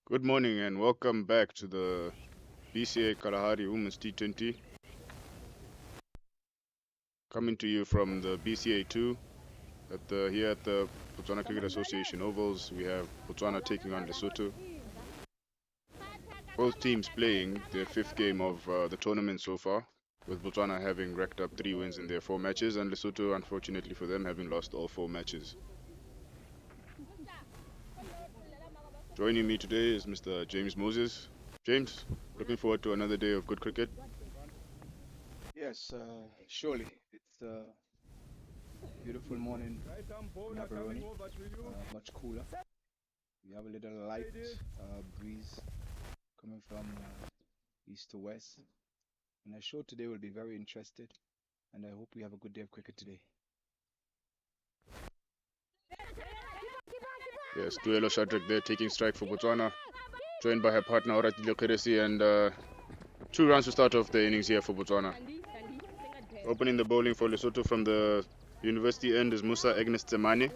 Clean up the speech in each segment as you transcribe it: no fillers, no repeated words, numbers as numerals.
Good morning and welcome back to the BCA Kalahari Women's T20. Coming to you from the BCA 2 here at the Botswana Cricket Association Ovals. We have Botswana taking on Lesotho. Both teams playing their fifth game of the tournament so far, with Botswana having racked up 3 wins in their 4 matches and Lesotho, unfortunately for them, having lost all 4 matches. Joining me today is Mr. James Moses. James, looking forward to another day of good cricket. Yes, surely. It's a beautiful morning in Aberoni, much cooler. We have a little light breeze coming from east to west. And our show today will be very interested, and I hope we have a good day of cricket today. Yes, Tuelo Shadrack there taking strike for Botswana, joined by her partner Oratile Kheresi, and 2 runs to start off the innings here for Botswana. Opening the bowling for Lesotho from the university end is Musa Agnes Temane.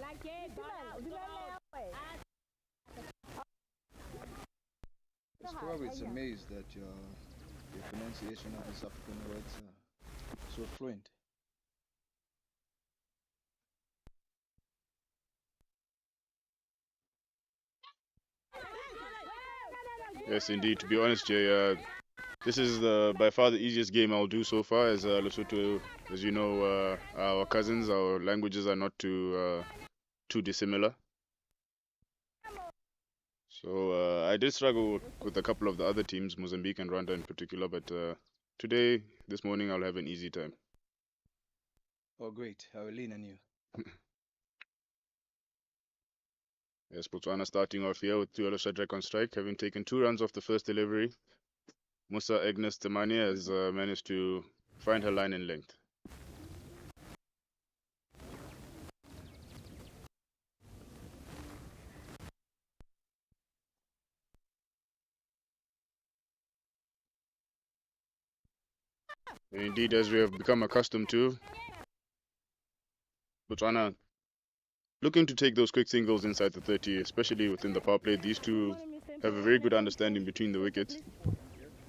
It's amazed that your pronunciation of these African words are so fluent. Yes, indeed. To be honest, Jay, this is by far the easiest game I'll do so far, as Lesotho, as you know, our cousins, our languages are not too dissimilar. So I did struggle with a couple of the other teams, Mozambique and Rwanda in particular, but this morning, I'll have an easy time. Oh, great. I will lean on you. Yes, Botswana starting off here with Tuelo Shadrack on strike, having taken 2 runs off the first delivery. Musa Agnes Temane has managed to find her line in length. And indeed, as we have become accustomed to, Botswana looking to take those quick singles inside the 30, especially within the power play. These two have a very good understanding between the wickets,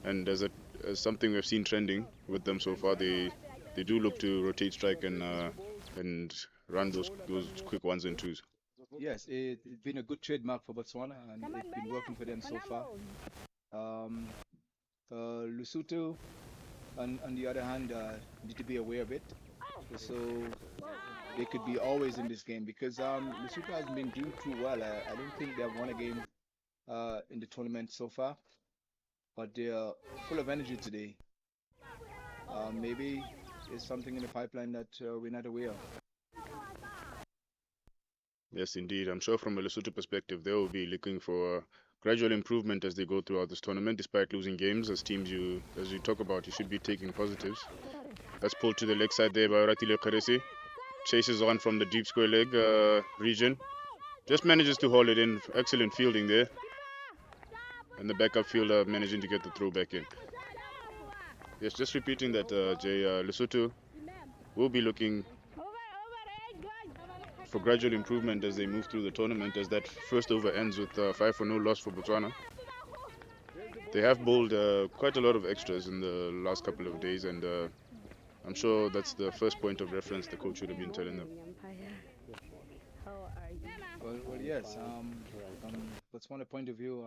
and as something we've seen trending with them so far, they do look to rotate strike and run those quick 1s and 2s. Yes, it's been a good trademark for Botswana, and it's been working for them so far. Lesotho, on the other hand, need to be aware of it, so they could be always in this game, because Lesotho hasn't been doing too well. I don't think they've won a game in the tournament so far, but they're full of energy today. Maybe there's something in the pipeline that we're not aware of. Yes, indeed. I'm sure from a Lesotho perspective, they will be looking for gradual improvement as they go throughout this tournament, despite losing games. As teams, as you talk about, you should be taking positives. That's pulled to the leg side there by Oratile Kheresi. Chases on from the deep square leg region. Just manages to hold it in. Excellent fielding there. And the backup fielder managing to get the throw back in. Yes, just repeating that, Jay, Lesotho will be looking for gradual improvement as they move through the tournament, as that first over ends with 5-0 loss for Botswana. They have bowled quite a lot of extras in the last couple of days, and I'm sure that's the first point of reference the coach would have been telling them. Well, yes. From Botswana point of view,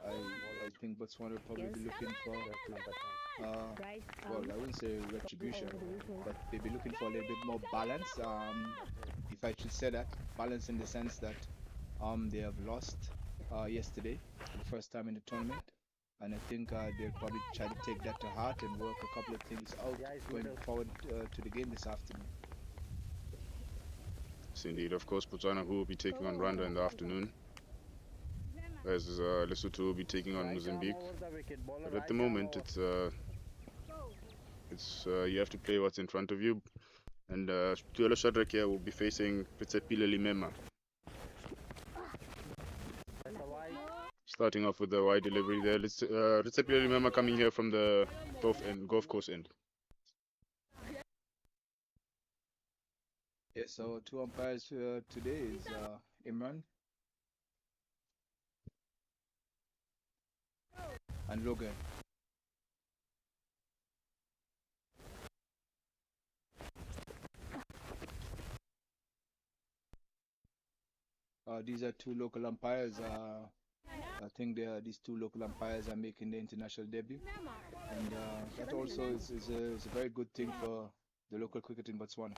I think Botswana will probably be looking for, well, I wouldn't say retribution, but they'll be looking for a little bit more balance. If I should say that, balance in the sense that they have lost yesterday for the first time in the tournament, and I think they'll probably try to take that to heart and work a couple of things out going forward to the game this afternoon. Yes, indeed. Of course, Botswana, who will be taking on Rwanda in the afternoon, as Lesotho will be taking on Mozambique. But at the moment, it's you have to play what's in front of you. And Tuelo Shadrack here will be facing Pitsepile Limema. Starting off with the wide delivery there. Pitsepile Limema coming here from the golf course end. Yes, so 2 umpires today is Imran and Logan. These are two local umpires. I think these two local umpires are making their international debut, and that also is a very good thing for the local cricket in Botswana.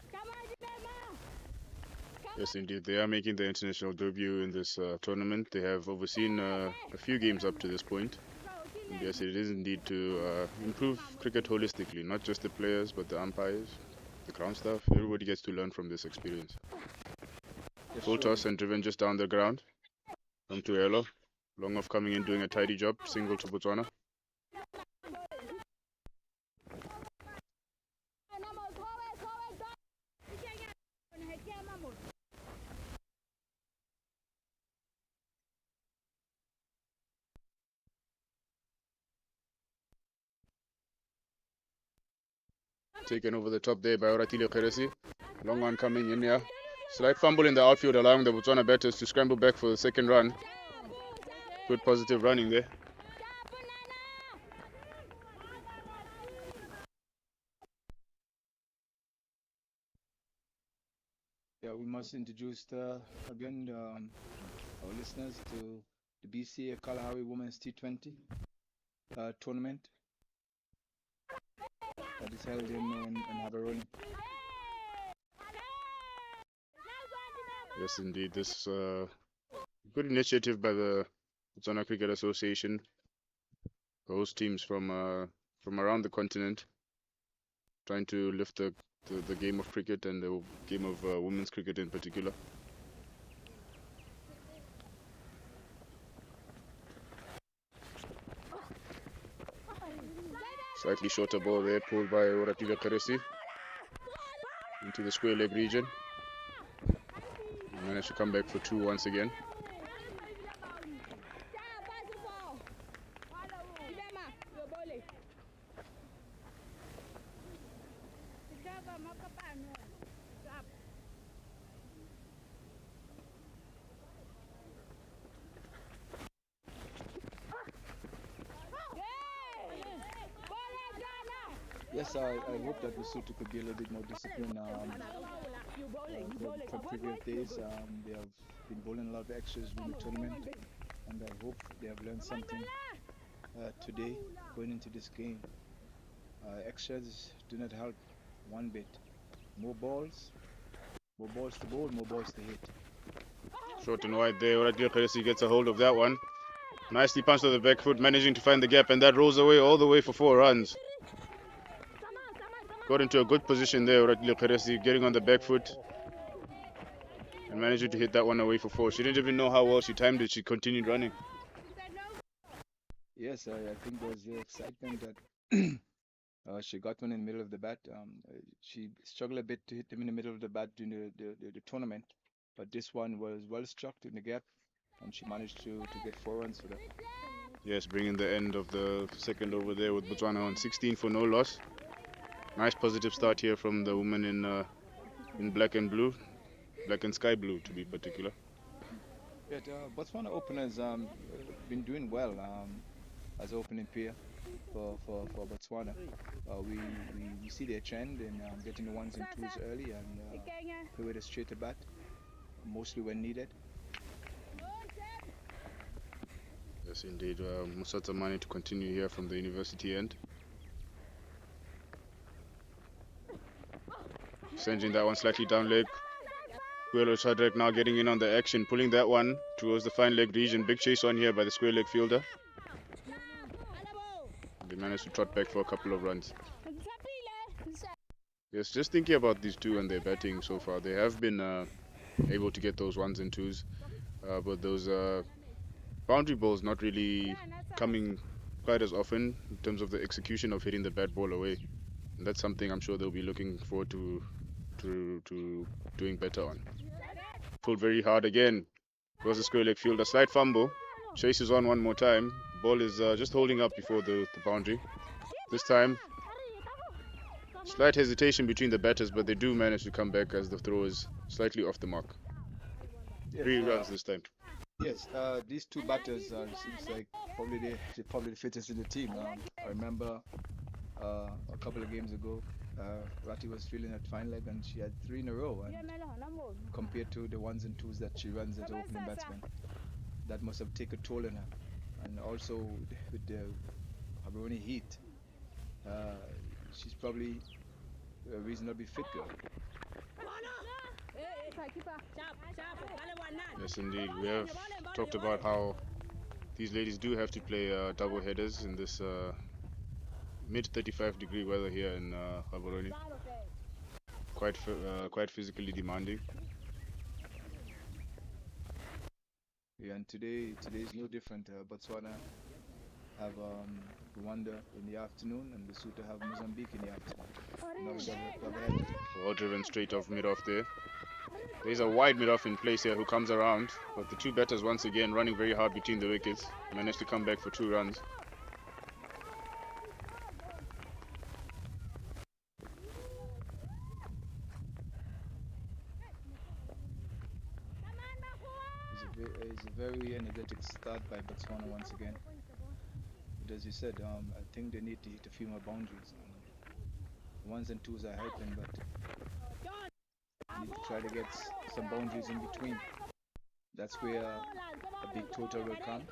Yes, indeed, they are making their international debut in this tournament. They have overseen a few games up to this point. And yes, it is indeed to improve cricket holistically, not just the players, but the umpires, the ground staff. Everybody gets to learn from this experience. Yes, Full surely. toss and driven just down the ground. From Tuelo. Long off coming in, doing a tidy job. Single to Botswana. Taken over the top there by Oratile Kheresi. Long one coming in here. Slight fumble in the outfield, allowing the Botswana batters to scramble back for the second run. Good positive running there. Yeah, we must introduce again our listeners to the BCA Kalahari Women's T20 tournament that is held in Gaborone. Yes, indeed. This good initiative by the Botswana Cricket Association. Host teams from around the continent, trying to lift the game of cricket and the game of women's cricket in particular. Slightly shorter ball there, pulled by Oratile Kheresi into the square leg region. Managed to come back for two once again. Yes, I hope that Lesotho could be a little bit more disciplined from previous days. They have been bowling a lot of extras during the tournament, and I hope they have learned something today going into this game. Extras do not help one bit. More balls to bowl, more balls to hit. Short and wide there. Oratile Kheresi gets a hold of that one. Nicely punched on the back foot, managing to find the gap, and that rolls away all the way for 4 runs. Got into a good position there, Oratile Kheresi, getting on the back foot and managing to hit that one away for 4. She didn't even know how well she timed it. She continued running. Yes, I think there's the excitement that she got one in the middle of the bat. She struggled a bit to hit them in the middle of the bat during the tournament, but this one was well struck in the gap, and she managed to get 4 runs for that. Yes, bringing the end of the second over there with Botswana on 16 for no loss. Nice positive start here from the woman in black and blue, black and sky blue to be particular. Yeah, Botswana openers been doing well as opening pair for Botswana. We see their trend in getting the ones and twos early and play with a straighter bat, mostly when needed. Yes, indeed. Musatsa Mane to continue here from the university end. Sending that one slightly down leg. Guelo Shadrack now getting in on the action, pulling that one towards the fine leg region. Big chase on here by the square leg fielder. They managed to trot back for a couple of runs. Yes, just thinking about these two and their batting so far, they have been able to get those ones and twos, but those boundary balls not really coming quite as often in terms of the execution of hitting the bat ball away. And that's something I'm sure they'll be looking forward to doing better on. Pulled very hard again. Goes the square leg fielder. Slight fumble. Chases on one more time. Ball is just holding up before the boundary. This time, slight hesitation between the batters, but they do manage to come back as the throw is slightly off the mark. Yes, 3 runs this time. Yes, these two batters seems like probably the fittest in the team. I remember a couple of games ago, Ratty was feeling at fine leg and she had three in a row. And compared to the ones and twos that she runs as opening batsman, that must have taken a toll on her. And also with the Habaroni heat, uh, she's probably a reasonably fit girl. Yes, indeed. We have talked about how these ladies do have to play double headers in this mid 35-degree weather here in Gaborone. Quite physically demanding. Yeah, and today is no different. Botswana have Rwanda in the afternoon, and Lesotho have Mozambique in the afternoon. Another double header. Well driven straight off mid off there. There's a wide mid off in place here who comes around, but the two batters once again running very hard between the wickets. Managed to come back for 2 runs. It's a very energetic start by Botswana once again. But as you said, I think they need to hit a few more boundaries. Ones and twos are helping, but need to try to get some boundaries in between. That's where a big total will come.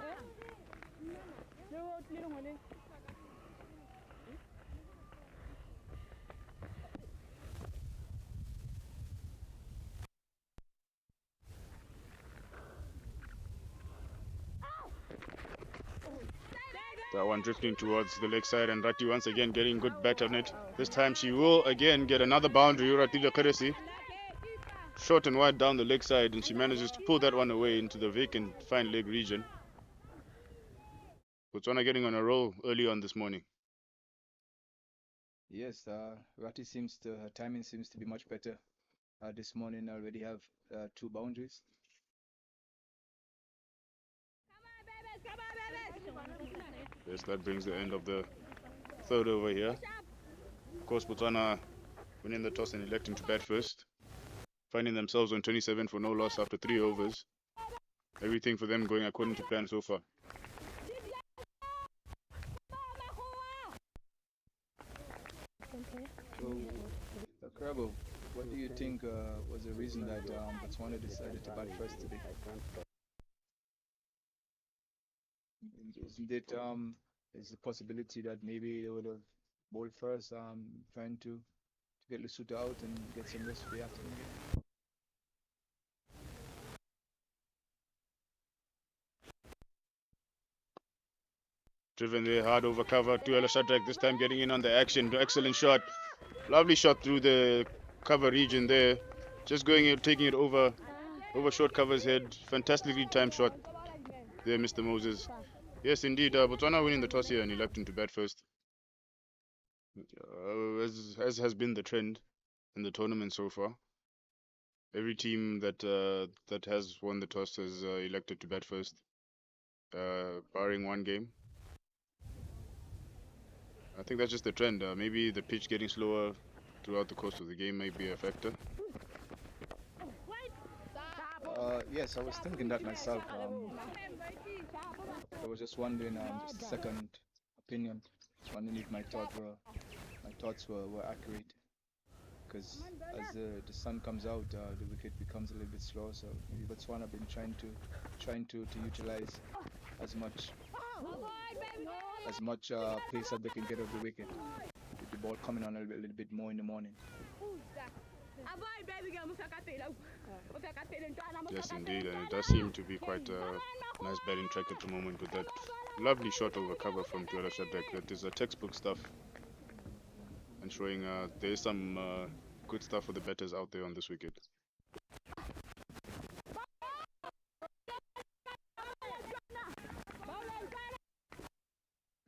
That one drifting towards the leg side, and Rati once again getting good bat on it. This time she will again get another boundary. Rati Lakaresi. Short and wide down the leg side, and she manages to pull that one away into the vacant fine leg region. Botswana getting on a roll early on this morning. Yes, Rati her timing seems to be much better. This morning already have 2 boundaries. Yes, that brings the end of the third over here. Of course, Botswana winning the toss and electing to bat first, finding themselves on 27 for no loss after 3 overs. Everything for them going according to plan so far. So, Krabo, what do you think was the reason that Botswana decided to bat first today? Isn't it is the possibility that maybe they would have bowled first, trying to get Lesotho out and get some rest for the afternoon game? Driven there hard over cover. Tuela Shadrack this time getting in on the action. Excellent shot. Lovely shot through the cover region there. Just going it, taking it over short cover's head. Fantastically timed shot there, Mr. Moses. Yes, indeed. Botswana winning the toss here and electing to bat first. As has been the trend in the tournament so far. Every team that has won the toss has elected to bat first, barring one game. I think that's just the trend. Maybe the pitch getting slower throughout the course of the game might be a factor. Yes, I was thinking that myself. I was just wondering, just a second opinion, wondering if my thoughts were accurate. Because as the sun comes out, the wicket becomes a little bit slow. So maybe Botswana have been trying to utilize as much pace that they can get off the wicket, with the ball coming on a little bit more in the morning. Yes, indeed, and it does seem to be quite a nice batting track at the moment with that lovely shot over cover from Tuela Shadrack. That is textbook stuff, and showing there is some good stuff for the batters out there on this wicket.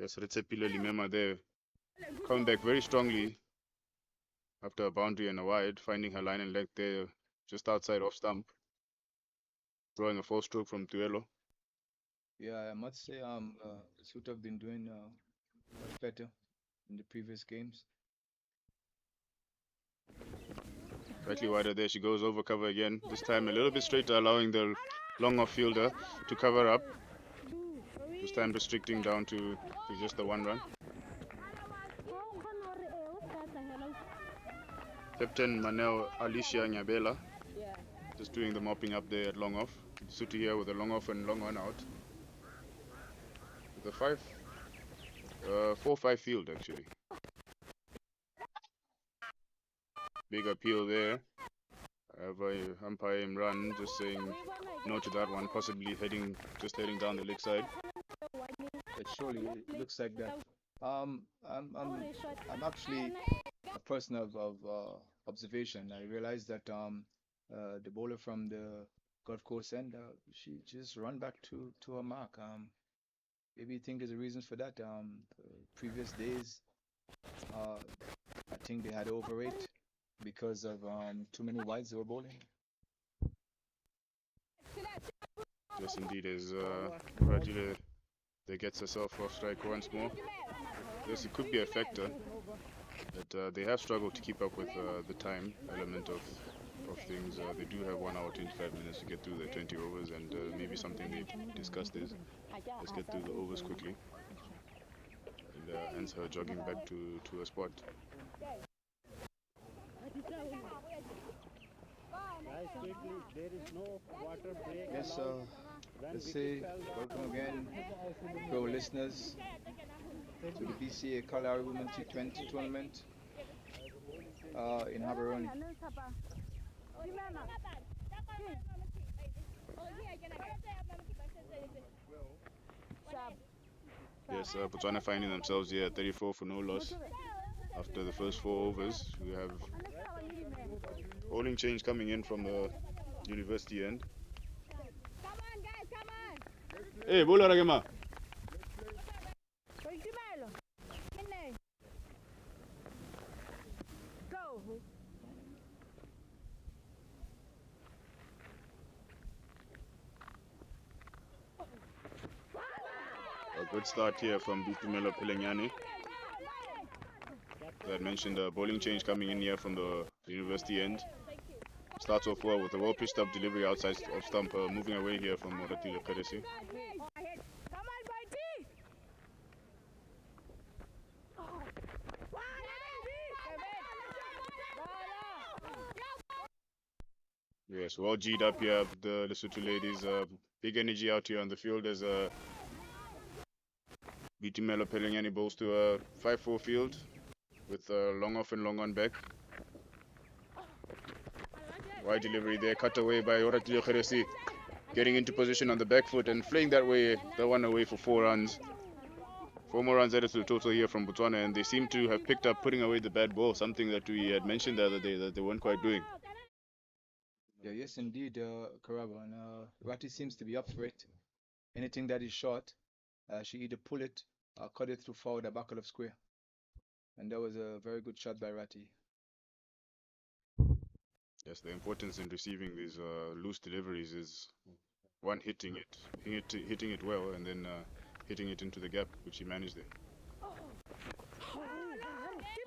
Yes, Retsepile Limema there, coming back very strongly after a boundary and a wide, finding her line and leg there just outside off stump, drawing a 4-stroke from Tuelo. Yeah, I must say, Lesotho have been doing much better in the previous games. Slightly wider there, she goes over cover again. This time a little bit straighter, allowing the long off fielder to cover up. This time restricting down to just the 1 run. Captain Manel Alicia Nyabela just doing the mopping up there at long off. Lesotho here with a long off and long on out. The 4-5 field actually. Big appeal there. Umpire Imran just saying no to that one, possibly heading down the leg side. It surely looks like that. I'm actually a person of observation. I realized that the bowler from the Gulf Coast end, she just run back to her mark. Maybe you think there's a reason for that. Previous days, I think they had overrate because of too many wides they were bowling. Yes, indeed, as Rajile there gets herself off strike once more. Yes, it could be a factor that they have struggled to keep up with the time element of things. They do have 1 hour 25 minutes to get through their 20 overs, and maybe something they discussed is let's get through the overs quickly. And hence her jogging back to her spot. Yes, let's say welcome again to our listeners to the BCA Kalahari Women T20 tournament in Haberoni. Yes, Botswana finding themselves here at 34 for no loss after the first 4 overs. We have bowling change coming in from the university end. Hey, bowler Ragema. A good start here from Bitumelo Pelenyani. As I mentioned, a bowling change coming in here from the university end. Starts off well with a well pitched up delivery outside of stump, moving away here from Oratile Peresi. Yes, well G'd up here, the Lesotho ladies. Big energy out here on the field as Bitumelo Pelenyani bowls to a 5-4 field with long off and long on back. Wide delivery there, cut away by Oratile Peresi, getting into position on the back foot and flaying that one away for 4 runs. 4 more runs added to the total here from Botswana, and they seem to have picked up putting away the bad ball, something that we had mentioned the other day that they weren't quite doing. Yeah, yes, indeed, Karaba. And Ratty seems to be up for it. Anything that is short, she either pull it or cut it through forward or back of square. And that was a very good shot by Ratty. Yes, the importance in receiving these loose deliveries is one, hitting it well, and then hitting it into the gap, which he managed there.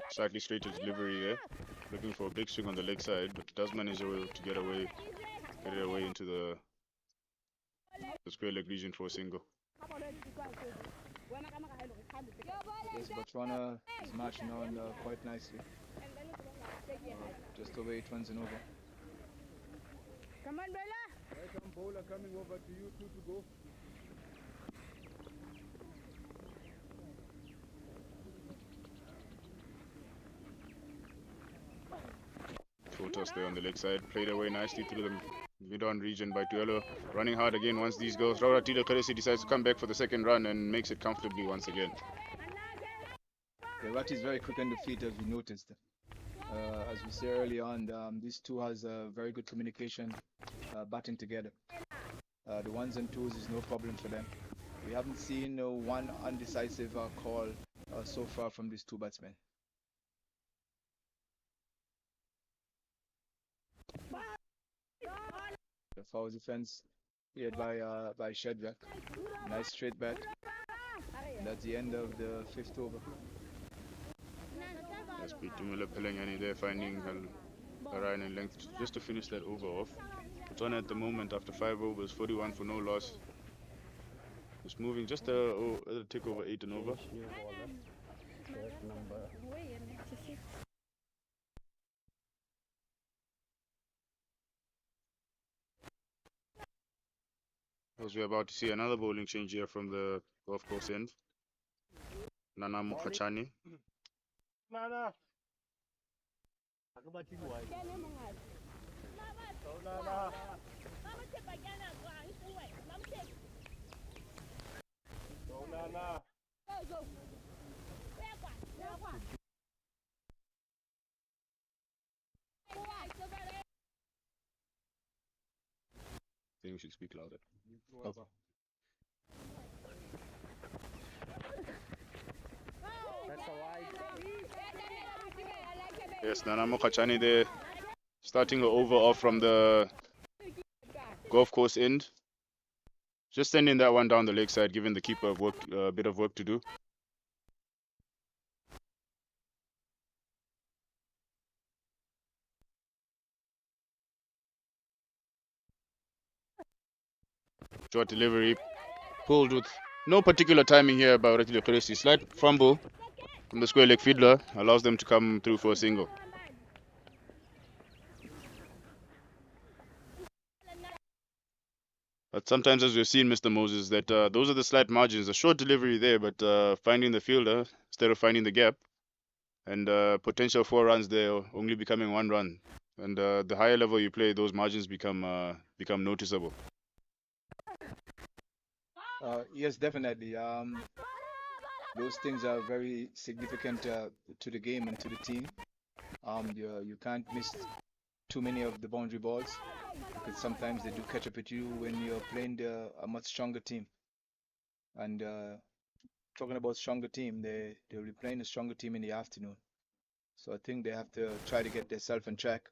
Slightly straighter delivery there, looking for a big swing on the leg side, but does manage to get it away into the square leg region for a single. Yes, Botswana is marching on quite nicely. Just over 8 runs and over. Come on, Bella. Some bowler coming over to you two to go. Full toss there on the leg side, played away nicely through the mid-on region by Tuelo, running hard again once these goes. Oratile Peresi decides to come back for the second run and makes it comfortably once again. Yeah, Ratty is very quick on the feet, as we noticed. As we said early on, these two has very good communication, batting together. The 1s and 2s is no problem for them. We haven't seen one undecisive call so far from these 2 batsmen. The foul defense cleared by Shadrach. Nice straight bat. And that's the end of the 5th over. Yes, Bitumelo Pelenyani there finding a line in length just to finish that over off. Botswana at the moment after 5 overs, 41 for no loss. Just moving just a tick over 8 and over. As we're about to see another bowling change here from the golf course end. Nana Mukhachani. Nana. Aku baca dua. Nana. Nana. I think we should speak louder. Okay. Yes, Nana Mukhachani there, starting her over off from the golf course end. Just sending that one down the leg side, giving the keeper a bit of work to do. Short delivery, pulled with no particular timing here by Oratile Kresi. Slight fumble from the square leg fielder allows them to come through for a single. But sometimes, as we've seen, Mr. Moses, that those are the slight margins. A short delivery there, but finding the fielder instead of finding the gap, and potential 4 runs there only becoming 1 run. And the higher level you play, those margins become noticeable. Yes, definitely. Those things are very significant to the game and to the team. You can't miss too many of the boundary balls because sometimes they do catch up with you when you're playing a much stronger team. And talking about stronger team, they'll be playing a stronger team in the afternoon. So I think they have to try to get themselves on track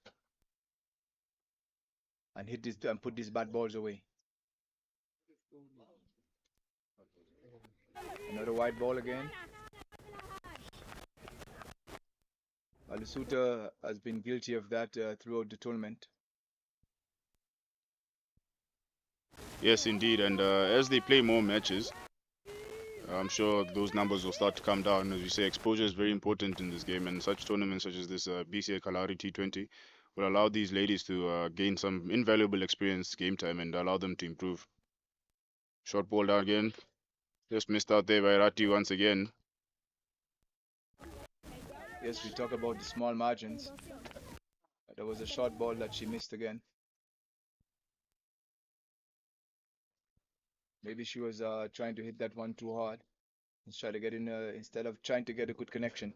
and hit this and put these bad balls away. Another wide ball again. Lesotho has been guilty of that throughout the tournament. Yes, indeed. And as they play more matches, I'm sure those numbers will start to come down. As you say, exposure is very important in this game, and such tournaments such as this BCA Kalahari T20 will allow these ladies to gain some invaluable experience game time and allow them to improve. Short ball down again. Just missed out there by Rati once again. Yes, we talk about the small margins. There was a short ball that she missed again. Maybe she was trying to hit that one too hard. Let's try to get in instead of trying to get a good connection.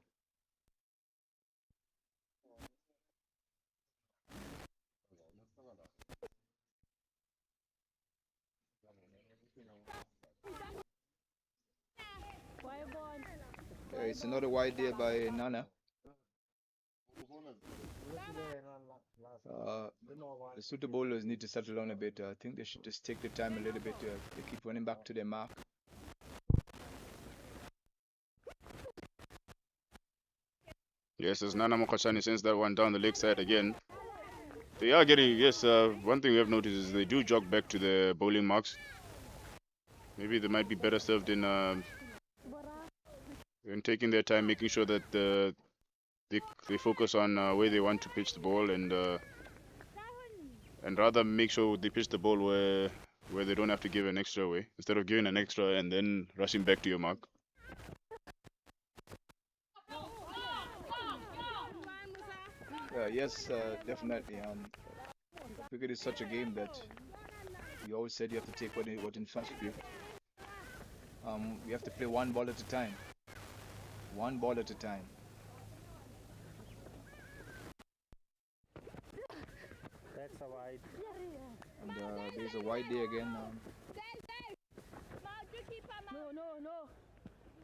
It's another wide there by Nana. The Sutter bowlers need to settle down a bit. I think they should just take the time a little bit. They keep running back to their mark. Yes, as Nana Mokashani sends that one down the leg side again. They are getting, yes, one thing we have noticed is they do jog back to the bowling marks. Maybe they might be better served in taking their time, making sure that they focus on where they want to pitch the ball and rather make sure they pitch the ball where they don't have to give an extra away, instead of giving an extra and then rushing back to your mark. Yes, definitely. Cricket is such a game that you always said you have to take what in front of you. You have to play one ball at a time. One ball at a time. That's a wide. And there's a wide there again. No.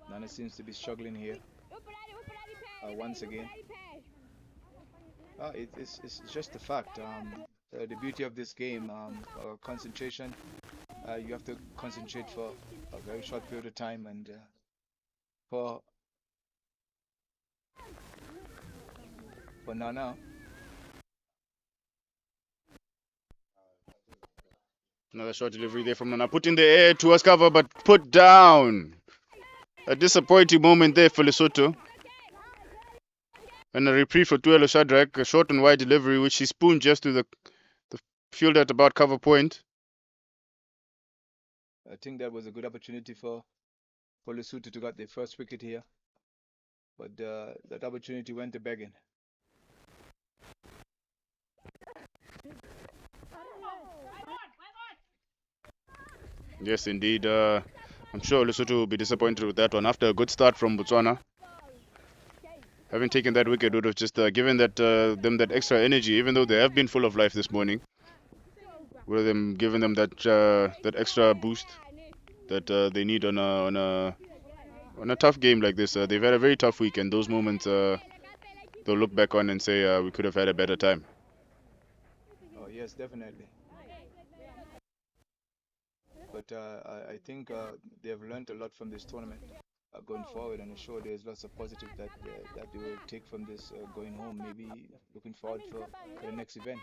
Nana seems to be struggling here once again. It's just a fact. The beauty of this game, concentration. You have to concentrate for a very short period of time, and for Nana, Another short delivery there from Nana. Put in the air towards cover, but put down. A disappointing moment there for Lesotho. And a reprieve for Tuelo Shadrack. A short and wide delivery, which he spooned just to the field at about cover point. I think that was a good opportunity for Lesotho to get their first wicket here, but that opportunity went to begging. Yes, indeed. I'm sure Lesotho will be disappointed with that one. After a good start from Botswana, having taken that wicket would have just given them that extra energy, even though they have been full of life this morning. Would have given them that extra boost that they need on a tough game like this. They've had a very tough week, and those moments they'll look back on and say we could have had a better time. Oh yes, definitely. But I think they have learned a lot from this tournament going forward, and I'm sure there's lots of positive that they will take from this going home. Maybe looking forward for the next event.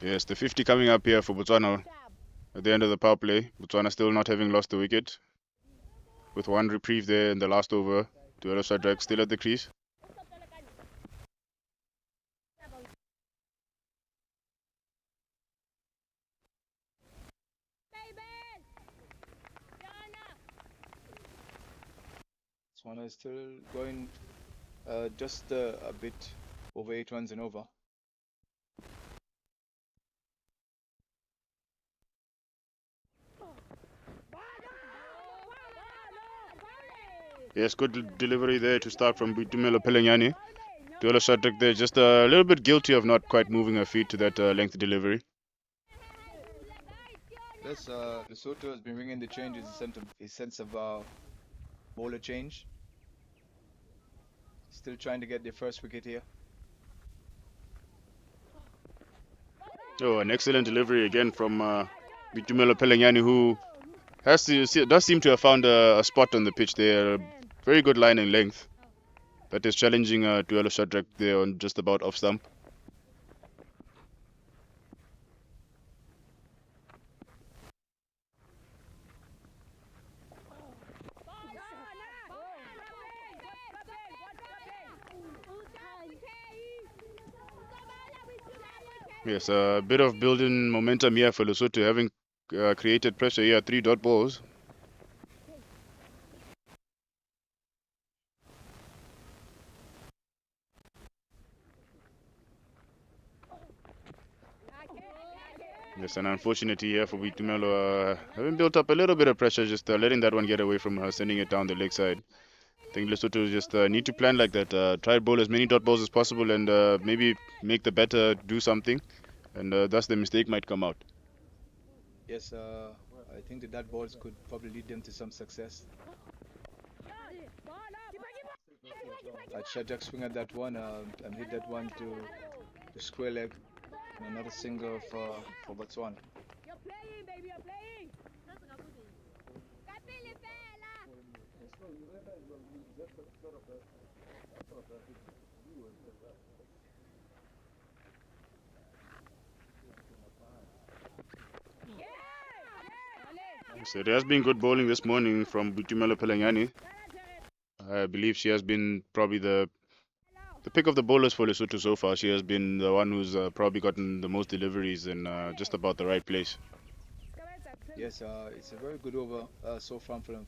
Yes, the 50 coming up here for Botswana at the end of the power play. Botswana still not having lost the wicket, with one reprieve there in the last over. Tuelo Shadrack still at the crease. Botswana is still going just a bit over 8 runs and over. Yes, good delivery there to start from Tumelo Pelenyani. Tuelo Shadrack there just a little bit guilty of not quite moving her feet to that length delivery. Yes, Lesotho has been bringing the changes, his sense of bowler change. Still trying to get their first wicket here. Oh, an excellent delivery again from Tumelo Pelenyani, who does seem to have found a spot on the pitch there. Very good line and length. That is challenging Tuelo Shadrack there on just about off stump. Yes, a bit of building momentum here for Lesotho, having created pressure here, 3 dot balls. Yes, an unfortunate here for Vitumelo, having built up a little bit of pressure, just letting that one get away from her, sending it down the leg side. I think Lesotho just need to plan like that, try to bowl as many dot balls as possible, and maybe make the batter do something, and thus the mistake might come out. Yes, I think that balls could probably lead them to some success. Shadrack swing at that one and hit that one to square leg. And another single for Botswana. You're playing, baby, you're playing. So there has been good bowling this morning from Butumelo Pelenyani. I believe she has been probably the pick of the bowlers for Lesotho so far. She has been the one who's probably gotten the most deliveries in just about the right place. Yes, it's a very good over so far from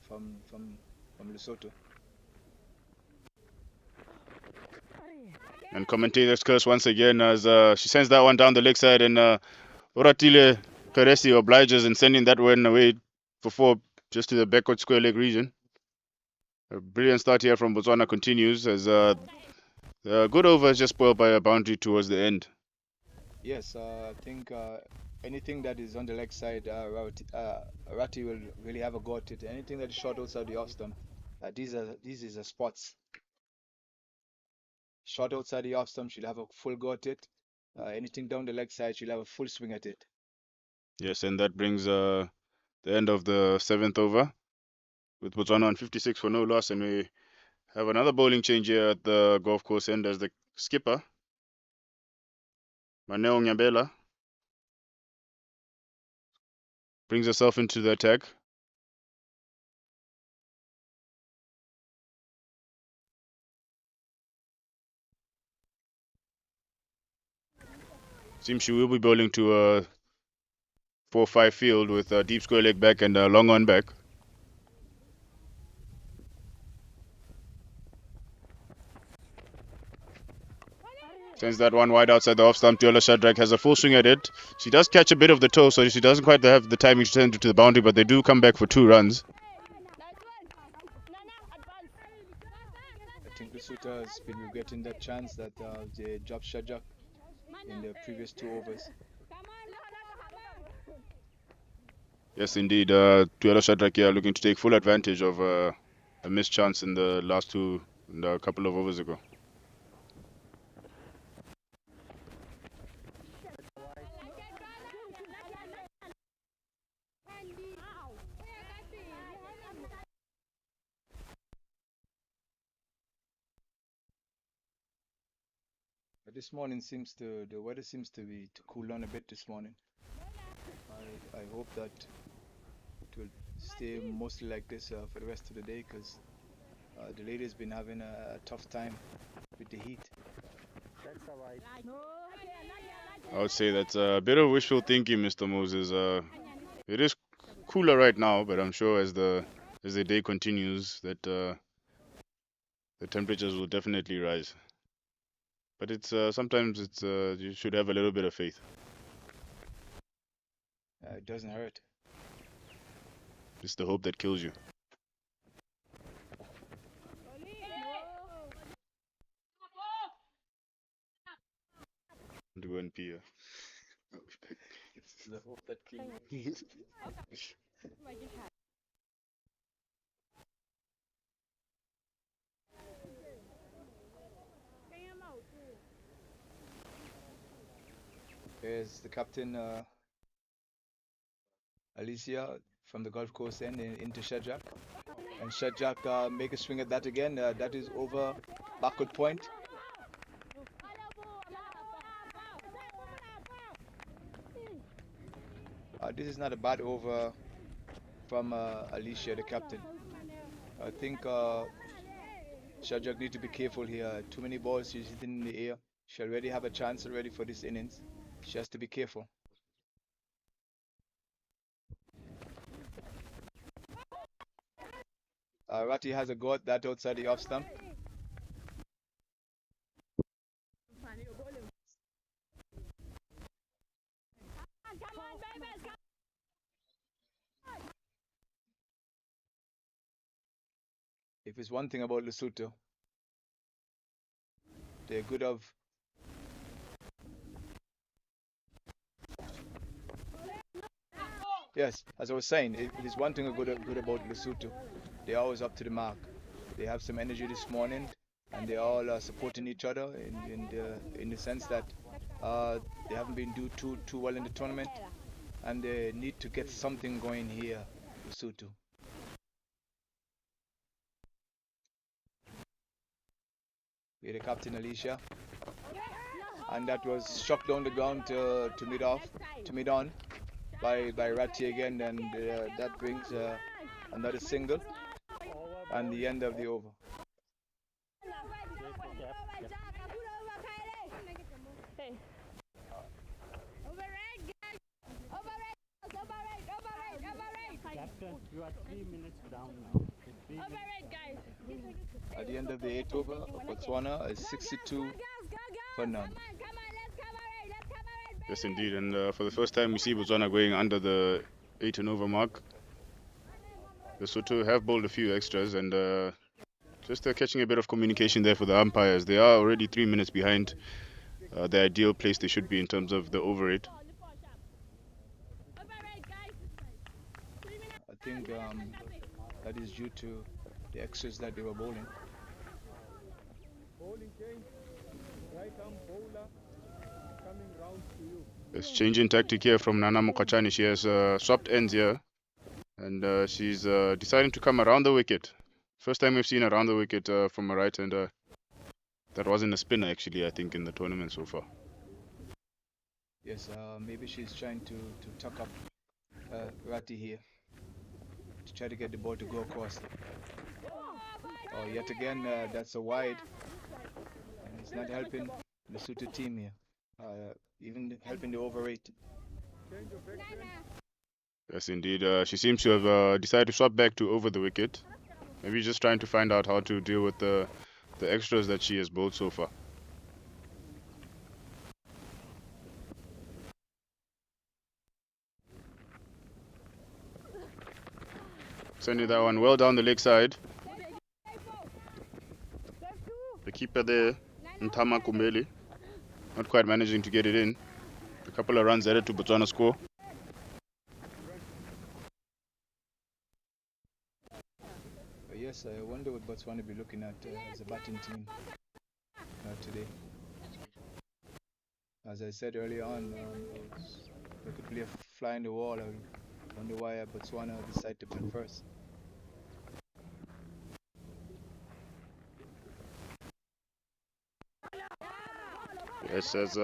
Lesotho. And commentator's curse once again as she sends that one down the leg side, and Oratile Peresi obliges in sending that one away for 4 just to the backward square leg region. A brilliant start here from Botswana continues as good over is just spoiled by a boundary towards the end. Yes, I think anything that is on the leg side, Rati will really have a go at it. Anything that is short outside the off stump, these are spots. Short outside the off stump, she'll have a full go at it. Anything down the leg side, she'll have a full swing at it. Yes, and that brings the end of the 7th over with Botswana on 56 for no loss, and we have another bowling change here at the golf course end as the skipper, Maneo Nyabela, Brings herself into the attack. Seems she will be bowling to a 4-5 field with a deep square leg back and a long on back. Sends that one wide outside the off stump. Tuola Shadrack has a full swing at it. She does catch a bit of the toe, so she doesn't quite have the timing to send it to the boundary, but they do come back for 2 runs. I think Lesotho has been regretting that chance that they dropped Shadrack in the previous 2 overs. Yes, indeed. Tuola Shadrack here looking to take full advantage of a missed chance in the last 2, a couple of overs ago. This morning the weather seems to cool down a bit this morning. I hope that it will stay mostly like this for the rest of the day, because the lady's been having a tough time with the heat. That's a wide. I would say that's a bit of wishful thinking, Mr. Moses. It is cooler right now, but I'm sure as the day continues that the temperatures will definitely rise. But it's sometimes it's you should have a little bit of faith. It doesn't hurt. It's the hope that kills you. To go and pee. The hope that kills. Here's the captain, Alicia, from the Gulf Coast end into Shadrack. And Shadrack make a swing at that again. That is over backward point. This is not a bad over from Alicia, the captain. I think Shadrack needs to be careful here. Too many balls she's hitting in the air. She already have a chance already for this innings. She has to be careful. Ratty has a got that outside the off stump. If it's one thing about Lesotho, they're good of yes, as I was saying, it is one thing good about Lesotho. They're always up to the mark. They have some energy this morning, and they all are supporting each other in the sense that they haven't been doing too well in the tournament, and they need to get something going here, Lesotho. We're the captain Alicia, and that was shot down the ground to mid on by Ratty again, and that brings another single and the end of the over. Captain, you are 3 minutes down now. At the end of the 8th over, Botswana is 62 for none. Yes, indeed. And for the first time, we see Botswana going under the 8 and over mark. Lesotho have bowled a few extras, and just catching a bit of communication there for the umpires. They are already 3 minutes behind the ideal place they should be in terms of the over rate. I think that is due to the extras that they were bowling. Bowling change. Right arm bowler coming round to you. There's change in tactic here from Nana Mokachani. She has swapped ends here, and she's deciding to come around the wicket. First time we've seen around the wicket from a right-hander. That wasn't a spinner actually, I think, in the tournament so far. Yes, maybe she's trying to tuck up Ratty here to try to get the ball to go across. Oh, yet again, that's a wide, and it's not helping the Lesotho team here. Even helping the over 8. Change of action. Yes, indeed. She seems to have decided to swap back to over the wicket. Maybe just trying to find out how to deal with the extras that she has bowled so far. Sending that one well down the leg side. The keeper there, Ntama Kumbeli, not quite managing to get it in. A couple of runs added to Botswana score. Yes, I wonder what Botswana will be looking at as a batting team today. As I said earlier on, they could play a fly in the wall. I wonder why Botswana decided to bat first. Yes, as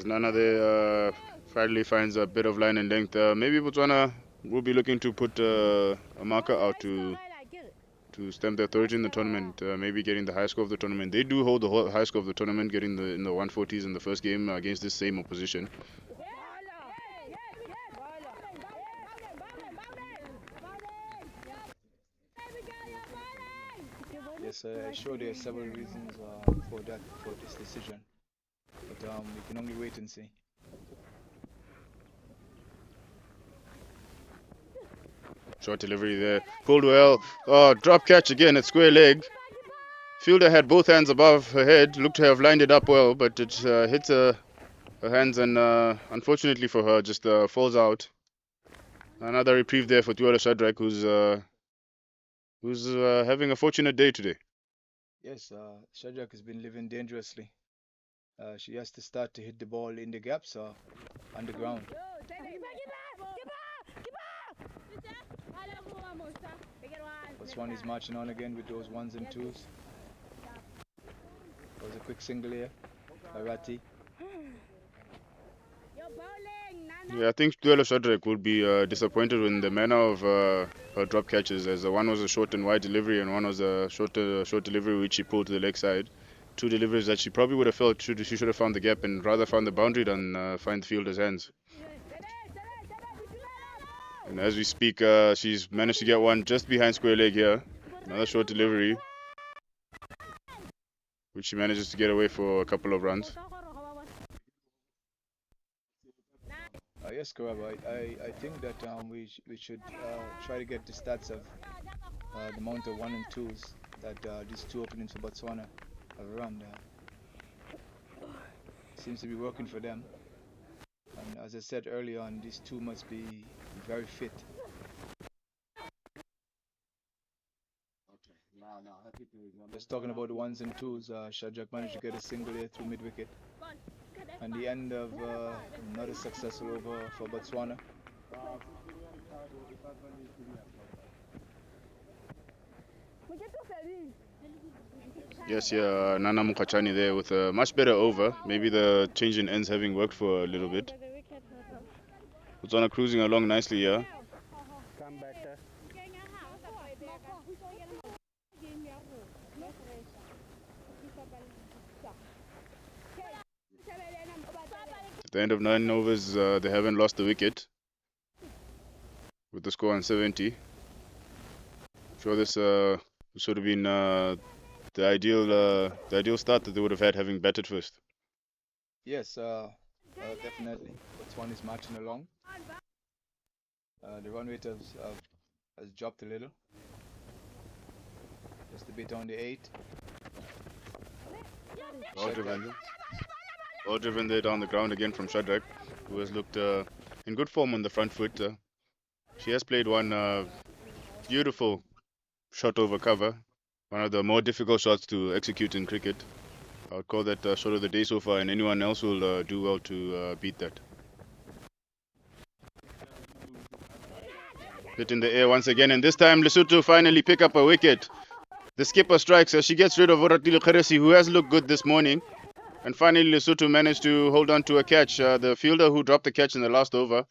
Nana there finally finds a bit of line and length, maybe Botswana will be looking to put a marker out to stem their authority in the tournament, maybe getting the high score of the tournament. They do hold the high score of the tournament, getting in the 140s in the first game against this same opposition. Yes, I'm sure there are several reasons for this decision, but we can only wait and see. Short delivery there, pulled well. Oh, drop catch again at square leg. Fielder had both hands above her head, looked to have lined it up well, but it hits her hands and unfortunately for her just falls out. Another reprieve there for Tuola Shadrack, who's having a fortunate day today. Yes, Shadrack has been living dangerously. She has to start to hit the ball in the gaps or on the ground. Botswana is marching on again with those 1s and 2s. That was a quick single here by Ratty. Yeah, I think Tuelo Shadrack would be disappointed in the manner of her drop catches, as one was a short and wide delivery and one was a short delivery which she pulled to the leg side. Two deliveries that she probably would have felt she should have found the gap and rather found the boundary than find the fielder's hands. And as we speak, she's managed to get one just behind square leg here. Another short delivery, which she manages to get away for a couple of runs. Yes, Karab, I think that we should try to get the stats of the amount of 1 and 2s that these two openings for Botswana have run. Seems to be working for them. And as I said earlier on, these two must be very fit. Just talking about the 1s and 2s, Shadrack managed to get a single here through mid-wicket. And the end of another successful over for Botswana. Yes, yeah, Nana Mukachani there with a much better over. Maybe the change in ends having worked for a little bit. Botswana cruising along nicely here. Come back. At the end of 9 overs, they haven't lost the wicket with the score on 70. I'm sure this would have been the ideal start that they would have had having batted first. Yes, definitely. Botswana is marching along. The run rate has dropped a little. Just a bit on the 8. Well driven there down the ground again from Shadrack, who has looked in good form on the front foot. She has played one beautiful shot over cover, one of the more difficult shots to execute in cricket. I would call that shot of the day so far, and anyone else will do well to beat that. Hit in the air once again, and this time Lesotho finally pick up a wicket. The skipper strikes as she gets rid of Oratile Kgeresi, who has looked good this morning. And finally, Lesotho managed to hold on to a catch. The fielder who dropped the catch in the last over,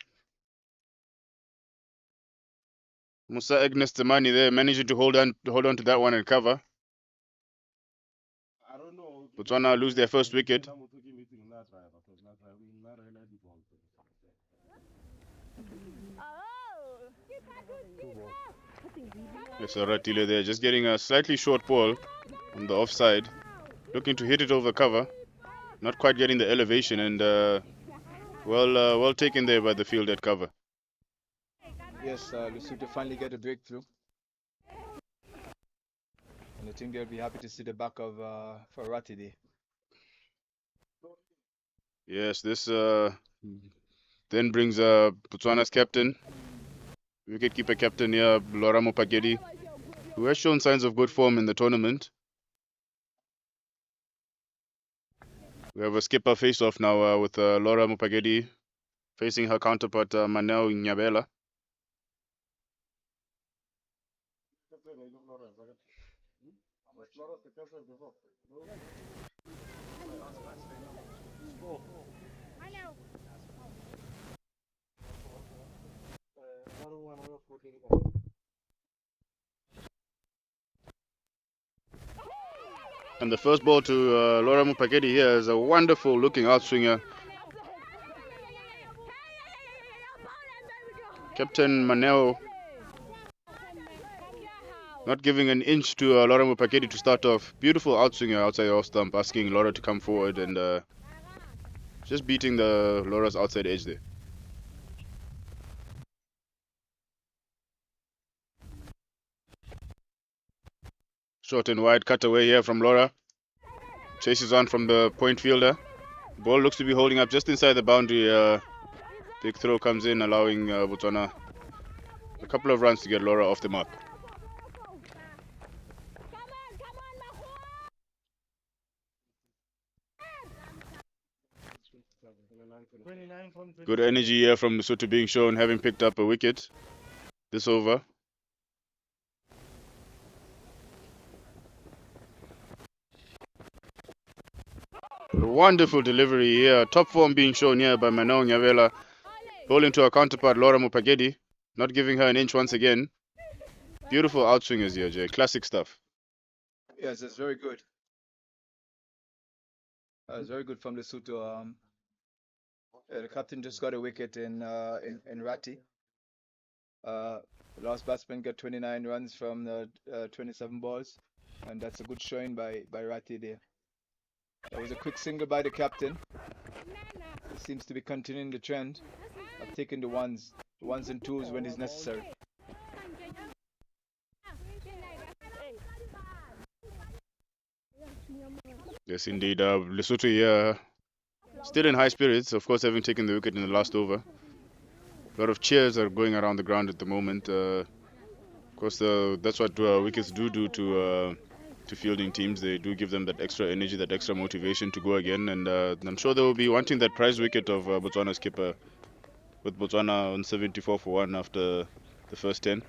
Musa Agnes Temani, there managing to hold on to that one and cover. Botswana lose their first wicket. Yes, Ratile there, just getting a slightly short ball on the offside, looking to hit it over cover, not quite getting the elevation, and well taken there by the field at cover. Yes, Lesotho finally get a breakthrough. And I think they'll be happy to see the back of Farati there. Yes, this then brings Botswana's captain, wicketkeeper captain here, Laura Mopagedi, who has shown signs of good form in the tournament. We have a skipper face-off now with Laura Mopagedi facing her counterpart Manel Nyabela. And the first ball to Laura Mopagedi here is a wonderful looking outswinger. Captain Manel not giving an inch to Laura Mopagedi to start off. Beautiful outswinger outside the off stump, asking Laura to come forward and just beating the Laura's outside edge there. Short and wide cut away here from Laura. Chases on from the point fielder. Ball looks to be holding up just inside the boundary. Big throw comes in, allowing Botswana a couple of runs to get Laura off the mark. Good energy here from Lesotho being shown, having picked up a wicket this over. Wonderful delivery here. Top form being shown here by Manel Nyavela. Bowling to her counterpart Laura Mopagedi. Not giving her an inch once again. Beautiful outswingers here, Jay. Classic stuff. Yes, that's very good. It's very good from Lesotho. The captain just got a wicket in Rati. The last batsman got 29 runs from the 27 balls, and that's a good showing by Rati there. That was a quick single by the captain. He seems to be continuing the trend of taking the ones and twos when it's necessary. Yes, indeed. Lesotho here still in high spirits, of course, having taken the wicket in the last over. A lot of cheers are going around the ground at the moment. Of course, that's what wickets do to fielding teams. They do give them that extra energy, that extra motivation to go again. And I'm sure they will be wanting that prize wicket of Botswana's skipper, with Botswana on 74 for 1 after the first 10.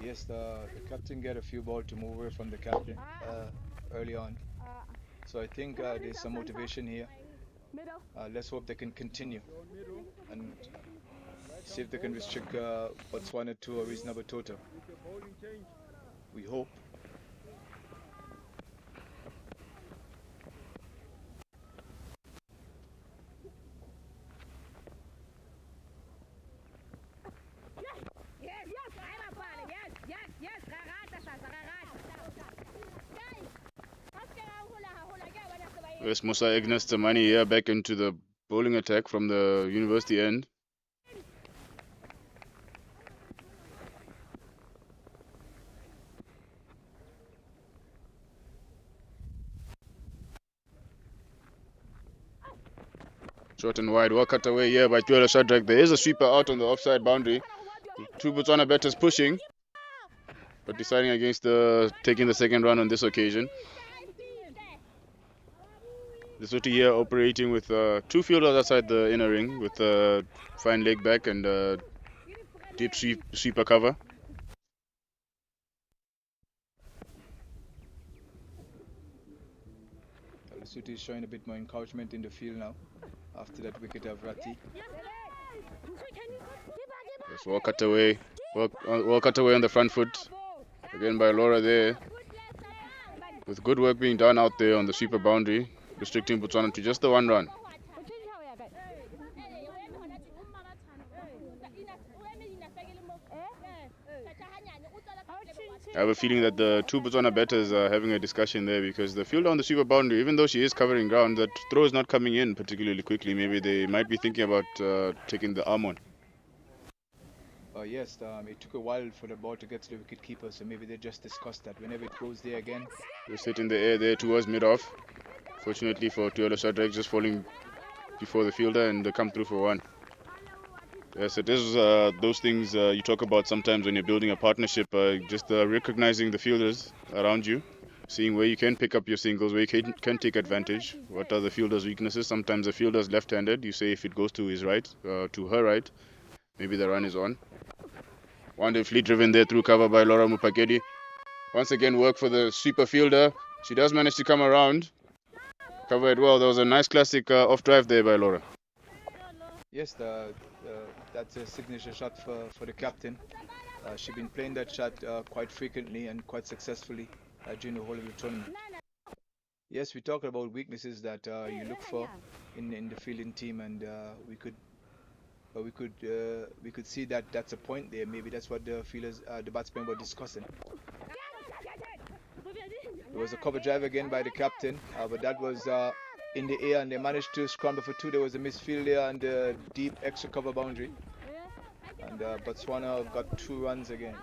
Yes, the captain get a few balls to move away from the captain early on. So I think there's some motivation here. Let's hope they can continue and see if they can restrict Botswana to a reasonable total. We hope. Yes, Musa Agnes Temani here back into the bowling attack from the university end. Short and wide, well cut away here by Tuela Shadrack. There is a sweeper out on the offside boundary. Two Botswana batters pushing, but deciding against taking the second run on this occasion. Lesotho here operating with two fielders outside the inner ring with a fine leg back and deep sweeper cover. Lesotho is showing a bit more encouragement in the field now after that wicket of Ratti. Yes, well cut away. Well cut away on the front foot. Again by Laura there. With good work being done out there on the sweeper boundary, restricting Botswana to just the 1 run. I have a feeling that the two Botswana batters are having a discussion there because the fielder on the sweeper boundary, even though she is covering ground, that throw is not coming in particularly quickly. Maybe they might be thinking about taking the arm on. Yes, it took a while for the ball to get to the wicket keeper, so maybe they just discussed that. Whenever it goes there again, Just hit in the air there towards mid-off. Fortunately for Tuelo Shadrack, just falling before the fielder and they come through for 1. Yes, it is those things you talk about sometimes when you're building a partnership, just recognizing the fielders around you, seeing where you can pick up your singles, where you can take advantage, what are the fielder's weaknesses. Sometimes the fielder's left-handed, you say if it goes to his right, to her right, maybe the run is on. One day fleet driven there through cover by Laura Mupakedi. Once again work for the sweeper fielder. She does manage to come around, cover it well. There was a nice classic off drive there by Laura. yes, that's a signature shot for the captain. She's been playing that shot quite frequently and quite successfully during the whole of the tournament. Yes, we talked about weaknesses that you look for in the fielding team, and we could see that that's a point there. Maybe that's what the fielders, the batsmen were discussing. There was a cover drive again by the captain, but that was in the air, and they managed to scramble for 2. There was a misfield there and a deep extra cover boundary, and Botswana got 2 runs again.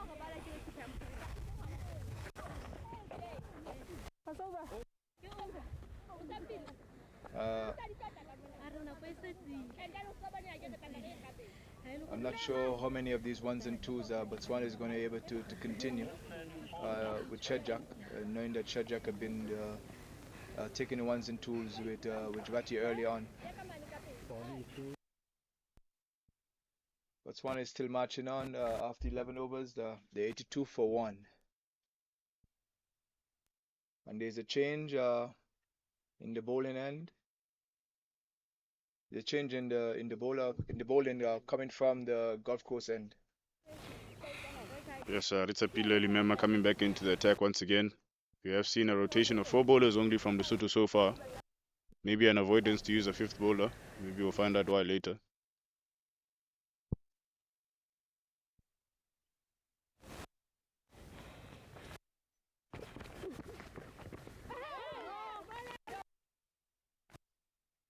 I'm not sure how many of these 1s and 2s Botswana is going to be able to continue with Shadrack, knowing that Shadrack had been taking the 1s and 2s with Ratti early on. Botswana is still marching on after 11 overs. They're 82 for 1. And there's a change in the bowling end. The change in the bowling coming from the Gulf Coast end. Yes, Ritsa Pile Limema coming back into the attack once again. We have seen a rotation of 4 bowlers only from Lesotho so far. Maybe an avoidance to use a 5th bowler. Maybe we'll find out why later.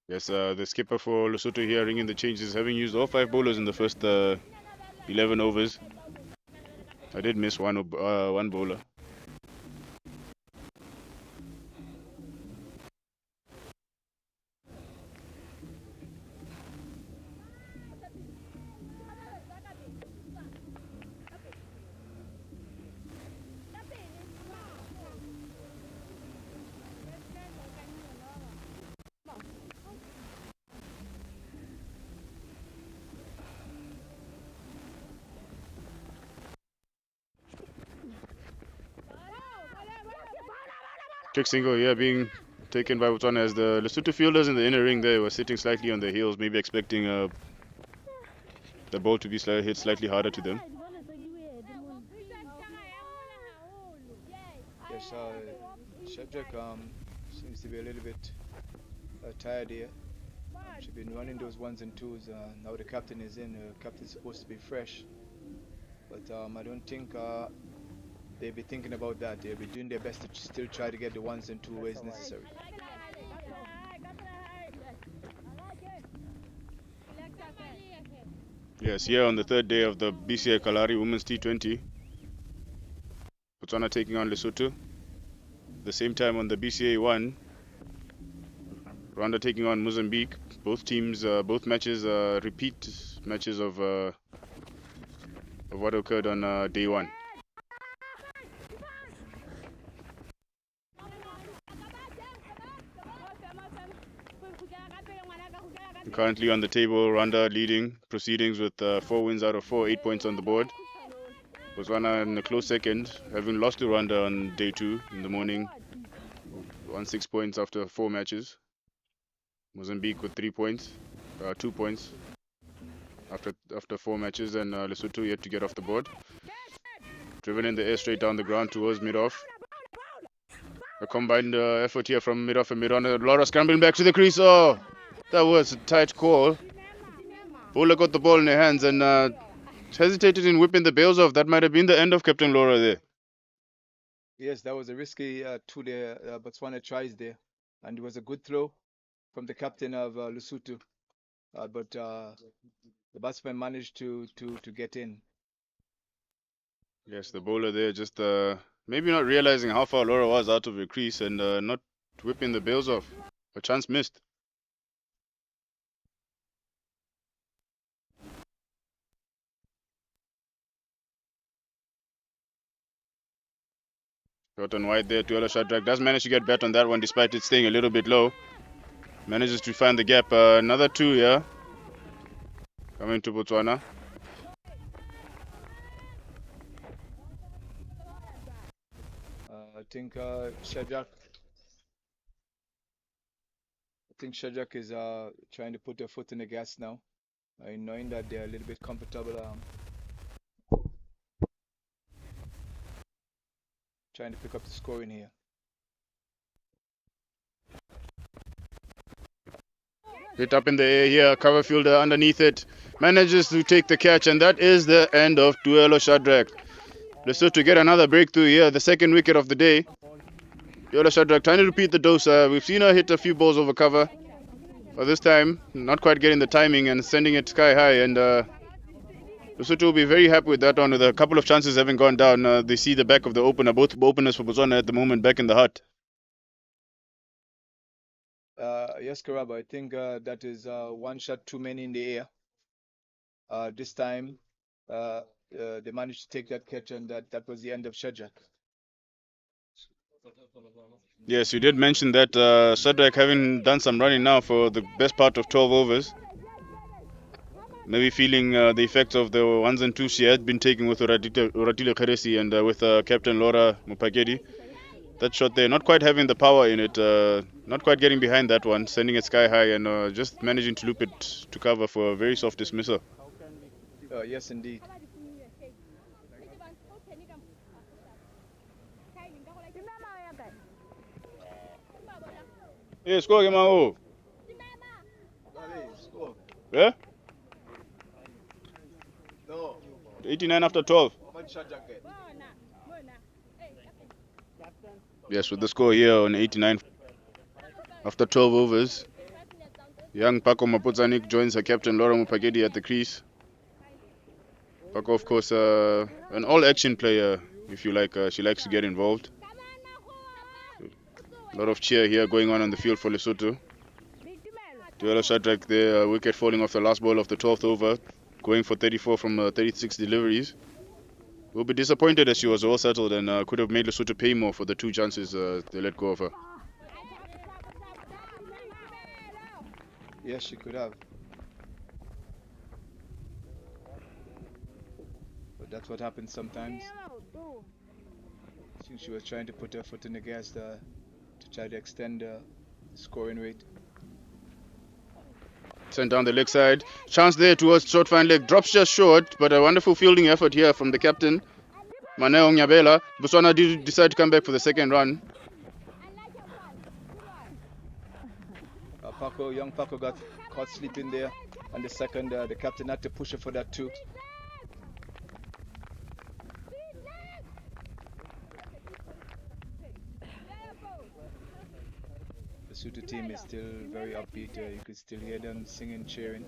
Yes, the skipper for Lesotho here ringing the changes, having used all 5 bowlers in the first 11 overs. I did miss one bowler. Trick single here being taken by Botswana as the Lesotho fielders in the inner ring there were sitting slightly on their heels, maybe expecting the ball to be hit slightly harder to them. Yes, Shadrack seems to be a little bit tired here. She's been running those 1s and 2s. Now the captain is in. The captain's supposed to be fresh, but I don't think they'll be thinking about that. They'll be doing their best to still try to get the 1s and 2s where it's necessary. Yes, here on the 3rd day of the BCA Kalahari Women's T20. Botswana taking on Lesotho. The same time on the BCA 1. Rwanda taking on Mozambique. Both teams, both matches repeat matches of what occurred on day 1. Currently on the table, Rwanda leading proceedings with 4 wins out of 4, 8 points on the board. Botswana in a close second, having lost to Rwanda on day 2 in the morning won 6 points after 4 matches. Mozambique with 3 points, 2 points after 4 matches, and Lesotho yet to get off the board. Driven in the air straight down the ground towards mid-off. A combined effort here from mid-off and mid-on. Laura scrambling back to the crease. Oh, that was a tight call. Bowler got the ball in her hands and hesitated in whipping the bails off. That might have been the end of Captain Laura there. Yes, that was a risky two there. Botswana tries there, and it was a good throw from the captain of Lesotho, but the batsman managed to get in. Yes, the bowler there just maybe not realizing how far Laura was out of the crease and not whipping the bails off. A chance missed. Short and wide there. Tuelo Shadrack does manage to get bat on that one despite it staying a little bit low. Manages to find the gap. Another 2 here. Coming to Botswana. I think Shadrack is trying to put their foot in the gas now, knowing that they're a little bit comfortable. Trying to pick up the scoring here. Hit up in the air here. Cover fielder underneath it. Manages to take the catch, and that is the end of Tuelo Shadrack. Lesotho get another breakthrough here, the second wicket of the day. Tuelo Shadrack trying to repeat the dose. We've seen her hit a few balls over cover. But this time, not quite getting the timing and sending it sky high. And Lesotho will be very happy with that one. With a couple of chances having gone down, they see the back of the opener. Both openers for Botswana at the moment back in the hut. Yes, Karaba, I think that is one shot too many in the air. This time, they managed to take that catch, and that was the end of Shadrack. Yes, you did mention that Shadrack having done some running now for the best part of 12 overs. Maybe feeling the effects of the 1s and 2s she had been taking with Oratile Kheresi and with Captain Laura Mupakedi. That shot there, not quite having the power in it, not quite getting behind that one, sending it sky high and just managing to loop it to cover for a very soft dismissal. Yes, indeed. Yeah, score, Gemao. Yeah? No. 89 after 12. Yes, with the score here on 89 after 12 overs. Young Paco Mapotzanik joins her captain Laura Mupakedi at the crease. Paco, of course, an all-action player, if you like. She likes to get involved. A lot of cheer here going on the field for Lesotho. Tuelo Shadrack there, wicket falling off the last ball of the 12th over, going for 34 from 36 deliveries. Will be disappointed as she was well settled and could have made Lesotho pay more for the 2 chances they let go of her. Yes, she could have. But that's what happens sometimes. I think she was trying to put her foot in the gas to try to extend the scoring rate. Sent down the leg side. Chance there towards short fine leg. Drops just short, but a wonderful fielding effort here from the captain, Maneo Nyabela. Botswana did decide to come back for the second run. Young Paco got caught sleeping there on the second. The captain had to push her for that too. The Lesotho team is still very upbeat. You could still hear them singing, cheering.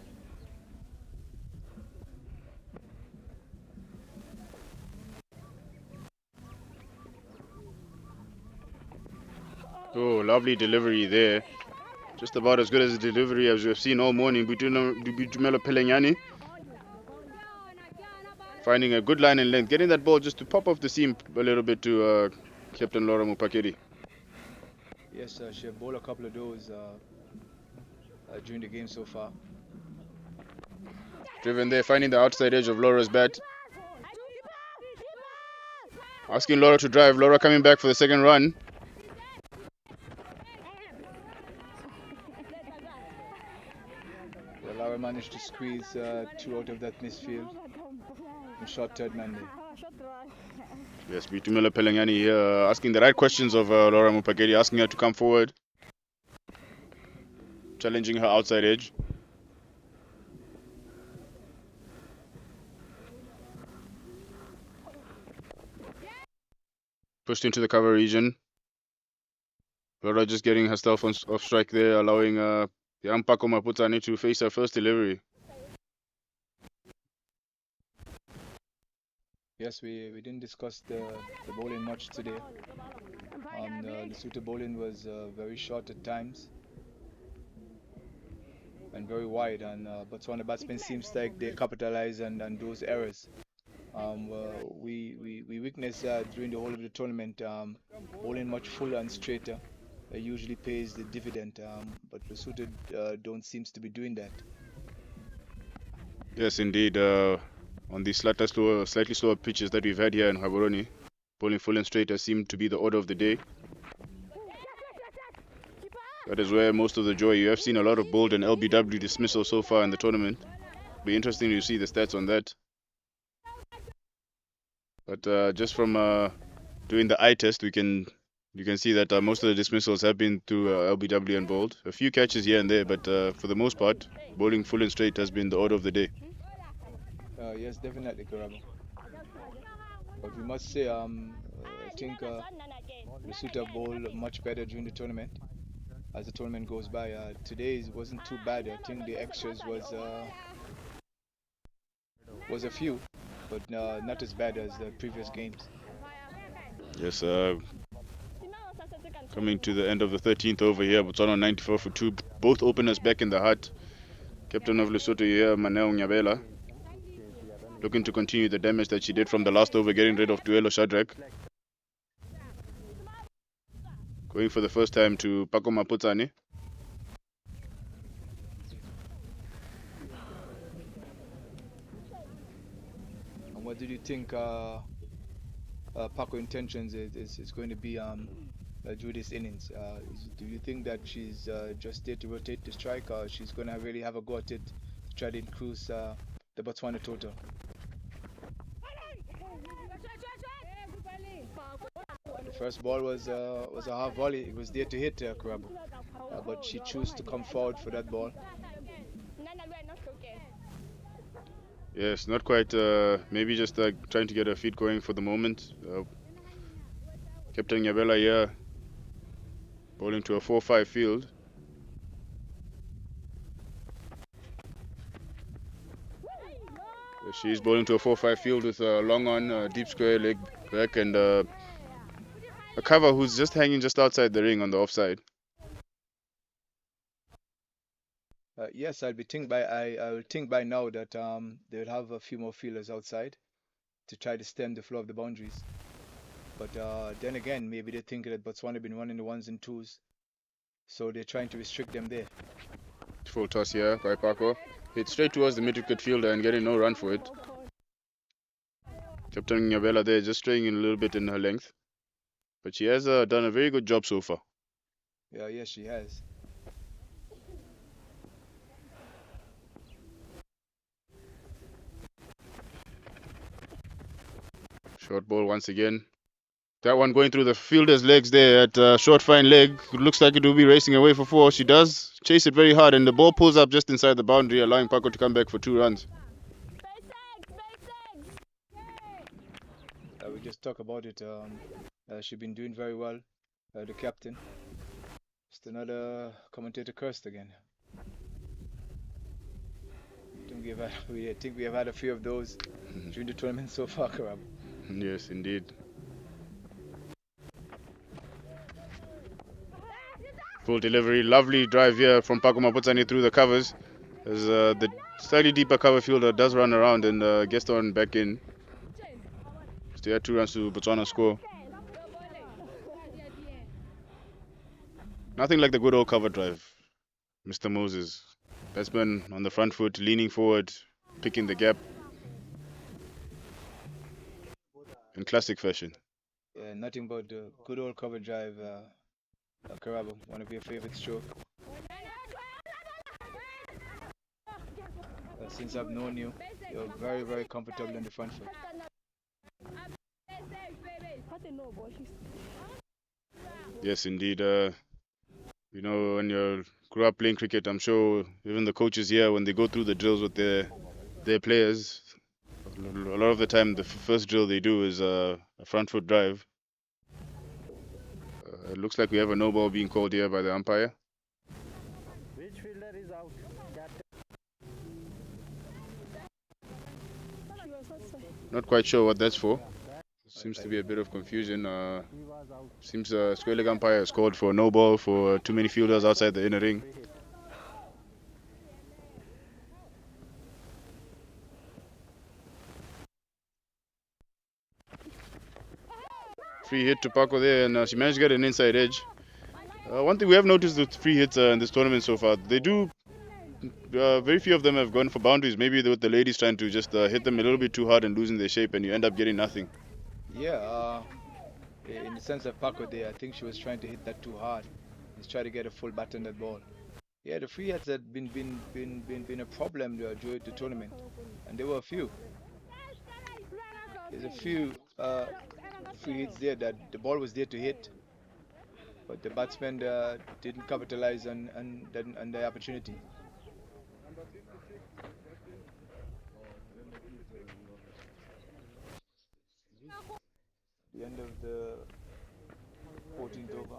Oh, lovely delivery there. Just about as good as the delivery as we have seen all morning between Dumelo Pelenyani. Finding a good line and length, getting that ball just to pop off the seam a little bit to Captain Laura Mupakedi. Yes, she have bowled a couple of those during the game so far. Driven there, finding the outside edge of Laura's bat. Asking Laura to drive. Laura coming back for the second run. managed to squeeze two out of that misfield. And short third man there. Yes, Bitumela Pelengani here asking the right questions of Laura Mupagedi, asking her to come forward, challenging her outside edge. Pushed into the cover region. Laura just getting herself off strike there, allowing young Paco Maputani to face her first delivery. Yes, we didn't discuss the bowling much today. Lesotho bowling was very short at times and very wide, and Botswana batsmen seems like they capitalize on those errors. We witnessed during the whole of the tournament, bowling much fuller and straighter usually pays the dividend, but Lesotho don't seems to be doing that. Yes, indeed. On the slightly slower pitches that we've had here in Gaborone, bowling full and straight has seemed to be the order of the day. That is where most of the joy. You have seen a lot of bold and LBW dismissal so far in the tournament. Be interesting to see the stats on that. But just from doing the eye test, you can see that most of the dismissals have been through LBW and bold. A few catches here and there, but for the most part, bowling full and straight has been the order of the day. Yes, definitely, Karabo. But we must say, I think Lesotho bowled much better during the tournament. As the tournament goes by, today wasn't too bad. I think the extras was a few, but not as bad as the previous games. Yes, coming to the end of the 13th over here, Botswana 94 for 2. Both openers back in the hut. Captain of Lesotho here, Manel Nyabela, looking to continue the damage that she did from the last over, getting rid of Duelo Shadrack. Going for the first time to Paco Maputani. And what did you think Paco intentions is going to be during this innings? Do you think that she's just there to rotate the strike, or she's going to really have a go at it to try to increase the Botswana total? The first ball was a half volley. It was there to hit Kurabu, but she chose to come forward for that ball. Yes, not quite. Maybe just trying to get her feet going for the moment. Captain Nyabela here, bowling to a 4-5 field. She's bowling to a 4-5 field with a long on, deep square leg back, and a cover who's just hanging just outside the ring on the offside. Yes, I will think by now that they'll have a few more fielders outside to try to stem the flow of the boundaries. But then again, maybe they think that Botswana have been running the ones and twos, so they're trying to restrict them there. Full toss here by Paco. Hit straight towards the mid-wicket fielder and getting no run for it. Captain Nyabela there just straying in a little bit in her length. But she has done a very good job so far. Yes, she has. Short ball once again. That one going through the fielder's legs there at short fine leg. It looks like it will be racing away for 4. She does chase it very hard, and the ball pulls up just inside the boundary, allowing Paco to come back for 2 runs. We just talk about it. She's been doing very well, the captain. Just another commentator cursed again. I think we have had a few of those during the tournament so far, Karab. Yes, indeed. Full delivery, lovely drive here from Paco Maputani through the covers. As the slightly deeper cover fielder does run around and gets on back in. Still had 2 runs to Botswana score. Nothing like the good old cover drive. Mr. Moses. Batsman on the front foot, leaning forward, picking the gap. In classic fashion. Yeah, nothing but the good old cover drive, Karabo, one of your favorite strokes. since I've known you, you're very, very comfortable in the front foot. Yes, indeed. You know, when you grew up playing cricket, I'm sure even the coaches here, when they go through the drills with their players, a lot of the time the first drill they do is a front foot drive. It looks like we have a no ball being called here by the umpire. Which fielder is out? Not quite sure what that's for. Seems to be a bit of confusion. He was out. Seems square leg umpire has called for no ball for too many fielders outside the inner ring. Free hit to Paco there, and she managed to get an inside edge. One thing we have noticed with free hits in this tournament so far, they do. Very few of them have gone for boundaries. Maybe with the ladies trying to just hit them a little bit too hard and losing their shape, and you end up getting nothing. Yeah, in the sense of Paco there, I think she was trying to hit that too hard. He's trying to get a full bat on that ball. Yeah, the free hits had been a problem during the tournament, and there were a few. There's a few free hits there that the ball was there to hit, but the batsman didn't capitalize on the opportunity. The end of the 14th over.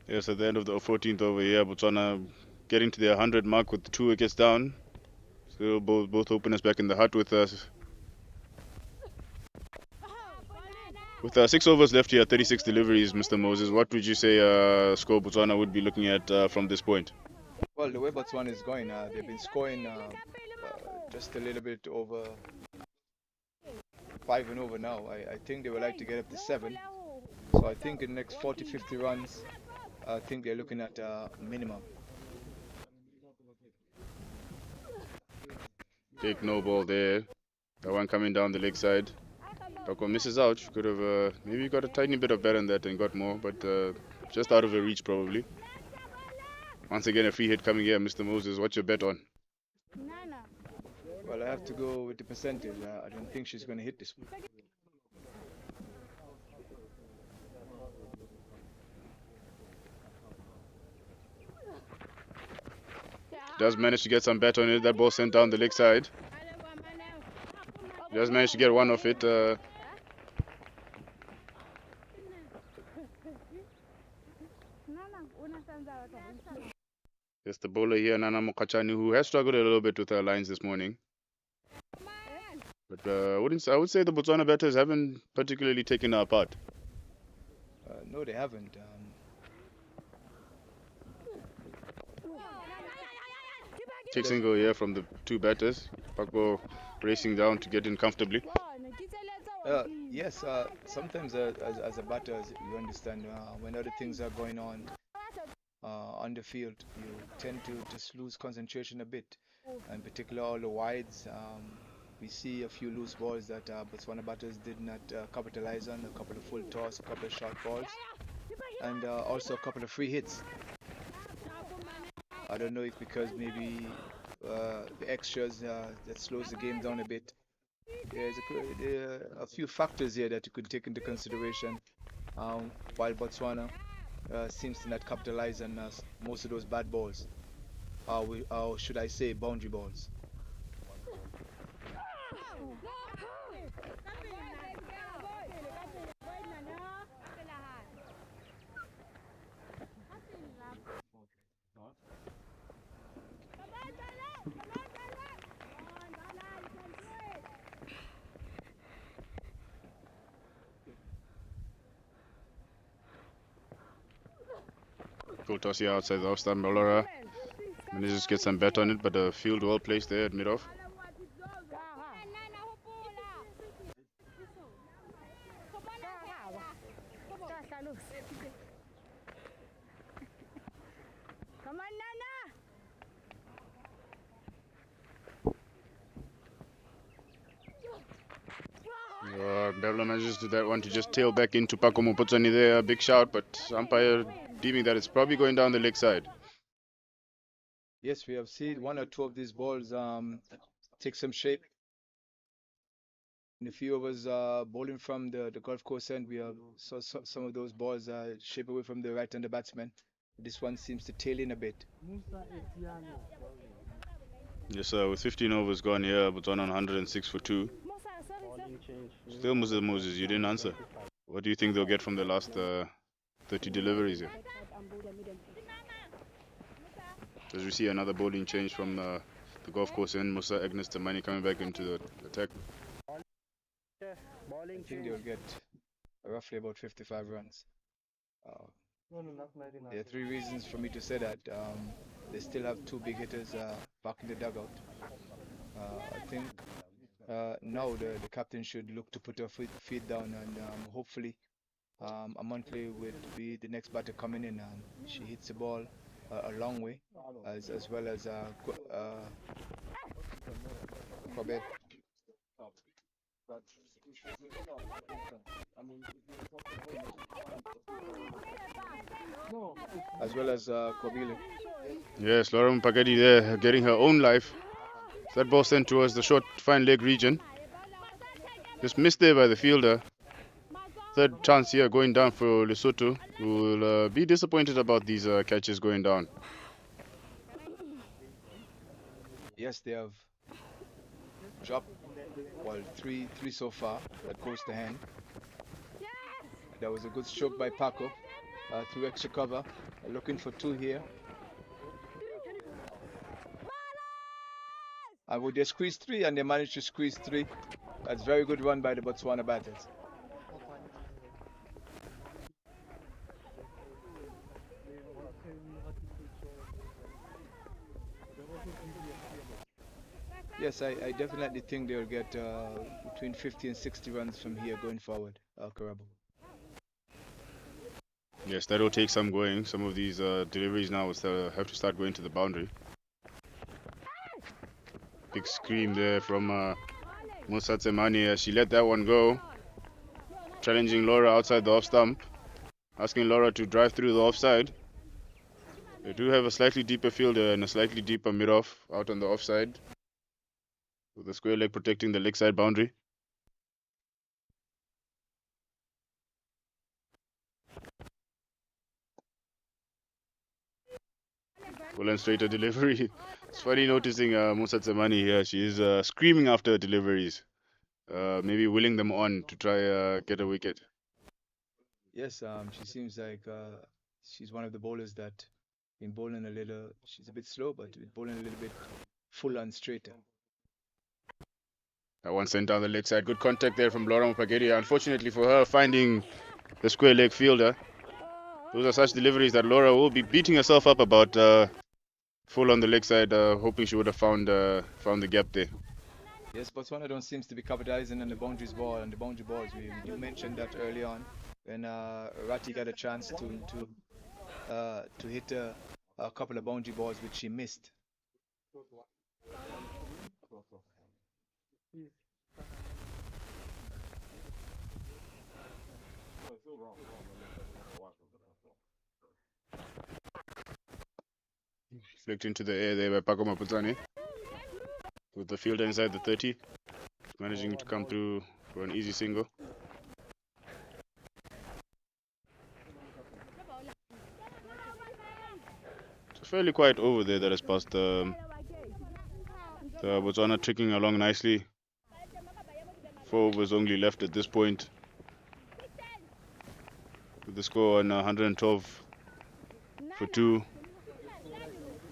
Yes, at the end of the 14th over here, Botswana getting to their 100 mark with 2 wickets down. Still both openers back in the hut with us. With 6 overs left here, 36 deliveries, Mr. Moses. What would you say score Botswana would be looking at from this point? Well, the way Botswana is going, they've been scoring just a little bit over 5 and over now. I think they would like to get up to 7. So I think in the next 40-50 runs, I think they're looking at minimum. Big no ball there. That one coming down the leg side. Paco misses out. Could have maybe got a tiny bit of better than that and got more, but just out of her reach probably. Once again, a free hit coming here, Mr. Moses. What's your bet on? Well, I have to go with the percentage. I don't think she's going to hit this one. Does manage to get some bet on it. That ball sent down the leg side. Does manage to get one off it. It's the bowler here, Nana Mokachani, who has struggled a little bit with her lines this morning. But I would say the Botswana batters haven't particularly taken her apart. No, they haven't. Kick single here from the 2 batters. Paco racing down to get in comfortably. Yes, sometimes as a batter, you understand when other things are going on the field, you tend to just lose concentration a bit. In particular, all the wides. We see a few loose balls that Botswana batters did not capitalize on. A couple of full toss, a couple of short balls, and also a couple of free hits. I don't know if because maybe the extras that slows the game down a bit. There's a few factors here that you could take into consideration while Botswana seems to not capitalize on most of those bad balls. Or should I say boundary balls. Full toss here outside the off-stump. Bowler manages to get some bet on it, but the field well placed there at mid-off. Bevla manages to that one to just tail back into Paco Mopotsani there. A big shout, but umpire deeming that it's probably going down the leg side. Yes, we have seen one or two of these balls take some shape. And a few of us bowling from the golf course end, we have saw some of those balls shape away from the right-hander batsman. This one seems to tail in a bit. Yes, sir. With 15 overs gone here, Botswana on 106 for 2. Still, Moses, you didn't answer. What do you think they'll get from the last 30 deliveries here? As we see another bowling change from the golf course end, Musa Agnes Tamani coming back into the attack. I think they'll get roughly about 55 runs. There are three reasons for me to say that. They still have two big hitters back in the dugout. I think now the captain should look to put her feet down, and hopefully Amontle would be the next batter coming in, and she hits the ball a long way, as well as Kobe. As well as Kobile. Yes, Laura Mpagadi there getting her own life. That ball sent towards the short fine leg region. Just missed there by the fielder. Third chance here going down for Lesotho, who will be disappointed about these catches going down. Yes, they have dropped, well, three so far. That goes to hand. That was a good stroke by Paco through extra cover. Looking for two here. And would they squeeze three? And they managed to squeeze three. That's very good run by the Botswana batters. Yes, I definitely think they'll get between 50 and 60 runs from here going forward, Karabo. Yes, that'll take some going. Some of these deliveries now will have to start going to the boundary. Big scream there from Musa Tsemani. She let that one go. Challenging Laura outside the off stump. Asking Laura to drive through the offside. They do have a slightly deeper fielder and a slightly deeper mid-off out on the offside, with the square leg protecting the leg side boundary. Full and straighter delivery. It's funny noticing Musa Tsemani here. She is screaming after deliveries. Maybe willing them on to try get a wicket. Yes, she seems like she's one of the bowlers that been bowling a little. She's a bit slow, but bowling a little bit full and straighter. That one sent down the leg side. Good contact there from Laura Mpagedi. Unfortunately for her, finding the square leg fielder. Those are such deliveries that Laura will be beating herself up about. Full on the leg side, hoping she would have found the gap there. Yes, Botswana don't seems to be capitalizing on the boundaries ball and the boundary balls. You mentioned that early on when Rati got a chance to hit a couple of boundary balls which she missed. Flicked into the air there by Paco Maputsane. With the fielder inside the 30. Managing to come through for an easy single. It's a fairly quiet over there that has passed the Botswana tricking along nicely. 4 overs only left at this point. With the score on 112 for 2.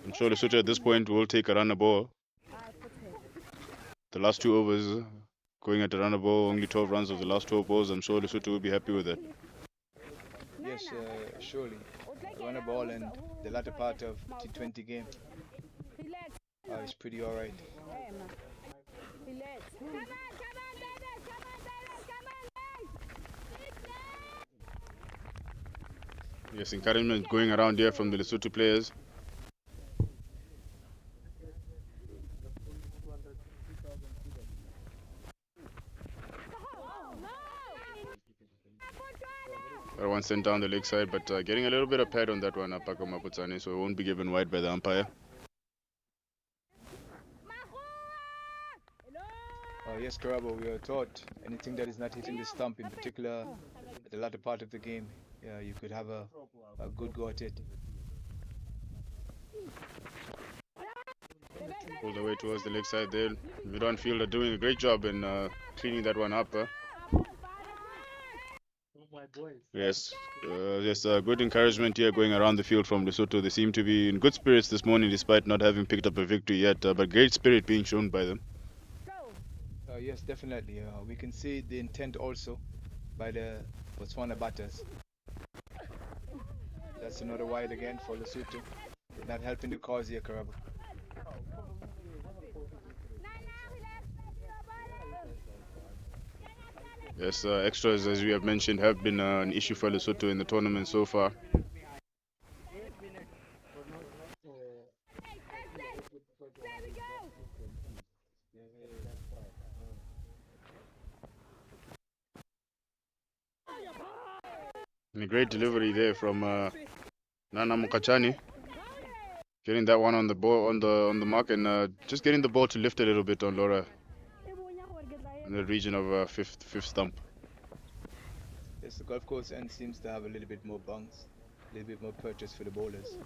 I'm sure Lesotho at this point will take a runner ball. The last 2 overs going at a runner ball, only 12 runs of the last 12 balls. I'm sure Lesotho will be happy with that. Yes, surely. A runner ball and the latter part of T20 game is pretty alright. Yes, encouragement going around here from the Lesotho players. That one sent down the leg side, but getting a little bit of pad on that one, Paco Maputsane, so it won't be given wide by the umpire. Yes, Karabo, we are taught anything that is not hitting the stump, in particular at the latter part of the game, you could have a good go at it. Pulled away towards the leg side there. Mid-on fielder doing a great job in cleaning that one up. Yes, there's good encouragement here going around the field from Lesotho. They seem to be in good spirits this morning despite not having picked up a victory yet, but great spirit being shown by them. Yes, definitely. We can see the intent also by the Botswana batters. That's another wide again for Lesotho. They're not helping the cause here, Karabo. Yes, extras, as we have mentioned, have been an issue for Lesotho in the tournament so far. And a great delivery there from Nana Mukachani, getting that one on the ball on the mark and just getting the ball to lift a little bit on Laura in the region of fifth stump. Yes, the golf course end seems to have a little bit more bunks, a little bit more purchase for the bowlers.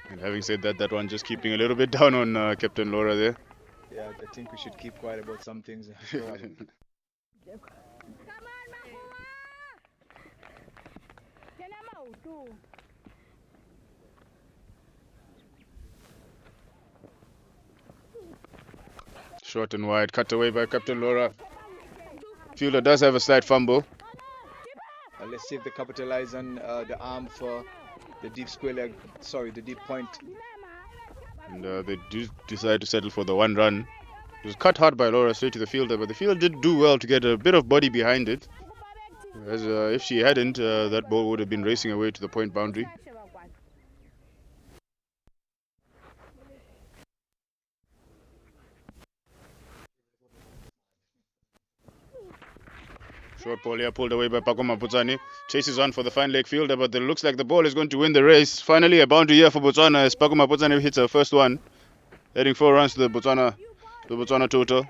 And having said that, that one just keeping a little bit down on Captain Laura there. Yeah, I think we should keep quiet about some things. Short and wide, cut away by Captain Laura. Fielder does have a slight fumble. Let's see if they capitalize on the arm for the deep square leg, sorry, the deep point. And they do decide to settle for the one run. It was cut hard by Laura straight to the fielder, but the fielder did do well to get a bit of body behind it. As if she hadn't, that ball would have been racing away to the point boundary. Short ball here pulled away by Pakoma Putsani. Chases on for the fine leg fielder, but it looks like the ball is going to win the race. Finally, a boundary here for Botswana as Pakoma Putsani hits her first one, heading 4 runs to the Botswana total.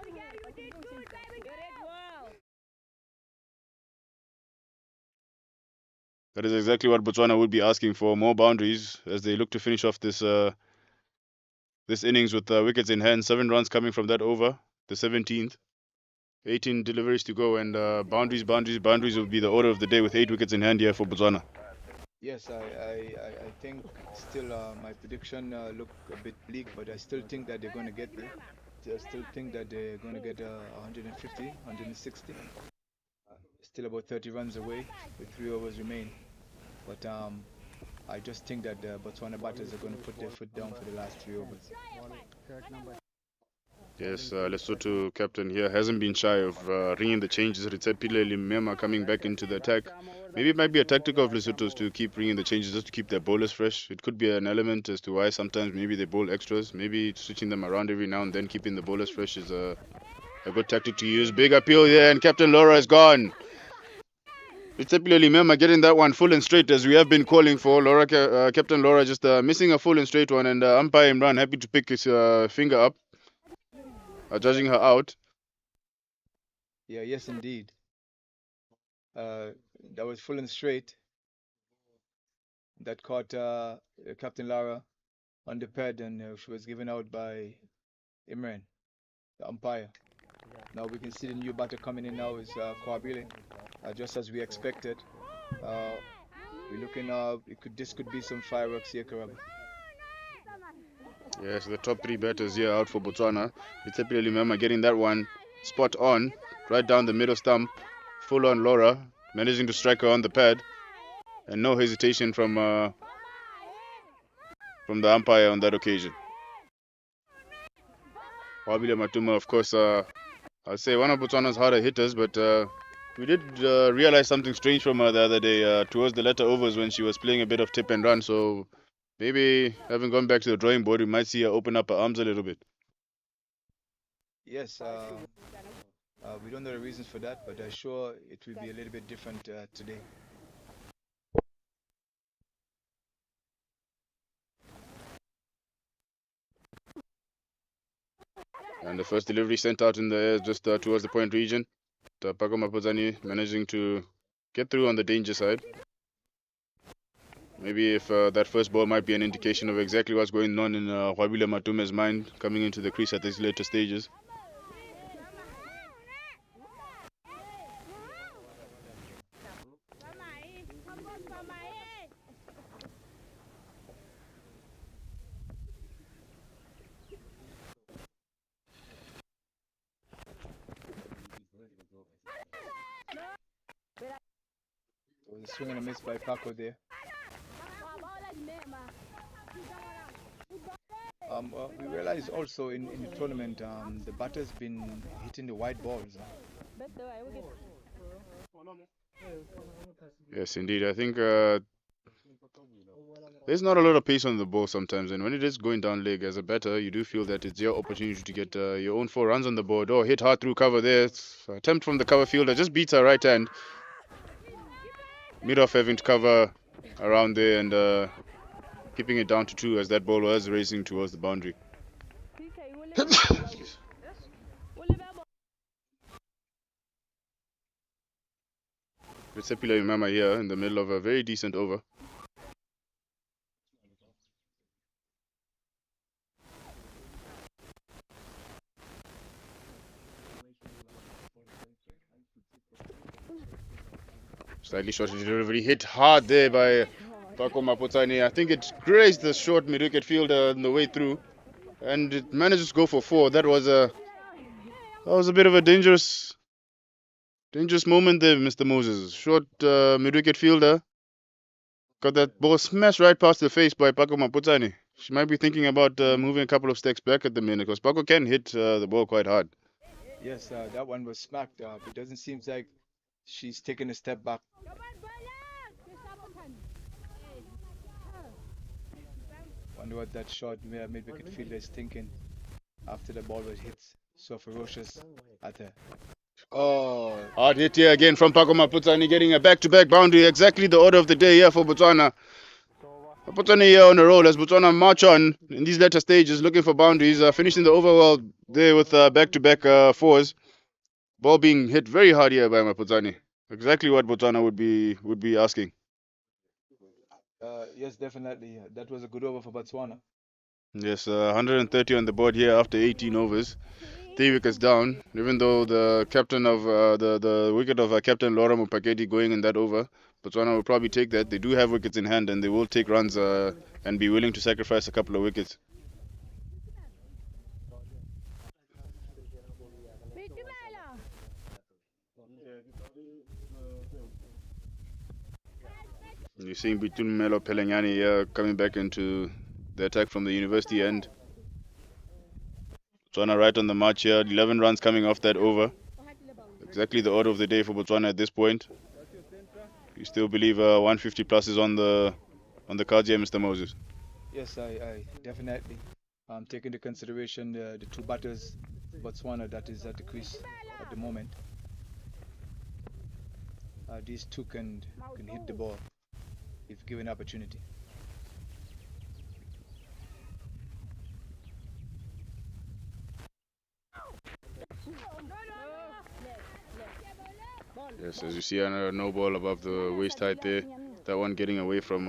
That is exactly what Botswana would be asking for, more boundaries as they look to finish off this innings with wickets in hand. 7 runs coming from that over, the 17th. 18 deliveries to go, and boundaries will be the order of the day with 8 wickets in hand here for Botswana. Yes, I think still my prediction look a bit bleak, but I still think that they're going to get there. I still think that they're going to get 150, 160. Still about 30 runs away with 3 overs remain. But I just think that the Botswana batters are going to put their foot down for the last 3 overs. Yes, Lesotho captain here hasn't been shy of ringing the changes. Ritsepile Limema coming back into the attack. Maybe it might be a tactic of Lesotho's to keep ringing the changes just to keep their bowlers fresh. It could be an element as to why sometimes maybe they bowl extras. Maybe switching them around every now and then, keeping the bowlers fresh is a good tactic to use. Big appeal here, and Captain Laura is gone. Ritsepile Limema getting that one full and straight as we have been calling for. Captain Laura just missing a full and straight one, and umpire Imran happy to pick his finger up. Judging her out. Yeah, yes, indeed. That was full and straight. That caught Captain Lara on the pad, and she was given out by Imran, the umpire. Now we can see the new batter coming in now is Kwabile, just as we expected. We're looking, this could be some fireworks here, Karabo. Yes, the top 3 batters here out for Botswana. Ritsepile Limema getting that one spot on, right down the middle stump. Full on Laura, managing to strike her on the pad. And no hesitation from the umpire on that occasion. Wabile Matuma, of course, I'd say one of Botswana's harder hitters, but we did realize something strange from her the other day towards the latter overs when she was playing a bit of tip and run. So maybe having gone back to the drawing board, we might see her open up her arms a little bit. Yes, we don't know the reasons for that, but I'm sure it will be a little bit different today. And the first delivery sent out in the air just towards the point region. Pako Mapotsane managing to get through on the danger side. Maybe if that first ball might be an indication of exactly what's going on in Hwabile Matume's mind coming into the crease at these later stages. It was a swing and a miss by Paco there. We realized also in the tournament, the batter's been hitting the white balls. Yes, indeed. I think there's not a lot of pace on the ball sometimes, and when it is going down leg as a batter, you do feel that it's your opportunity to get your own 4 runs on the board. Hit hard through cover there. Attempt from the cover fielder just beats her right hand. Miroff having to cover around there and keeping it down to 2 as that ball was racing towards the boundary. Excuse. Sepila Imama here in the middle of a very decent over. Slightly short delivery, hit hard there by Pako Mapotsane. I think it grazed the short mid-wicket fielder on the way through, and it manages to go for 4. That was a bit of a dangerous moment there, Mr. Moses. Short mid-wicket fielder got that ball smashed right past the face by Pako Mapotsane. She might be thinking about moving a couple of steps back at the minute, because Pako can hit the ball quite hard. Yes, that one was smacked. It doesn't seem like she's taken a step back. Wonder what that short mid-wicket fielder is thinking after the ball was hit so ferocious at her. Oh, hard hit here again from Pako Mapotsane, getting a back-to-back boundary. Exactly the order of the day here for Botswana. Botswana here on a roll as Botswana march on in these later stages, looking for boundaries, finishing the overall there with back-to-back 4s. Ball being hit very hard here by Mapotsane. Exactly what Botswana would be asking. Yes, definitely. That was a good over for Botswana. Yes, 130 on the board here after 18 overs. 3 wickets down, even though the captain of the wicket of Captain Laura Mupaketi going in that over, Botswana will probably take that. They do have wickets in hand and they will take runs and be willing to sacrifice a couple of wickets. You're seeing Bitumelo Pelenyani coming back into the attack from the university end. Botswana right on the march here. 11 runs coming off that over. Exactly the order of the day for Botswana at this point. You still believe 150 plus is on the cards here, Mr. Moses? Yes, I definitely. Taking into consideration the 2 batters Botswana that is at the crease at the moment. These 2 can hit the ball if given opportunity. Yes, as you see, no ball above the waist height there. That one getting away from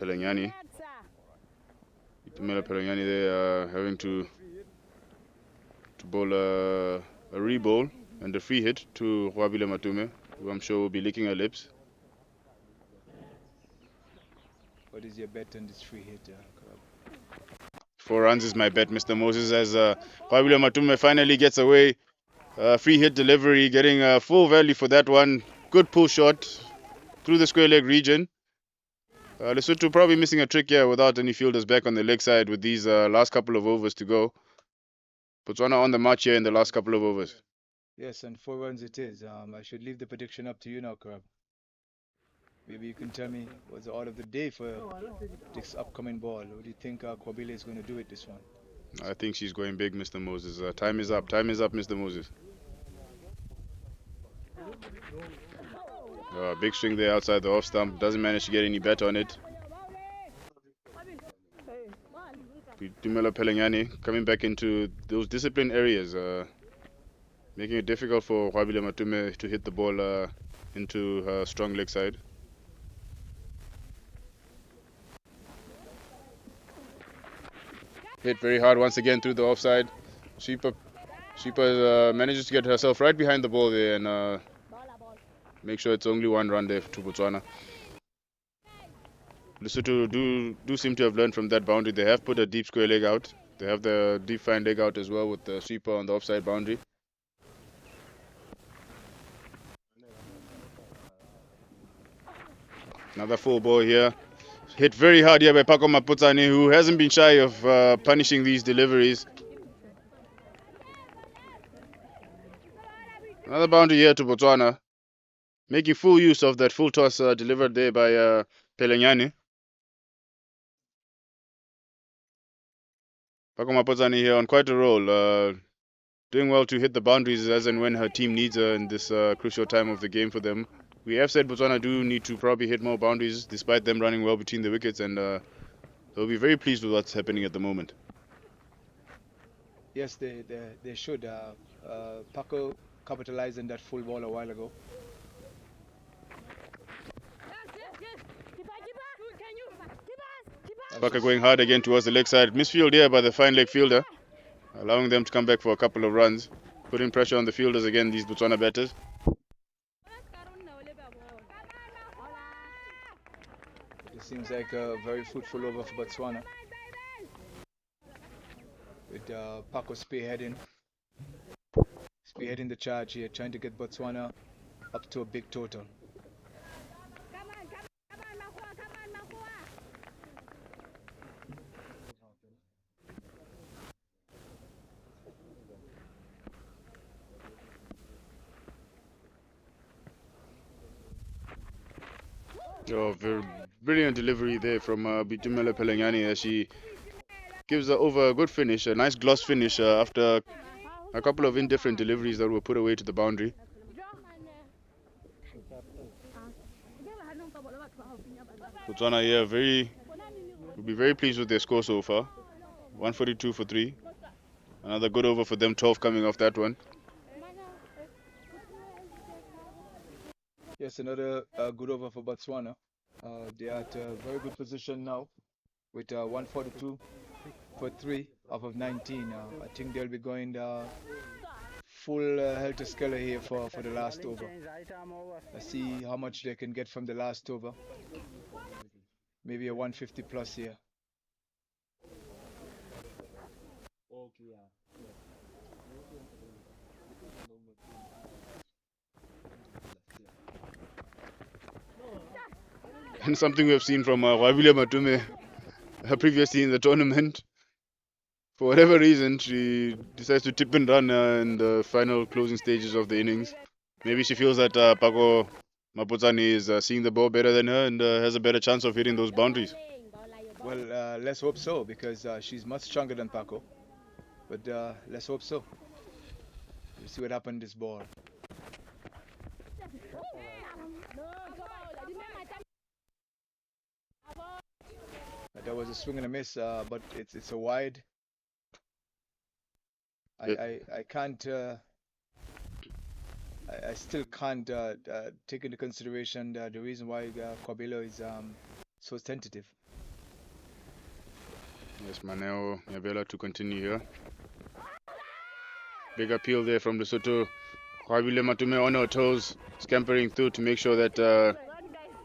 Pelenyani. Itumela Pelenyani there having to bowl a re-bowl and a free hit to Hwabile Matume, who I'm sure will be licking her lips. What is your bet on this free hit? 4 runs is my bet, Mr. Moses, as Hwabile Matume finally gets away. Free hit delivery, getting full value for that one. Good pull shot through the square leg region. Lesotho probably missing a trick here without any fielders back on the leg side with these last couple of overs to go. Botswana on the march here in the last couple of overs. Yes, and 4 runs it is. I should leave the prediction up to you now, Krab. Maybe you can tell me what's the order of the day for this upcoming ball. What do you think Hwabile is going to do with this one? I think she's going big, Mr. Moses. Time is up. Time is up, Mr. Moses. Big swing there outside the off stump. Doesn't manage to get any better on it. Dumela Pelengani coming back into those discipline areas, making it difficult for Hwabile Matume to hit the ball into her strong leg side. Hit very hard once again through the offside. Sheepa manages to get herself right behind the ball there and make sure it's only one run there to Botswana. Lesotho do seem to have learned from that boundary. They have put a deep square leg out. They have the deep fine leg out as well with the sweeper on the offside boundary. Another full ball here. Hit very hard here by Pako Maputsane, who hasn't been shy of punishing these deliveries. Another boundary here to Botswana, making full use of that full toss delivered there by Pelenyane. Pako Maputsane here on quite a roll, doing well to hit the boundaries as and when her team needs her in this crucial time of the game for them. We have said Botswana do need to probably hit more boundaries despite them running well between the wickets, and they'll be very pleased with what's happening at the moment. Yes, they should. Paco capitalized on that full ball a while ago. Paka going hard again towards the leg side. Misfield here by the fine leg fielder, allowing them to come back for a couple of runs, putting pressure on the fielders again, these Botswana batters. It seems like a very fruitful over for Botswana, with Paco spearheading the charge here, trying to get Botswana up to a big total. Oh, very brilliant delivery there from Bitumela Pelengani as she gives over a good finish, a nice gloss finish after a couple of indifferent deliveries that were put away to the boundary. Botswana here will be very pleased with their score so far. 142 for 3. Another good over for them, 12 coming off that one. Yes, another good over for Botswana. They are at a very good position now with 142 for 3 off of 19. I think they'll be going full helter-skelter here for the last over. Let's see how much they can get from the last over. Maybe a 150 plus here. And something we have seen from Hwabile Matume previously in the tournament. For whatever reason, she decides to tip and run in the final closing stages of the innings. Maybe she feels that Pako Maputsane is seeing the ball better than her and has a better chance of hitting those boundaries. Well, let's hope so, because she's much stronger than Paco. But let's hope so. We'll see what happened to this ball. That was a swing and a miss, but it's a wide. I can't. I still can't take into consideration the reason why Kobelo is so tentative. Yes, Maneo Nyabela to continue here. Big appeal there from Lesotho. Hwabile Matume on her toes, scampering through to make sure that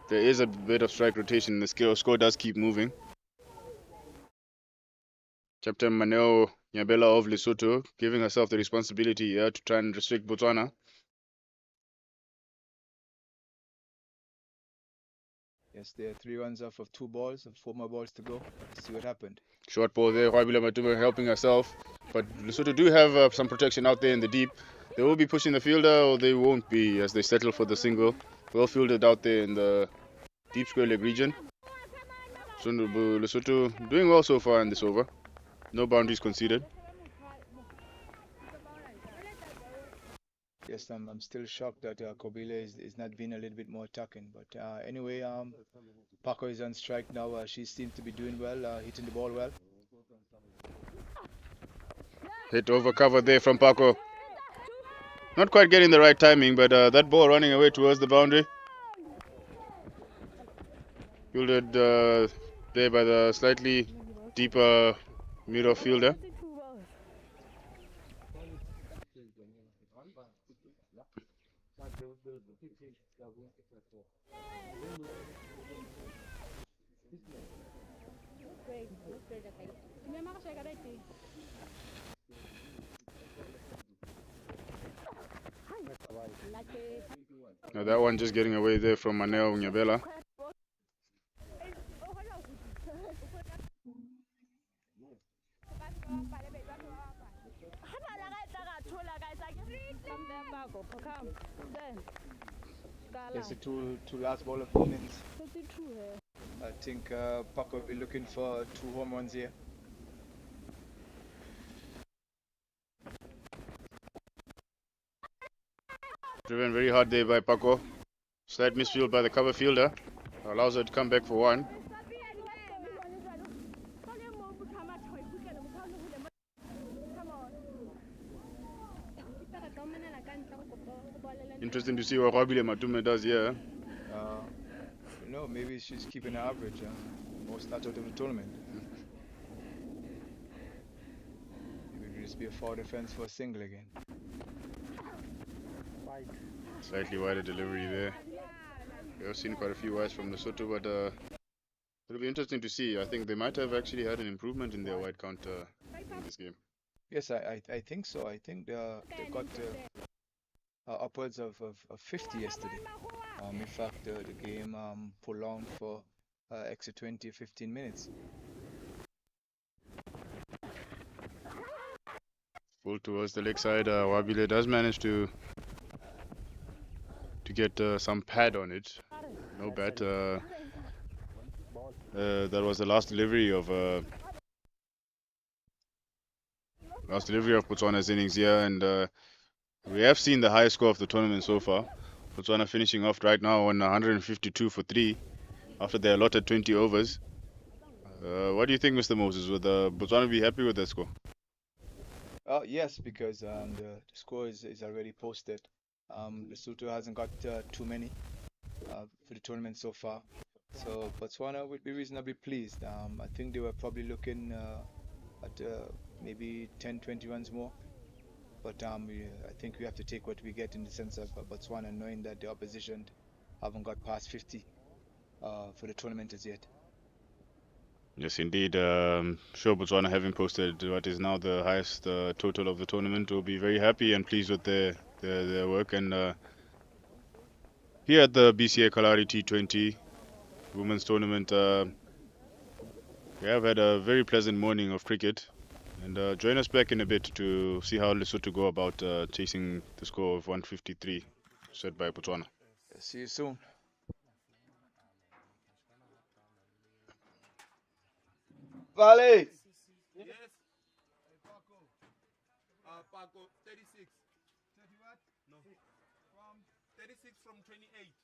there is a bit of strike rotation. The score does keep moving. Captain Maneo Nyabela of Lesotho giving herself the responsibility here to try and restrict Botswana. Yes, there are 3 runs off of 2 balls and 4 more balls to go. Let's see what happened. Short ball there, Hwabile Matume helping herself. But Lesotho do have some protection out there in the deep. They will be pushing the fielder, or they won't be as they settle for the single. Well fielded out there in the deep square leg region. So Lesotho doing well so far in this over. No boundaries conceded. Yes, I'm still shocked that Kobile is not being a little bit more attacking. But anyway, Paco is on strike now. She seems to be doing well, hitting the ball well. Hit over cover there from Paco. Not quite getting the right timing, but that ball running away towards the boundary. Fielded there by the slightly deeper middle fielder. Now that one just getting away there from Manel Nyabela. Yes, the two last ball of the innings. I think Paco will be looking for 2 home runs here. Driven very hard there by Paco. Slight misfield by the cover fielder. Allows her to come back for one. Interesting to see what Rabile Matume does here. Maybe she's keeping her average. Most starts out of the tournament. Maybe it'll just be a 4 defense for a single again. Slightly wider delivery there. We've seen quite a few wides from Lesotho, but it'll be interesting to see. I think they might have actually had an improvement in their wide count in this game. Yes, I think so. I think they got upwards of 50 yesterday. In fact, the game prolonged for extra 20 or 15 minutes. Full towards the leg side. Wabile does manage to get some pad on it. No bat. That was the last delivery of Botswana's innings here, and we have seen the highest score of the tournament so far. Botswana finishing off right now on 152 for 3 after they allotted 20 overs. What do you think, Mr. Moses? Would Botswana be happy with that score? Yes, because the score is already posted. Lesotho hasn't got too many for the tournament so far. So Botswana would be reasonably pleased. I think they were probably looking at maybe 10-20 runs more. But I think we have to take what we get in the sense of Botswana, knowing that the opposition haven't got past 50 for the tournament as yet. Yes, indeed. Sure, Botswana, having posted what is now the highest total of the tournament, will be very happy and pleased with their work. And here at the BCA Kalahari T20 Women's Tournament, we have had a very pleasant morning of cricket. And join us back in a bit to see how Lesotho go about chasing the score of 153 set by Botswana. See you soon. Vale! Yes. Paco, 36. 30 what? No. From 36 from 28.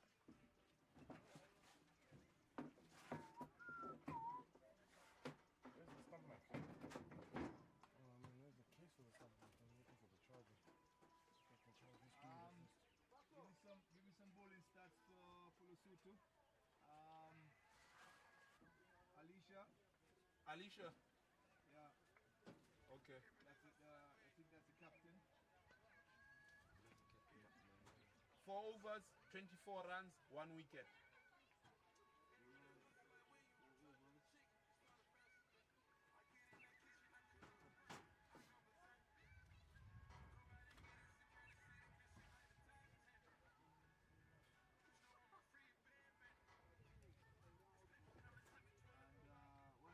Give me some bowling stats for Lesotho. Alicia. Yeah. Okay. That's it. I think that's the captain. 4 overs, 24 runs, 1 wicket. What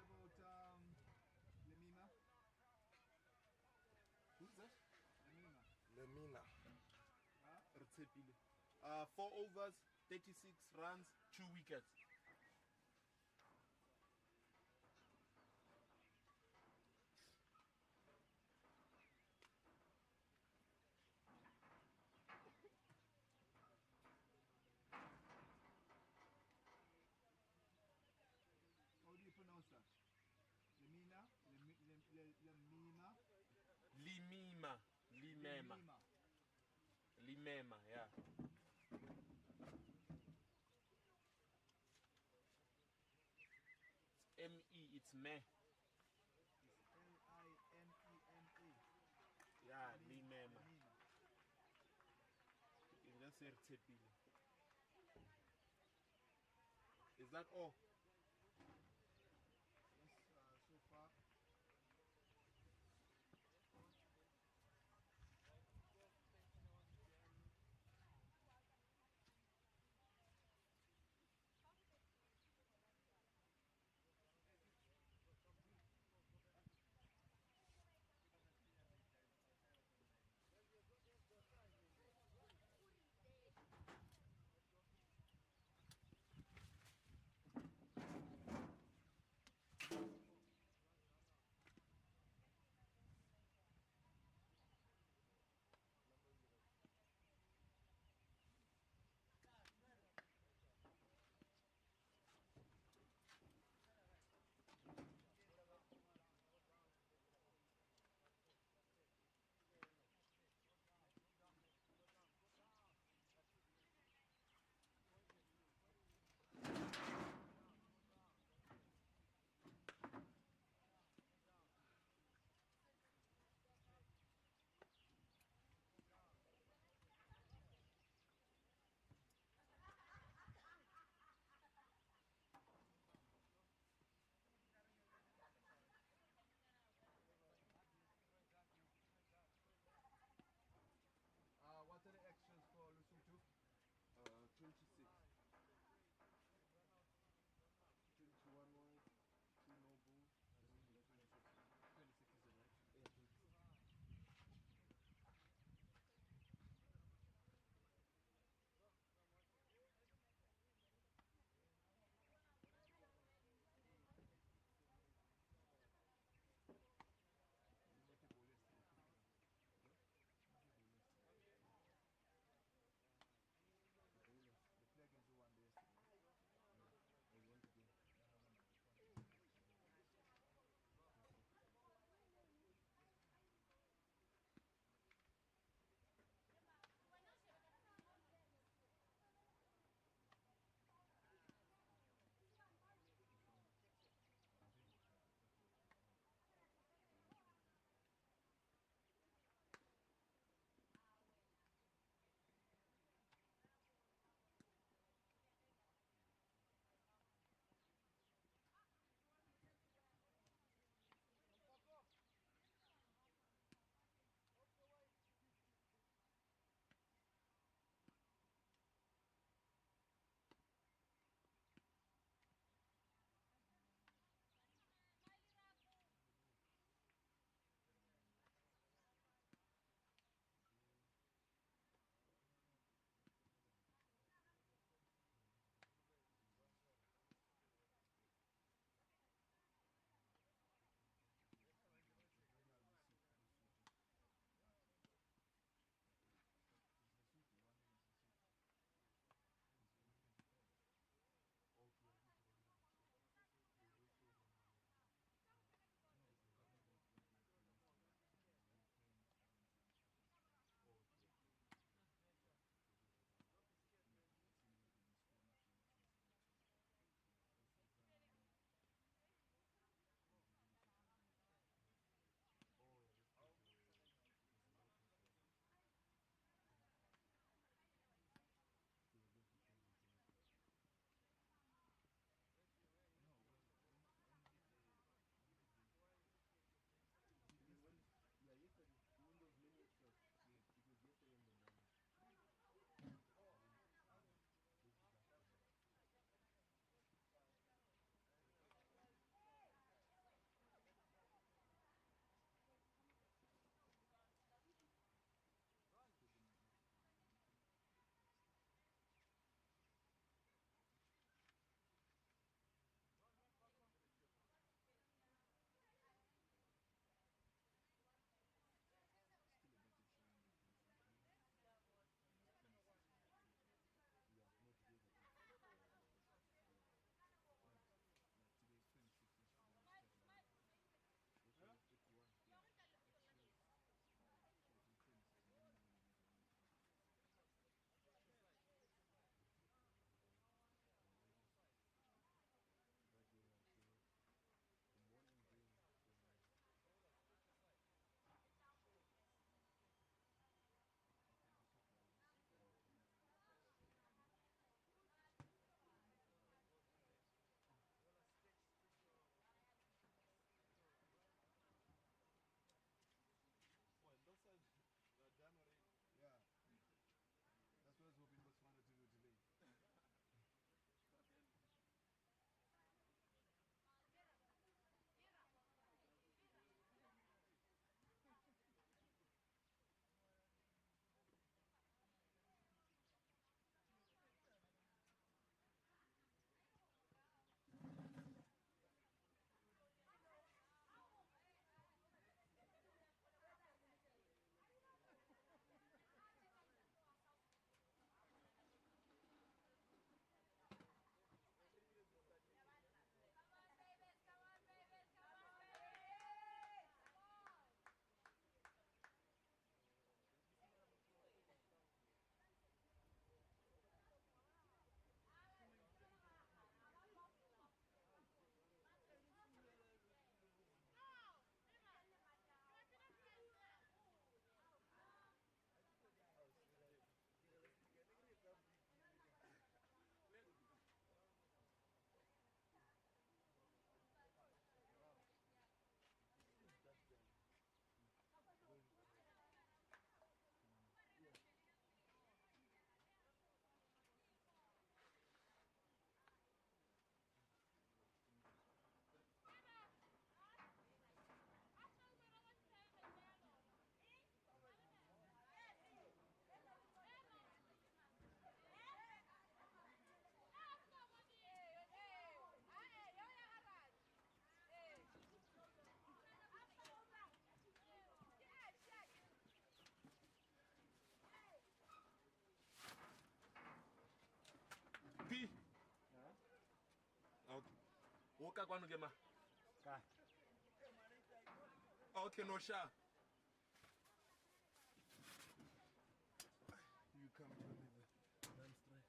about Lemina? Who's that? Lemina. Huh? 4 overs, 36 runs, 2 wickets. How do you pronounce that? Lemina? Lemina? Limema. Limema, yeah. M-E, it's me. It's L-I-M-E-M-A. Yeah, Limema. Lemima. You can just say Tepile. Is that all? Yes, so far. Oka kwano ke ma. Okay, no sha. You come to me. Run straight.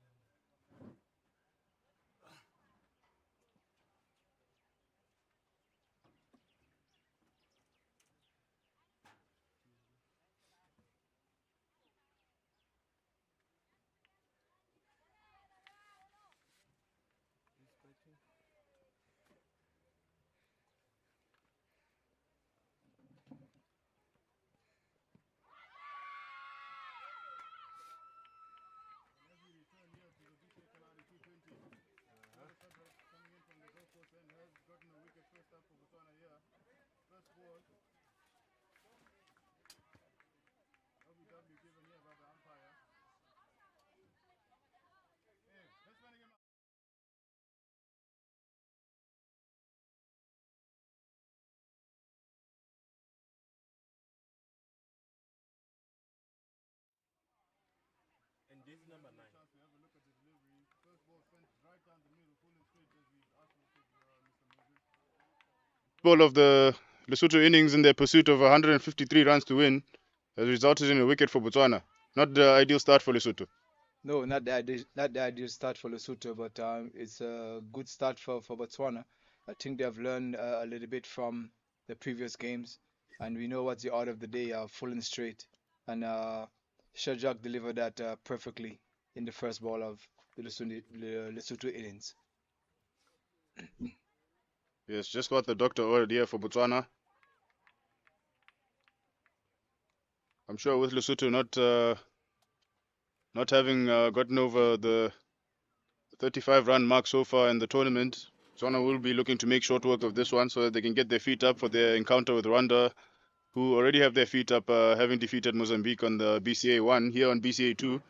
As we return here to the BCA Kalahari T20, coming in from the Gold Coast and has gotten a wicket first up for Botswana here. First ball. LBW given here by the umpire. Hey, let's run again. And this is number 9. Chance to have a look at the delivery. First ball sent right down the middle, full and straight as we asked Mr. Moses. Ball of the Lesotho innings in their pursuit of 153 runs to win has resulted in a wicket for Botswana. Not the ideal start for Lesotho. No, not the ideal start for Lesotho, but it's a good start for Botswana. I think they have learned a little bit from the previous games, and we know what's the order of the day, full and straight. And Shajak delivered that perfectly in the first ball of the Lesotho innings. Yes, just what the doctor ordered here for Botswana. I'm sure with Lesotho not having gotten over the 35 run mark so far in the tournament, Botswana will be looking to make short work of this one so that they can get their feet up for their encounter with Rwanda, who already have their feet up, having defeated Mozambique on the BCA 1. Here on BCA 2,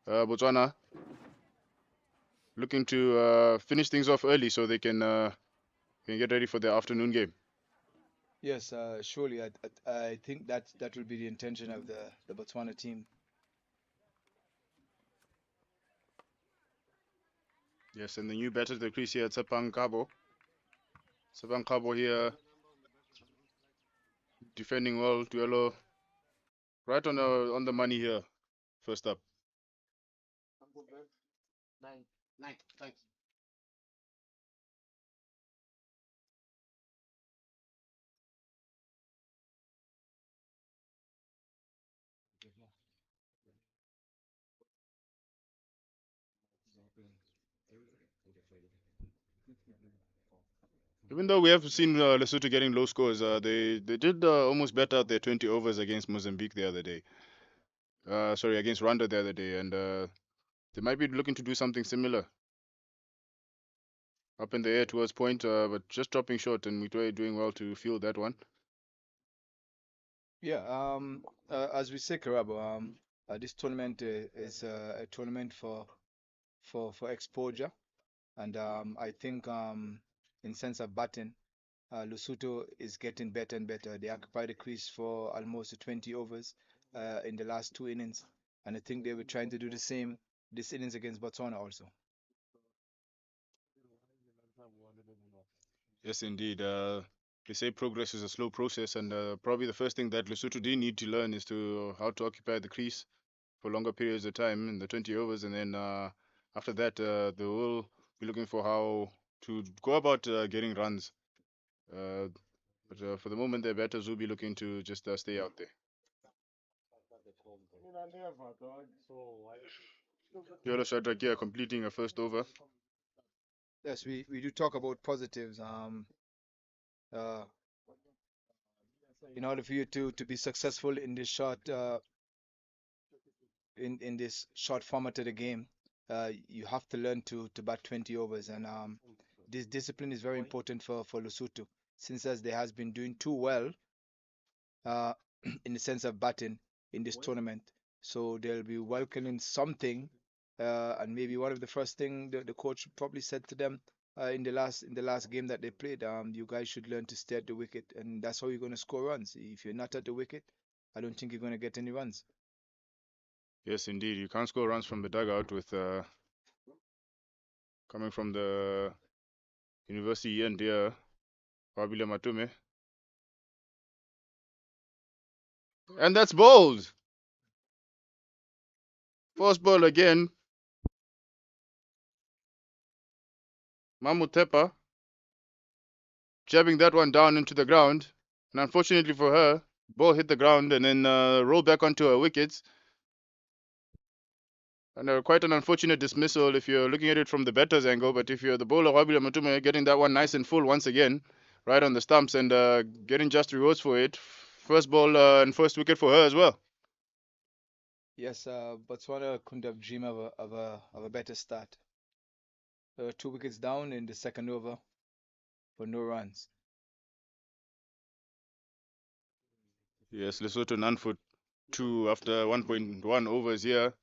Botswana looking to finish things off early so they can get ready for their afternoon game. Yes, surely. I think that will be the intention of the Botswana team. Yes, and the new batter to the crease here, Tsepang Kabo. Tsepang Kabo here defending well. Duelo right on the money here. First up. Nine. Thanks. Even though we have seen Lesotho getting low scores, they did almost bet out their 20 overs against Mozambique the other day. Sorry, against Rwanda the other day, and they might be looking to do something similar. Up in the air towards point, but just dropping short, and we're doing well to field that one. Yeah. As we say, Karabo, this tournament is a tournament for exposure, and I think in sense of batting, Lesotho is getting better and better. They occupy the crease for almost 20 overs in the last two innings, and I think they were trying to do the same this innings against Botswana also. Yes, indeed. They say progress is a slow process, and probably the first thing that Lesotho do need to learn is to how to occupy the crease for longer periods of time in the 20 overs, and then after that, they will be looking for how to go about getting runs. But for the moment, their batters will be looking to just stay out there. Yolo Shadrack here completing a first over. Yes, we do talk about positives. Uh, in order for you to be successful in this short in this short format of the game, you have to learn to bat 20 overs, and this discipline is very important for Lesotho, since as they has been doing too well uh, in the sense of batting in this tournament. So they'll be welcoming something, and maybe one of the first thing the coach probably said to them in the last game that they played, you guys should learn to stay at the wicket, and that's how you're going to score runs. If you're not at the wicket, I don't think you're going to get any runs. Yes, indeed. You can't score runs from the dugout with coming from the University and here, Wabile Matume. And that's bold. First ball again. Mamutepa jabbing that one down into the ground. And unfortunately for her, ball hit the ground and then rolled back onto her wickets. And quite an unfortunate dismissal if you're looking at it from the batter's angle. But if you're the bowler, Wabile Matume, getting that one nice and full once again, right on the stumps and getting just rewards for it. First ball and first wicket for her as well. Yes, Botswana couldn't have dreamed of a better start. 2 wickets down in the second over for no runs. Yes, Lesotho none for two after 1.1 overs here.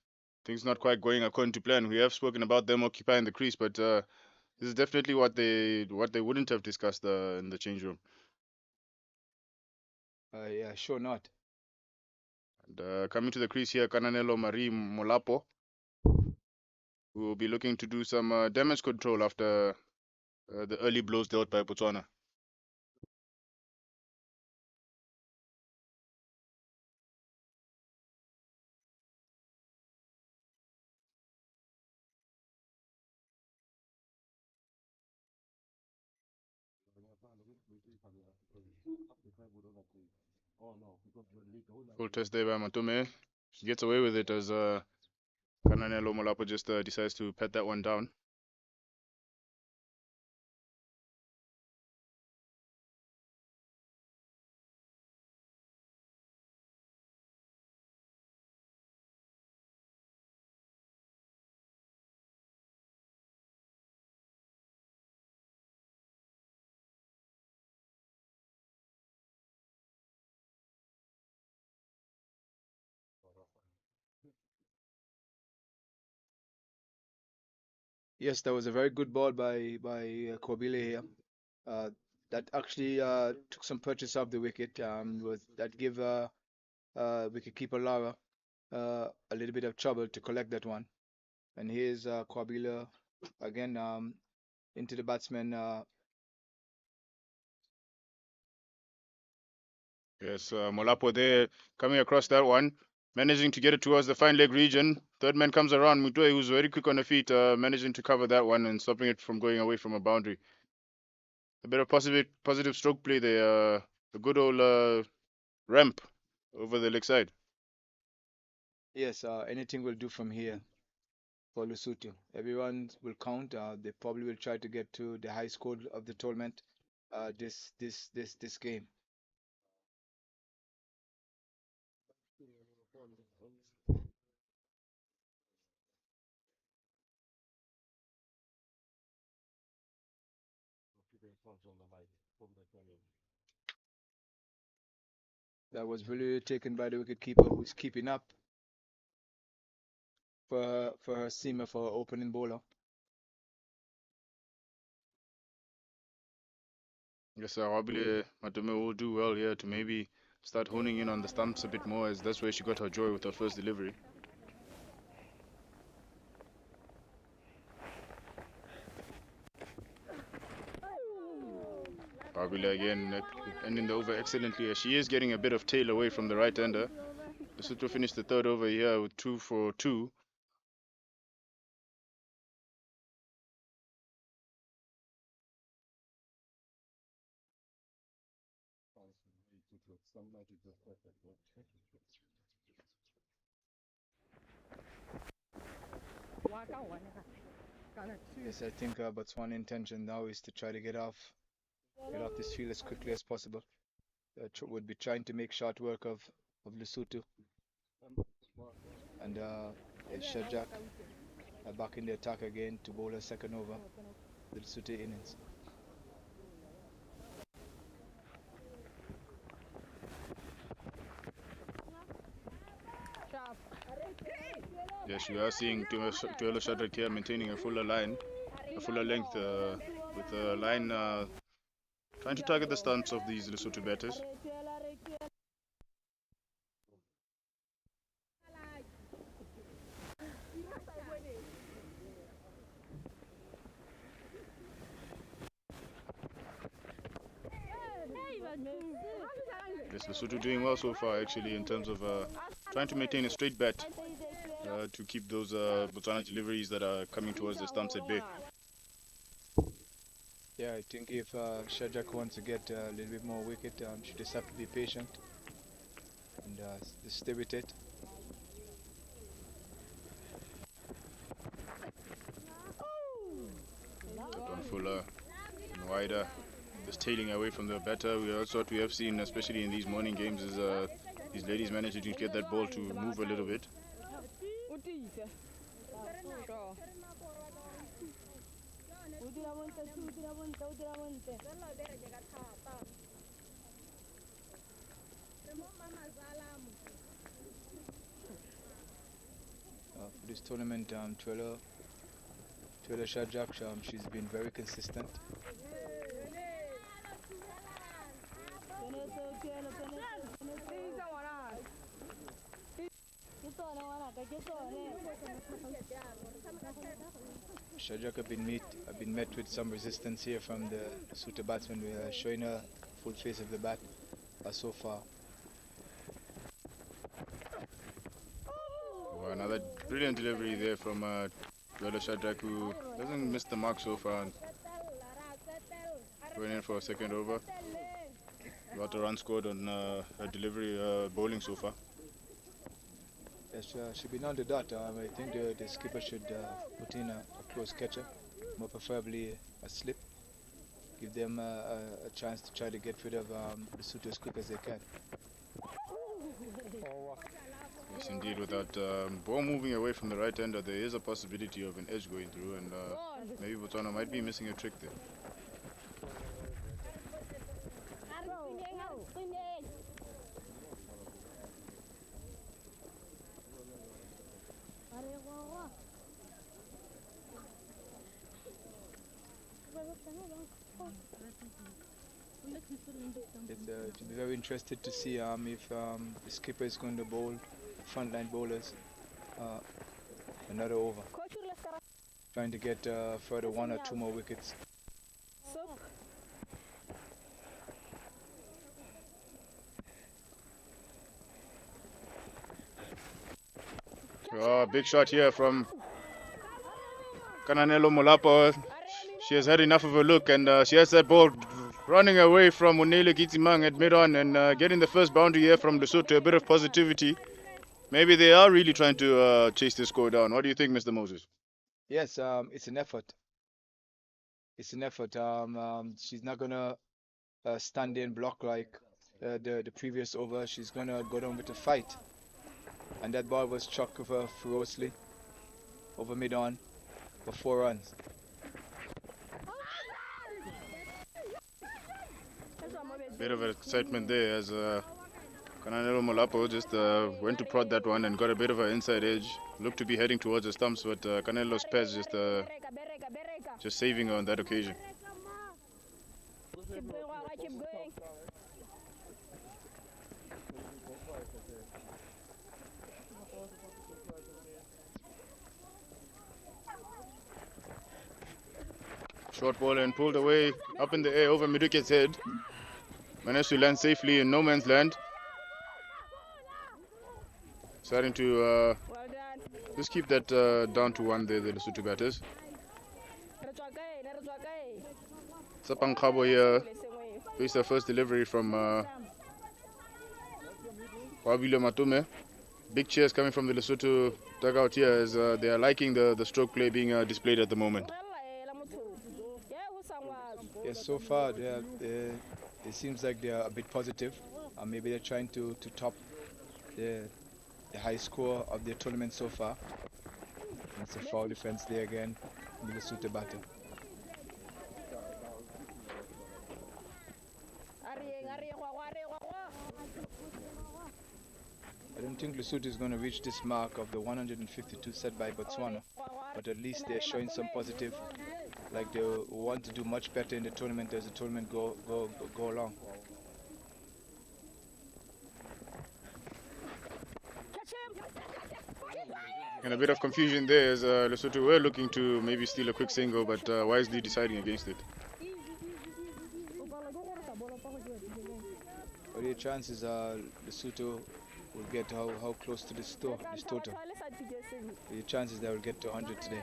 Things not quite going according to plan. We have spoken about them occupying the crease, but this is definitely what they wouldn't have discussed in the change room. Yeah, sure not. And coming to the crease here, Kananelo Marie Molapo, who will be looking to do some damage control after the early blows dealt by Botswana. Full test there by Matume. She gets away with it as Kananelo Molapo just decides to pat that one down. Yes, that was a very good ball by Kobile here. Uh, that actually took some purchase off the wicket. That give wicketkeeper Lara a little bit of trouble to collect that one. And here's Kobile again into the batsman. Yes, Molapo there coming across that one, managing to get it towards the fine leg region. Third man comes around, Mutue, who's very quick on the feet, managing to cover that one and stopping it from going away from a boundary. A bit of positive stroke play there. A good old ramp over the leg side. Yes, anything will do from here for Lesotho. Everyone will count. They probably will try to get to the high score of the tournament. This game. That was really taken by the wicketkeeper, who's keeping up for her seamer for her opening bowler. Yes, Wabile Matume will do well here to maybe start honing in on the stumps a bit more, as that's where she got her joy with her first delivery. Wabile again ending the over excellently, as she is getting a bit of tail away from the right-hander. Lesotho finished the third over here with 2 for 2. Yes, I think Botswana intention now is to try to get off this field as quickly as possible. Would be trying to make short work of Lesotho and Shajak back in the attack again to bowl a second over the Lesotho innings. Yes, we are seeing Tuelo Shadrack here maintaining a fuller line, a fuller length with a line trying to target the stunts of these Lesotho batters. Yes, Lesotho doing well so far actually in terms of trying to maintain a straight bat to keep those Botswana deliveries that are coming towards the stumps at bay. Yeah, I think if Shajak wants to get a little bit more wicket, she just have to be patient and just stay with it. That one fuller and wider, just tailing away from the batter. That's what we have seen, especially in these morning games, is these ladies managing to get that ball to move a little bit. For this tournament, Twila Shajak, she's been very consistent. Shajak have been met with some resistance here from the Lesotho batsmen. We are showing her full face of the bat so far. Oh, another brilliant delivery there from Twila Shadrack, who doesn't miss the mark so far. Going in for a second over. About a run scored on her delivery bowling so far. Yes, she'll be on the dot. I think the skipper should put in a close catcher, more preferably a slip. Give them a chance to try to get rid of Lesotho as quick as they can. Yes, indeed. With that ball moving away from the right hander, there is a possibility of an edge going through, and maybe Botswana might be missing a trick there. To be very interested to see if the skipper is going to bowl frontline bowlers another over, trying to get further 1 or 2 more wickets. Oh, big shot here from Kananelo Molapo. She has had enough of a look, and she has that ball running away from Unele Gitimang at mid-on and getting the first boundary here from Lesotho. A bit of positivity. Maybe they are really trying to chase this score down. What do you think, Mr. Moses? Yes, it's an effort. It's an effort. She's not gonna stand there and block like the previous over. She's gonna go down with a fight. And that ball was struck over ferociously over mid-on for 4 runs. Bit of excitement there as Kananelo Molapo just went to prod that one and got a bit of an inside edge. Looked to be heading towards the stumps, but Kanelo's Pez just saving her on that occasion. Keep going. Short ball and pulled away up in the air over Miduket's head. Managed to land safely in no man's land. Starting to Well done. just keep that down to 1 there, the Lesotho batters. Sapang Khabo here faced their first delivery from Wabile Matume. Big cheers coming from the Lesotho dugout here as they are liking the stroke play being displayed at the moment. Yes, so far it seems like they are a bit positive. Maybe they're trying to top the high score of their tournament so far. And it's a foul defense there again in the Lesotho batter. I don't think Lesotho is going to reach this mark of the 152 set by Botswana, but at least they're showing some positive, like they want to do much better in the tournament as the tournament go along. And a bit of confusion there as Lesotho were looking to maybe steal a quick single, but wisely deciding against it. chances are Lesotho will get how close to this total. The chances they will get to 100 today.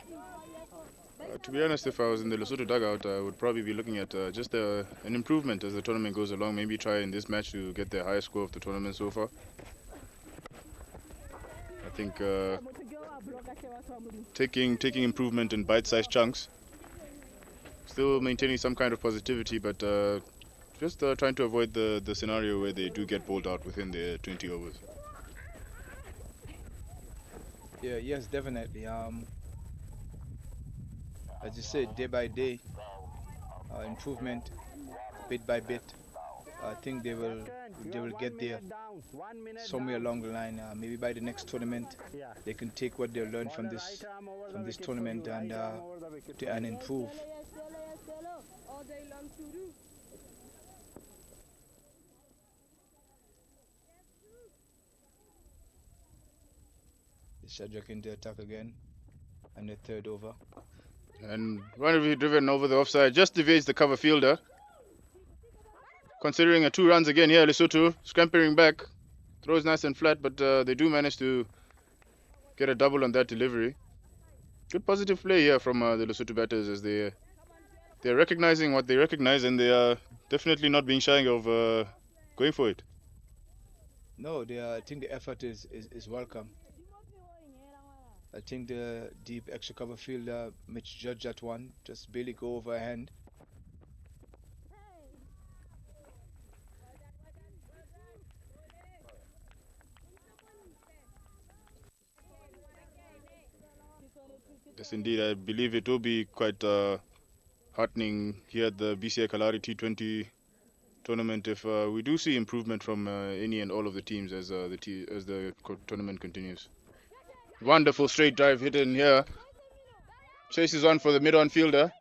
To be honest, if I was in the Lesotho dugout, I would probably be looking at just an improvement as the tournament goes along. Maybe try in this match to get the highest score of the tournament so far. I think taking improvement in bite-sized chunks, still maintaining some kind of positivity, but just trying to avoid the scenario where they do get bowled out within the 20 overs. Yeah, yes, definitely. As you said, day by day, improvement, bit by bit. I think they will get there somewhere along the line. Maybe by the next tournament, they can take what they learned from this tournament and improve. All day long to do. Shadrach into attack again, and the third over. And one of you driven over the offside, just evades the cover fielder. Considering 2 runs again here, Lesotho scampering back, throws nice and flat, but they do manage to get a double on that delivery. Good positive play here from the Lesotho batters as they're recognizing what they recognize, and they are definitely not being shy of going for it. No, I think the effort is welcome. I think the deep extra cover fielder misjudged that one, just barely go over a hand. Yes, indeed. I believe it will be quite heartening here at the BCA Kalahari T20 tournament if we do see improvement from any and all of the teams as the tournament continues. Wonderful straight drive hit in here. Chases on for the mid-on fielder.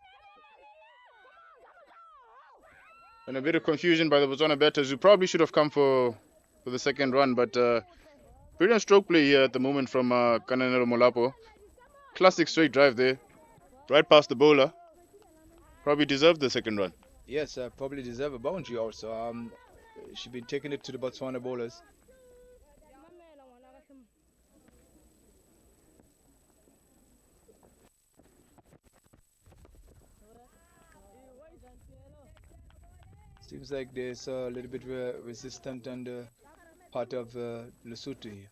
And a bit of confusion by the Botswana batters who probably should have come for the second run, but brilliant stroke play here at the moment from Kananelo Molapo. Classic straight drive there, right past the bowler. Probably deserved the second run. Yes, probably deserve a boundary also. She's been taking it to the Botswana bowlers. Seems like there's a little bit resistant on the part of Lesotho here.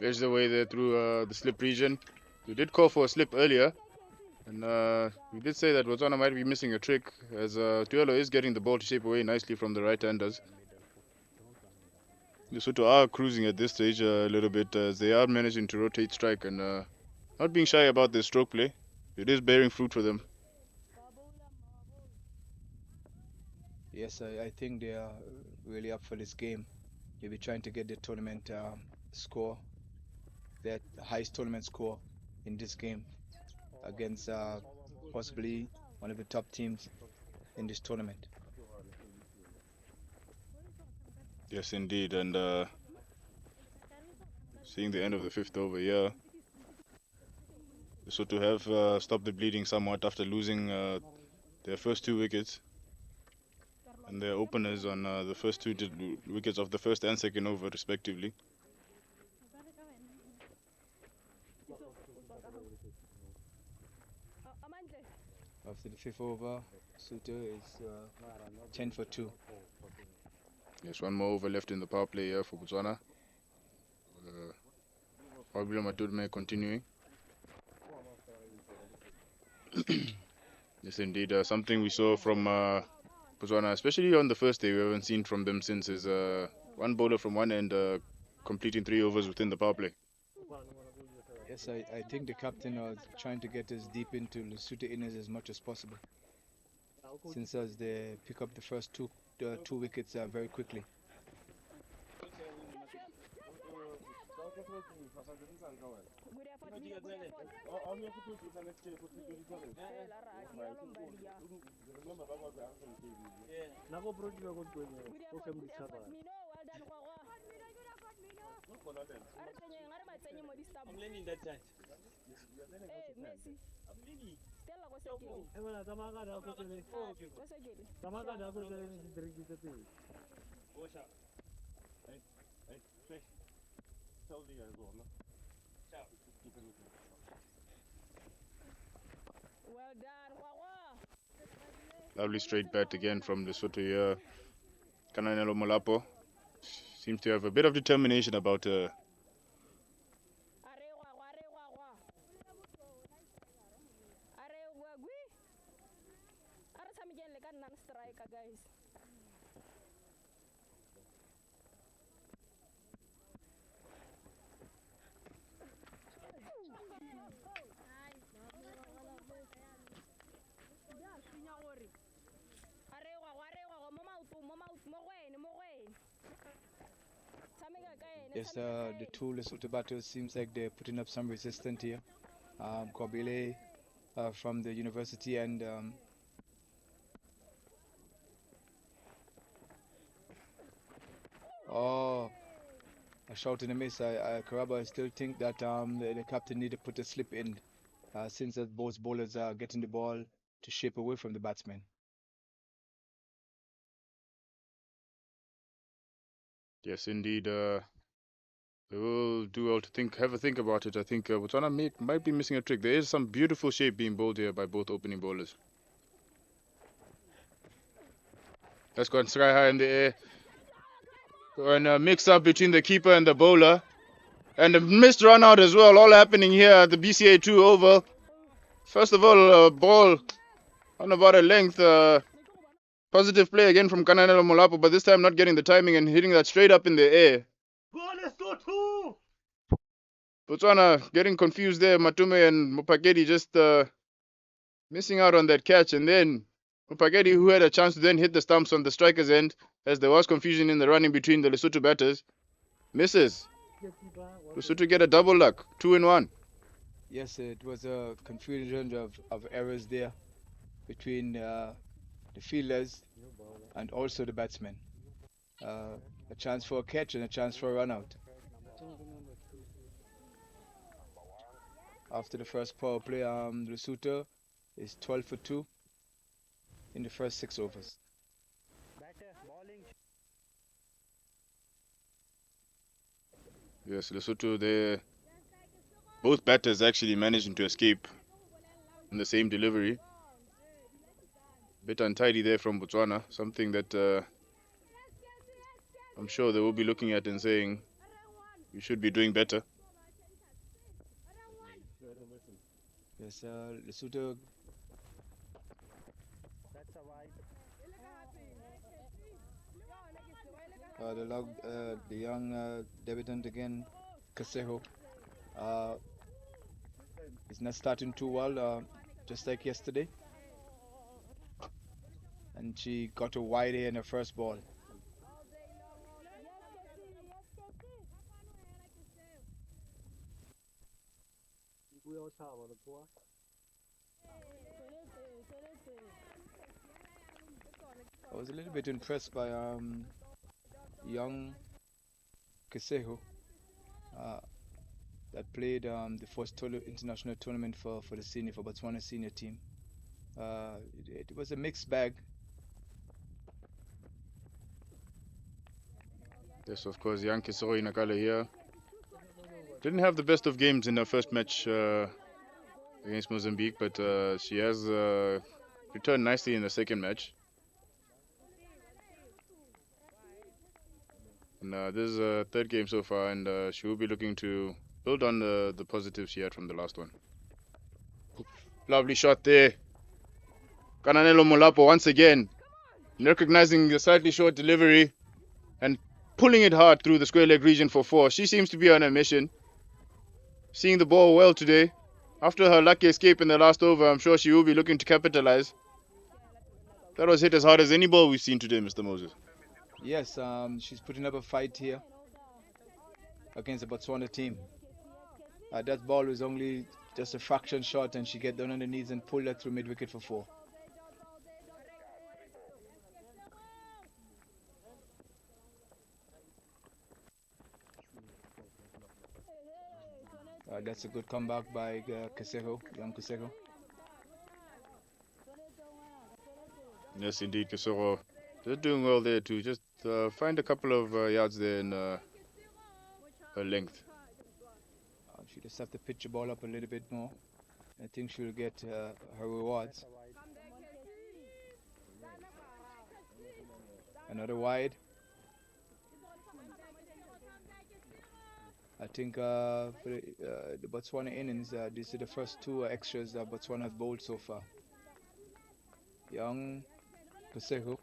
There's the way there through the slip region. We did call for a slip earlier, and we did say that Botswana might be missing a trick, as Tuelo is getting the ball to shape away nicely from the right-handers. Lesotho are cruising at this stage a little bit, as they are managing to rotate strike and not being shy about their stroke play. It is bearing fruit for them. Yes, I think they are really up for this game. They'll be trying to get the tournament score, that highest tournament score in this game against possibly one of the top teams in this tournament. Yes, indeed, and seeing the end of the 5th over here, Lesotho have stopped the bleeding somewhat after losing their first 2 wickets, and their openers on the first 2 wickets of the first and second over respectively. After the 5th over, Lesotho is 10 for 2. Yes, one more over left in the power play here for Botswana. Problem Matume continuing. Yes, indeed. Something we saw from Botswana, especially on the first day, we haven't seen from them since, is one bowler from one end completing 3 overs within the power play. Yes, I think the captain was trying to get us deep into Lesotho innings as much as possible, since as they pick up the first 2 wickets very quickly. I'm learning that chat. Messi. Stella kwa sekele. Okay. Kwa sekele. Go sharp. Fresh. Tell the guys all, no? Sharp. Keep it looking. Well done, Wawa. Lovely straight bat again from Lesotho here. Kananelo Molapo seems to have a bit of determination about Are Wawa, are Wawa. Are Wagwi. Are Samigen le kan non-striker, guys. Yes, the two Lesotho batters seems like they're putting up some resistance here. Kobile from the university and oh, a shot in the miss. Karaba, I still think that the captain need to put a slip in since that both bowlers are getting the ball to shape away from the batsman. Yes, indeed. They will do well to have a think about it. I think Botswana might be missing a trick. There is some beautiful shape being bowled here by both opening bowlers. That's gone sky high in the air. And a mix up between the keeper and the bowler. And a missed run out as well. All happening here at the BCA 2 over. First of all, ball on about a length. Positive play again from Kananelo Molapo, but this time not getting the timing and hitting that straight up in the air. Botswana getting confused there. Matume and Mopakedi just missing out on that catch. And then Mopakedi, who had a chance to then hit the stumps on the striker's end, as there was confusion in the running between the Lesotho batters, misses. Lesotho get a double luck, 2 in 1. Yes, it was a confusion of errors there between the fielders and also the batsmen. A chance for a catch and a chance for a run out. After the first power play, Lesotho is 12 for 2 in the first 6 overs. Yes, Lesotho, both batters actually managing to escape in the same delivery. Bit untidy there from Botswana, something that I'm sure they will be looking at and saying we should be doing better. Yes, Lesotho. The young debutant again, Kaseho, is not starting too well, just like yesterday. And she got a wide in her first ball. I was a little bit impressed by young Kaseho that played the first international tournament for Botswana senior team. It was a mixed bag. Yes, of course, young Kisoro Inakala here didn't have the best of games in her first match against Mozambique, but she has returned nicely in the second match. And this is a third game so far, and she will be looking to build on the positives she had from the last one. Lovely shot there. Kananelo Molapo once again, recognizing the slightly short delivery and pulling it hard through the square leg region for 4. She seems to be on a mission. Seeing the ball well today. After her lucky escape in the last over, I'm sure she will be looking to capitalize. That was hit as hard as any ball we've seen today, Mr. Moses. Yes, she's putting up a fight here against the Botswana team. That ball was only just a fraction shot, and she get down on the knees and pull that through mid-wicket for 4. That's a good comeback by Kaseko, young Kaseko. Yes, indeed, Kisoro. They're doing well there too. Just find a couple of yards there in her length. She just have to pitch the ball up a little bit more. I think she'll get her rewards. Another wide. I think for the Botswana innings, these are the first two extras that Botswana have bowled so far. Young Kaseko.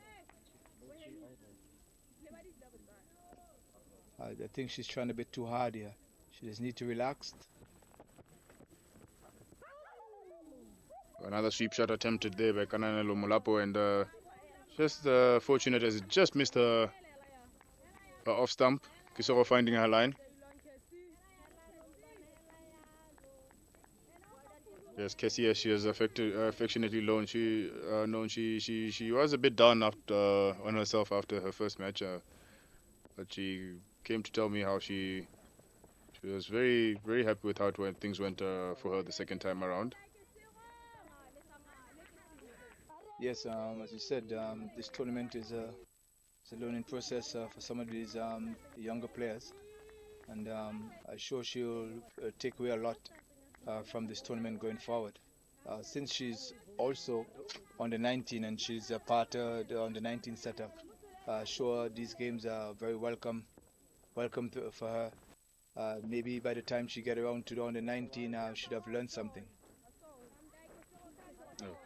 I think she's trying a bit too hard here. She just need to relax. Another sweep shot attempted there by Kananelo Molapo, and just fortunate as it just missed her off stump. Kisoro finding her line. Yes, Cassie, as she has affectionately known, she was a bit down after on herself after her first match, but she came to tell me how she was very happy with how things went for her the second time around. Yes, as you said, this tournament is a learning process for some of these younger players, and I'm sure she'll take away a lot from this tournament going forward. Since she's also on the 19 and she's a part of the on the 19 setup, sure these games are very welcome for her. Maybe by the time she get around to the under 19, should have learned something. Oh.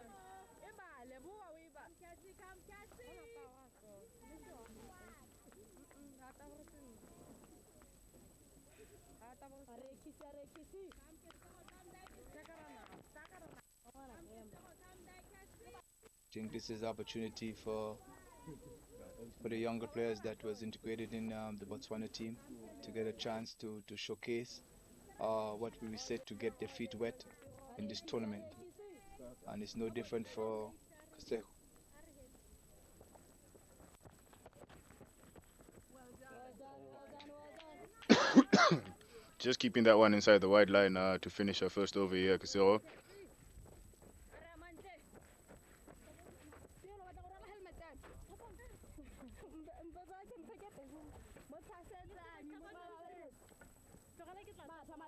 I think this is opportunity for the younger players that was integrated in the Botswana team to get a chance to showcase what we said to get their feet wet in this tournament, and it's no different for Kaseko. Just keeping that one inside the wide line to finish her first over here, Kisoro.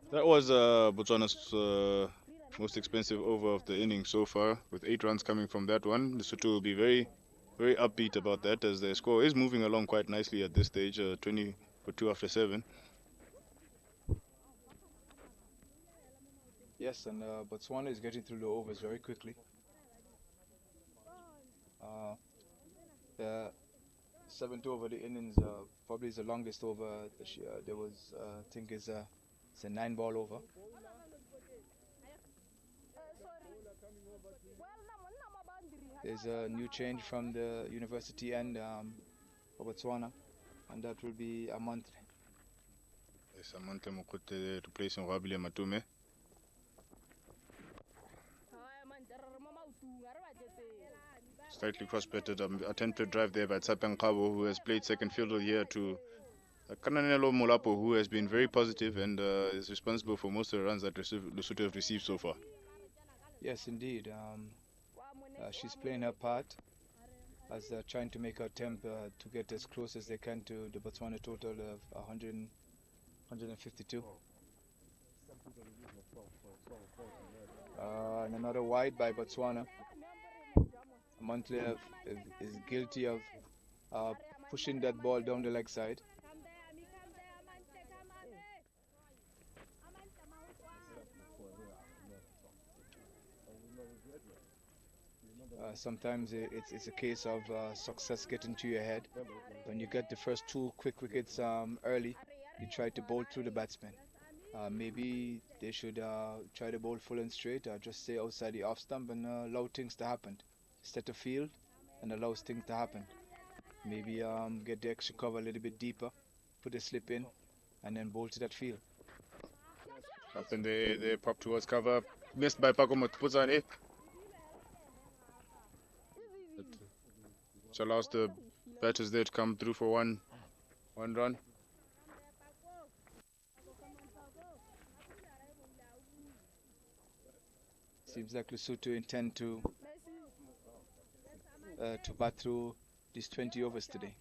That was Botswana's most expensive over of the innings so far, with 8 runs coming from that one. Lesotho will be very upbeat about that, as their score is moving along quite nicely at this stage, 20 for 2 after 7. Yes, and Botswana is getting through the overs very quickly. The 7th over the innings probably is the longest over. There was, I think, it's a 9-ball over. There's a new change from the university end for Botswana, and that will be a month. Yes, Amante Mokote replacing Rabile Matume. Slightly cross-betted attempted drive there by Tsapeng Kabo, who has played second fielder here, to Kananelo Molapo, who has been very positive and is responsible for most of the runs that Lesotho have received so far. Yes, indeed. She's playing her part as they're trying to make her attempt to get as close as they can to the Botswana total of 152. And another wide by Botswana. Monthly is guilty of pushing that ball down the leg side. Sometimes it's a case of success getting to your head. When you get the first 2 quick wickets early, you try to bowl through the batsman. Maybe they should try to bowl full and straight, just stay outside the off stump and allow things to happen. Set a field and allows things to happen. Maybe get the extra cover a little bit deeper, put a slip in, and then bowl to that field. Up and they pop towards cover. Missed by Paco Motpuzane. Which allows the batters there to come through for one run. Seems like Lesotho intend to bat through these 20 overs today.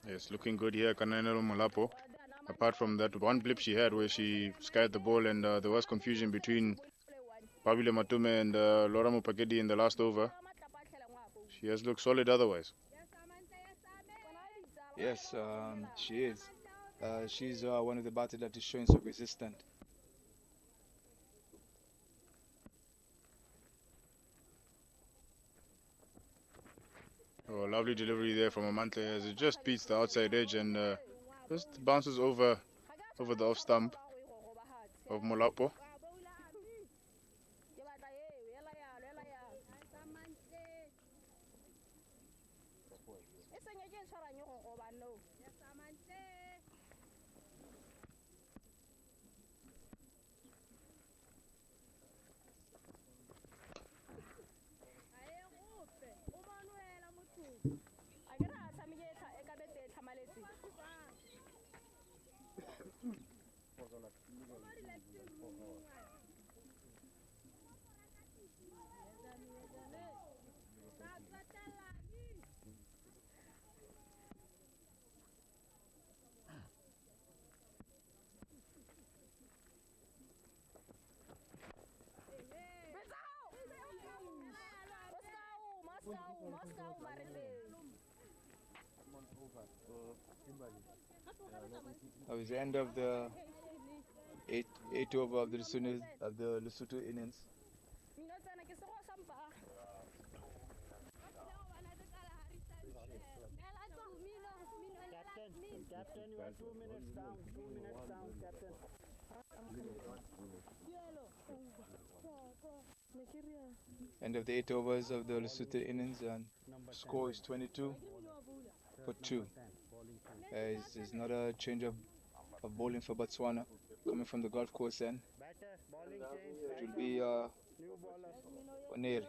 Yes, looking good here, Kananelo Molapo. Apart from that one blip she had where she skied the ball and there was confusion between Pabile Matume and Laura Mupakedi in the last over. She has looked solid otherwise. Yes, she is. She's one of the batters that is showing some resistance. Oh, lovely delivery there from Amantle as it just beats the outside edge and just bounces over the off stump of Molapo. That was the end of the eight over of the Lesotho innings. Captain, you are 2 minutes down. 2 minutes down, Captain. End of the 8 overs of the Lesotho innings, and score is 22 for 2. It's not a change of bowling for Botswana coming from the golf course end. It will be O'Neill.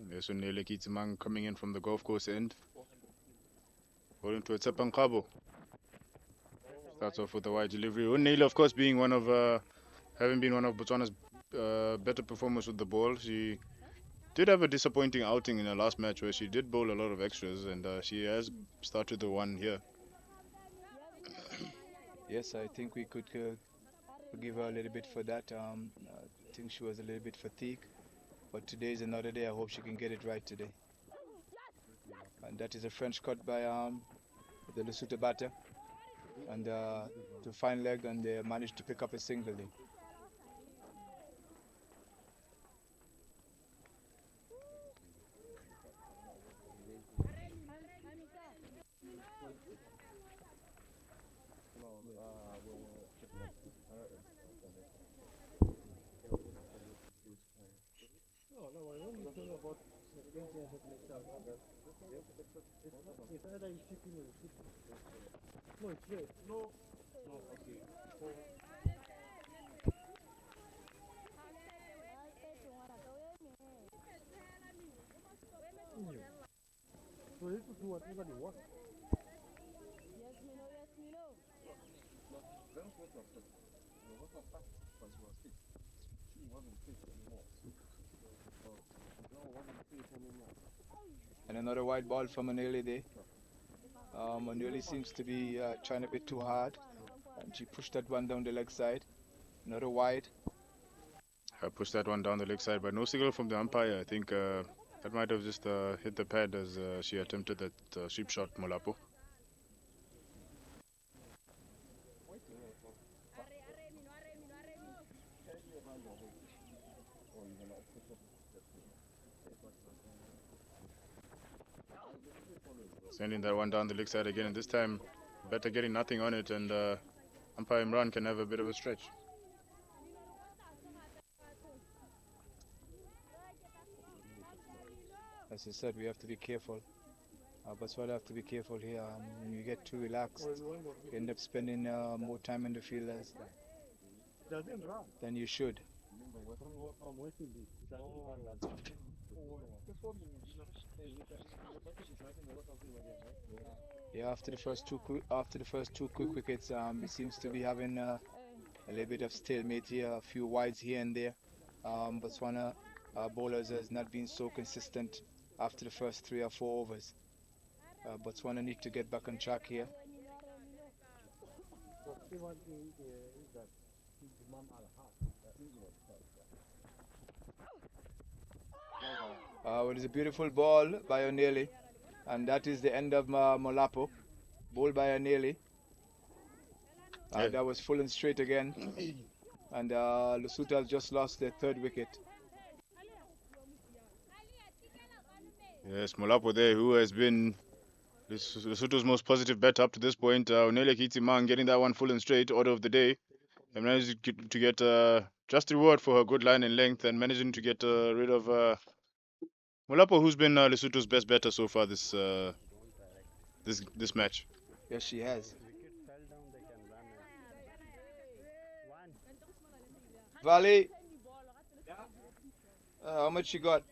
There's Unele Kitzimang coming in from the golf course end. Bowling to Tsepankabo. Starts off with a wide delivery. Unele, of course, being having been one of Botswana's better performers with the ball. She did have a disappointing outing in her last match where she did bowl a lot of extras, and she has started the one here. Yes, I think we could forgive her a little bit for that. I think she was a little bit fatigued, but today is another day. I hope she can get it right today. And that is a French cut by the Lesotho batter, and to fine leg, and they managed to pick up a single. So you could do whatever you want. And another wide ball from Onele there. Onele seems to be trying a bit too hard, and she pushed that one down the leg side. Another wide. I pushed that one down the leg side, but no signal from the umpire. I think that might have just hit the pad as she attempted that sweep shot, Molapo. Sending that one down the leg side again, and this time better getting nothing on it, and umpire Imran can have a bit of a stretch. as I said, we have to be careful. Botswana have to be careful here. When you get too relaxed, you end up spending more time in the field than you should. Yeah, after the first two quick wickets, he seems to be having a little bit of stalemate here, a few wides here and there. Botswana bowlers has not been so consistent after the first 3 or 4 overs. Botswana need to get back on track here. It is a beautiful ball by O'Neilly, and that is the end of Molapo. Ball by O'Neilly. That was full and straight again. And Lesotho has just lost their 3rd wicket. Yes, Molapo there, who has been Lesotho's most positive bet up to this point. Onele Kitimang getting that one full and straight, order of the day. And managed to get just reward for her good line and length, and managing to get rid of Molapo, who's been Lesotho's best batter so far this match. Yes, she has. Valley. How much she got?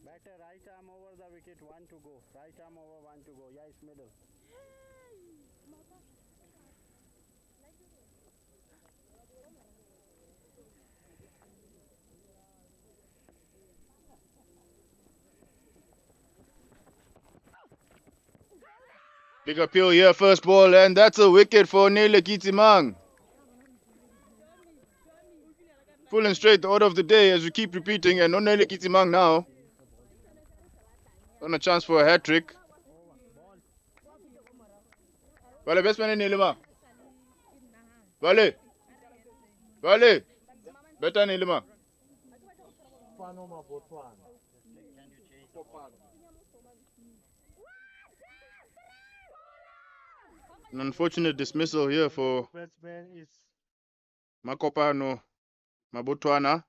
Batter right arm over the wicket, 1 to go. Right arm over, 1 to go. Yeah, it's middle. Big appeal here, first ball, and that's a wicket for Nele Kitimang. Full and straight, the order of the day, as we keep repeating, and Nele Kitimang now on a chance for a hat trick. Vale, best man in Nilima. Vale. Better in Nilima. An unfortunate dismissal here for Makopano Botswana.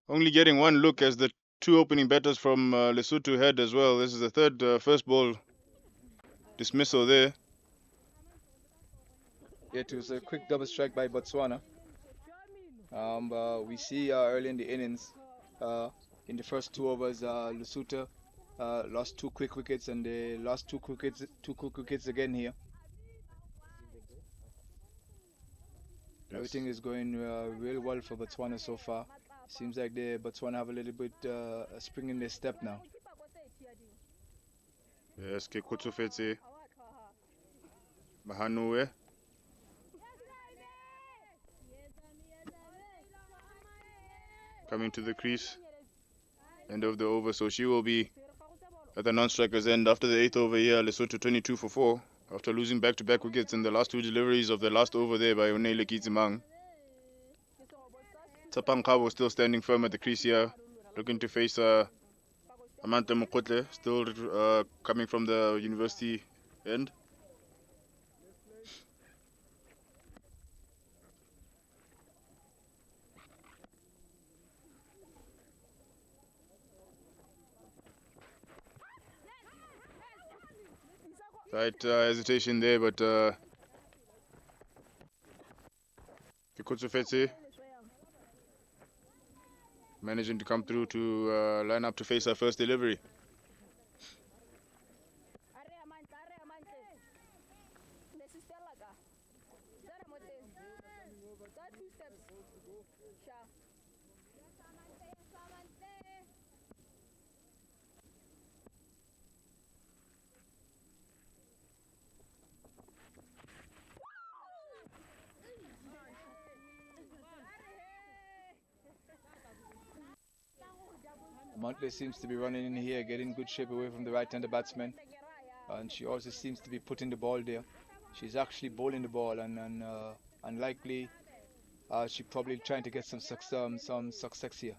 Only getting one look as the 2 opening batters from Lesotho head as well. This is the 3rd first ball dismissal there. It was a quick double strike by Botswana. We see early in the innings, in the first 2 overs, Lesotho lost 2 quick wickets, and they lost 2 quick wickets again here. Yes. Everything is going real well for Botswana so far. Seems like Botswana have a little bit a spring in their step now. Yes, Kekutsufetse Mahanue. Coming to the crease. End of the over, so she will be at the non-striker's end after the 8th over here. Lesotho 22 for 4 after losing back-to-back wickets in the last 2 deliveries of the last over there by Onele Kitimang. Tsapang Kabo still standing firm at the crease here, looking to face Amante Mokotle, still coming from the university end. Slight hesitation there, but Kekutsufetse managing to come through to line up to face her first delivery. Montley seems to be running in here, getting good shape away from the right-hander batsman, and she also seems to be putting the ball there. She's actually bowling the ball, and unlikely, she's probably trying to get some success here.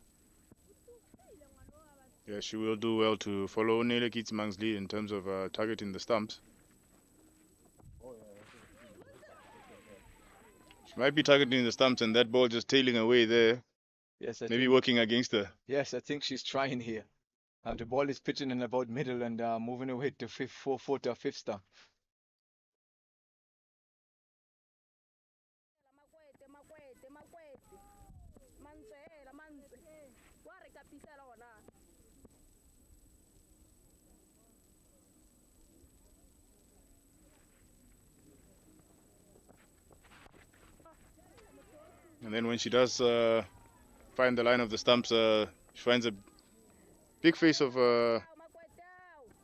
Yeah, she will do well to follow Nele Kitzmang's lead in terms of targeting the stumps. She might be targeting the stumps and that ball just tailing away there. Yes, Maybe working against her. Yes, I think she's trying here. The ball is pitching in about middle and moving away to fourth or fifth stump. And then when she does find the line of the stumps, she finds a big face of the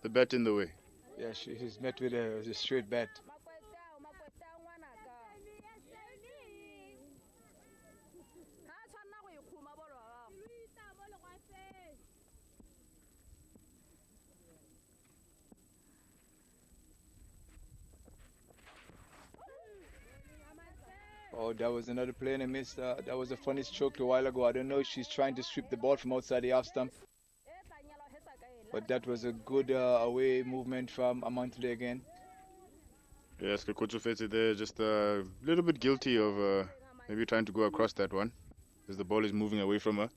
bat in the way. Yeah, she's met with a straight bat. Oh, that was another play and a miss. That was a funny stroke a while ago. I don't know if she's trying to sweep the ball from outside the off stump. But that was a good away movement from Amantle again. Yes, Kekutsufete there just a little bit guilty of maybe trying to go across that one as the ball is moving away from her.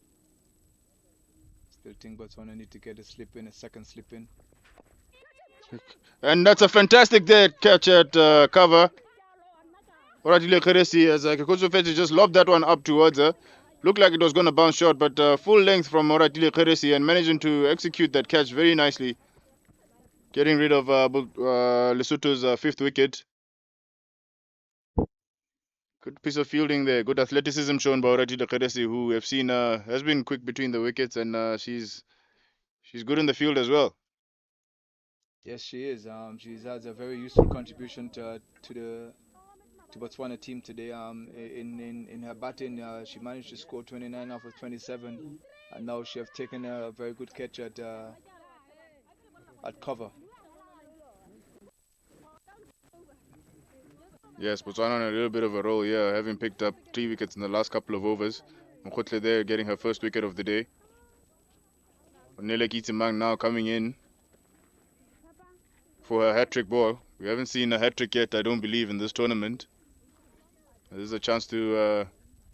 Still think Botswana need to get a slip in, a second slip in. And that's a fantastic there catch at cover. Oratile Kheresi as Kekutsufete just lobbed that one up towards her. Looked like it was going to bounce short, but full length from Oratile Kheresi and managing to execute that catch very nicely. Getting rid of Lesotho's fifth wicket. Good piece of fielding there. Good athleticism shown by Oratile Kheresi, who we have seen has been quick between the wickets, and she's good in the field as well. Yes, she is. She has a very useful contribution to Botswana team today. In her batting, she managed to score 29 off of 27, and now she have taken a very good catch at cover. Yes, Botswana on a little bit of a roll here, having picked up 3 wickets in the last couple of overs. Mkhotle there getting her first wicket of the day. Nele Kitzmang now coming in for her hat-trick ball. We haven't seen a hat-trick yet, I don't believe, in this tournament. This is a chance to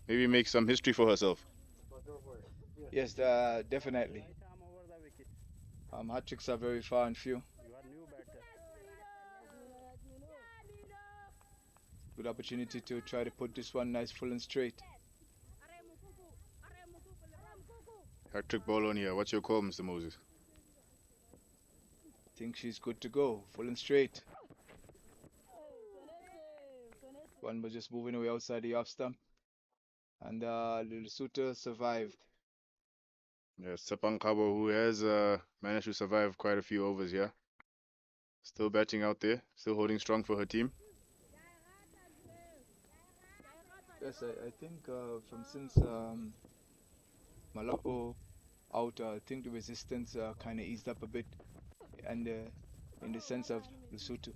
maybe make some history for herself. Yes, definitely. Hat-tricks are very far and few. Good opportunity to try to put this one nice full and straight. Hat-trick ball on here. What's your call, Mr. Moses? Think she's good to go, full and straight. One was just moving away outside the off stump, and Lesotho survived. Yes, Sepang Kabo, who has managed to survive quite a few overs here. Still batting out there, still holding strong for her team. Yes, I think from since Malapo out, I think the resistance kind of eased up a bit, and in the sense of Lesotho.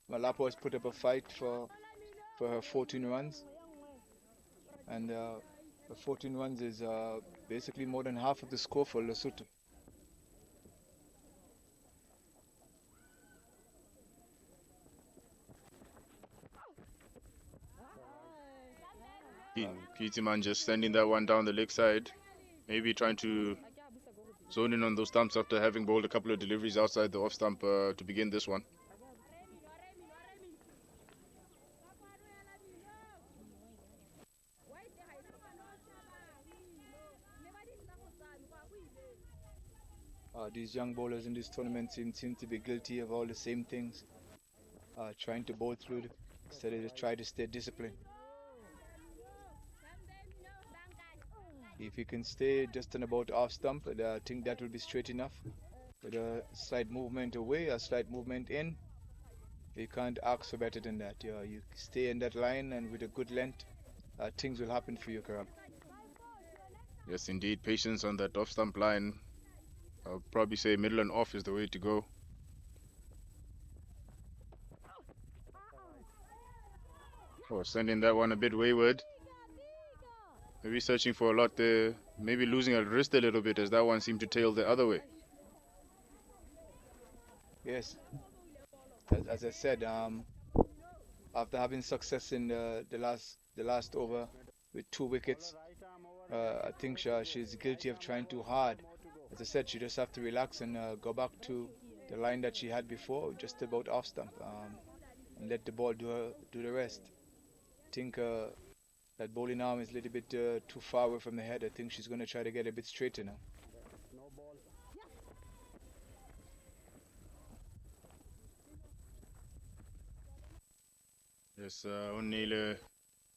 Malapo has put up a fight for her 14 runs, and the 14 runs is basically more than half of the score for Lesotho. Kitzmang just sending that one down the leg side, maybe trying to zone in on those stumps after having bowled a couple of deliveries outside the off stump to begin this one. These young bowlers in this tournament seem to be guilty of all the same things, trying to bowl through instead of just try to stay disciplined. If you can stay just and about off stump, I think that will be straight enough. With a slight movement away, a slight movement in, you can't ask for better than that. You stay in that line and with a good length, things will happen for you, Karab. Yes, indeed. Patience on that off stump line. I'll probably say middle and off is the way to go. Oh, sending that one a bit wayward. Maybe searching for a lot there. Maybe losing a wrist a little bit as that one seemed to tail the other way. Yes, as I said, after having success in the last over with 2 wickets, I think she's guilty of trying too hard. As I said, she just have to relax and go back to the line that she had before, just about off stump, and let the ball do the rest. I think that bowling arm is a little bit too far away from the head. I think she's going to try to get a bit straighter now. Yes, O'Neill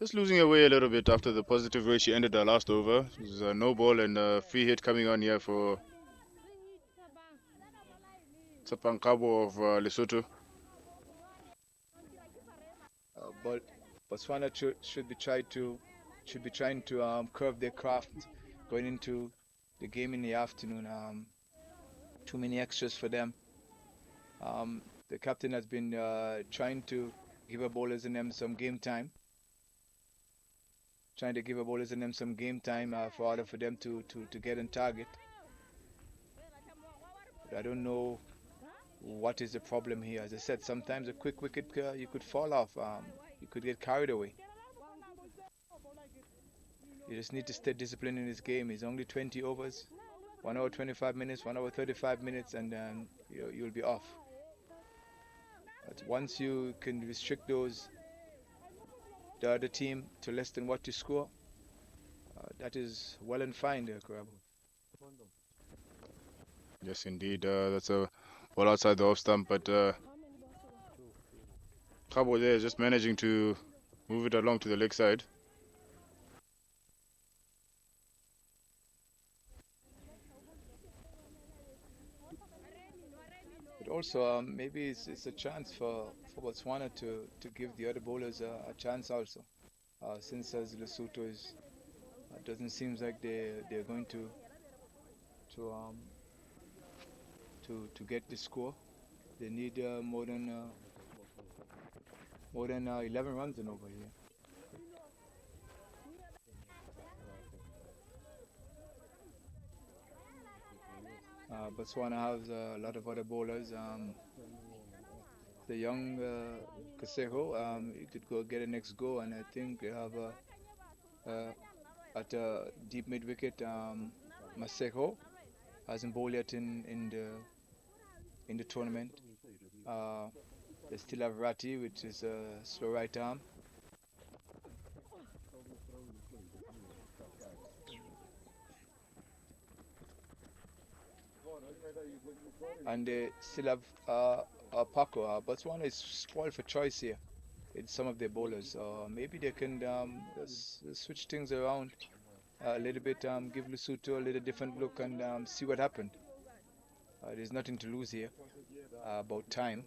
just losing away a little bit after the positive way she ended her last over. It was a no ball and a free hit coming on here for Tsapang Kabo of Lesotho. But Botswana should be trying to curve their craft going into the game in the afternoon. Too many extras for them. The captain has been trying to give her bowlers and them some game time. Trying to give her bowlers and them some game time for order for them to get on target. But I don't know what is the problem here. As I said, sometimes a quick wicket you could fall off. You could get carried away. You just need to stay disciplined in this game. It's only 20 overs, 1 hour 25 minutes, 1 hour 35 minutes, and then you'll be off. But once you can restrict the other team to less than what you score, that is well and fine there, Karabu. Yes, indeed. That's a ball outside the off stump, but Kabo there is just managing to move it along to the leg side. But also, maybe it's a chance for Botswana to give the other bowlers a chance also. Since as Lesotho is, doesn't seem like they're going to get the score. They need more than 11 runs and over here. Botswana has a lot of other bowlers. The young Kaseko, he could go get a next go, and I think they have at deep mid wicket. Maseko hasn't bowled yet in the tournament. They still have Ratti, which is a slow right arm. And they still have Paco. Botswana is spoiled for choice here in some of their bowlers. Maybe they can switch things around a little bit, give Lesotho a little different look and see what happened. There's nothing to lose here. About time.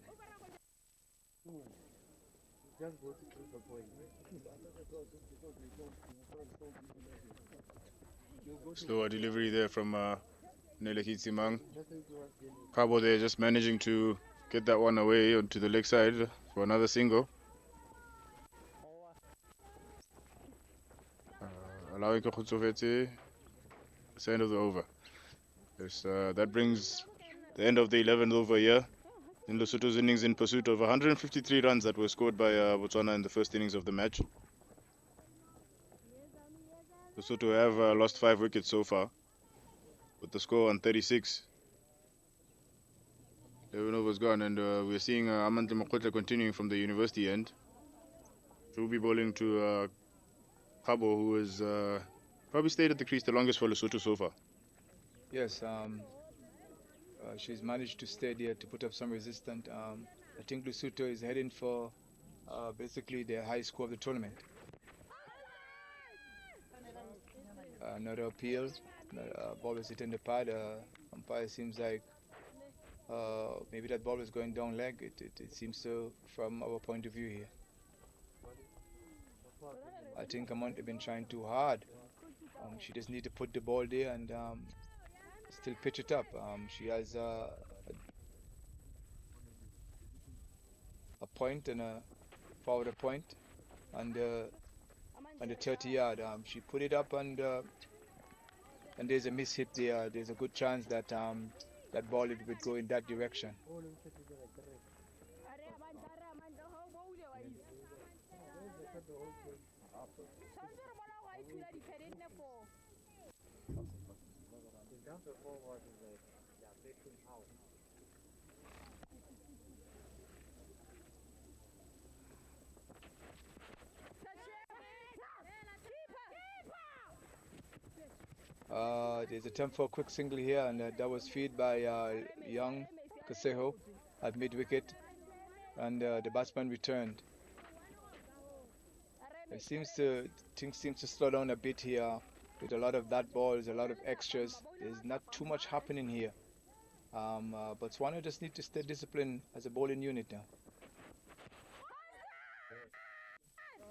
Slower delivery there from Nelekitsimang. Kabo there just managing to get that one away onto the leg side for another single. Allowing Kokutsovete, it's the end of the over. Yes, that brings the end of the 11th over here. In Lesotho's innings in pursuit of 153 runs that were scored by Botswana in the first innings of the match. Lesotho have lost 5 wickets so far, with the score on 36. 11 overs gone, and we're seeing Amandla Makotla continuing from the university end. She'll be bowling to Kabo, who has probably stayed at the crease the longest for Lesotho so far. Yes, she's managed to stay there to put up some resistance. I think Lesotho is heading for basically the high score of the tournament. Another appeal. Ball is hitting the pad. Umpire seems like maybe that ball is going down leg. It seems so from our point of view here. I think Amount have been trying too hard. She just need to put the ball there and still pitch it up. She has a point and a forward a point and the 30 yard. She put it up and there's a miss hit there. There's a good chance that that ball it would go in that direction. There's a attempt for a quick single here, and that was feed by young Kaseho at mid wicket, and the batsman returned. Things seem to slow down a bit here with a lot of that balls, a lot of extras. There's not too much happening here. Botswana just need to stay disciplined as a bowling unit now.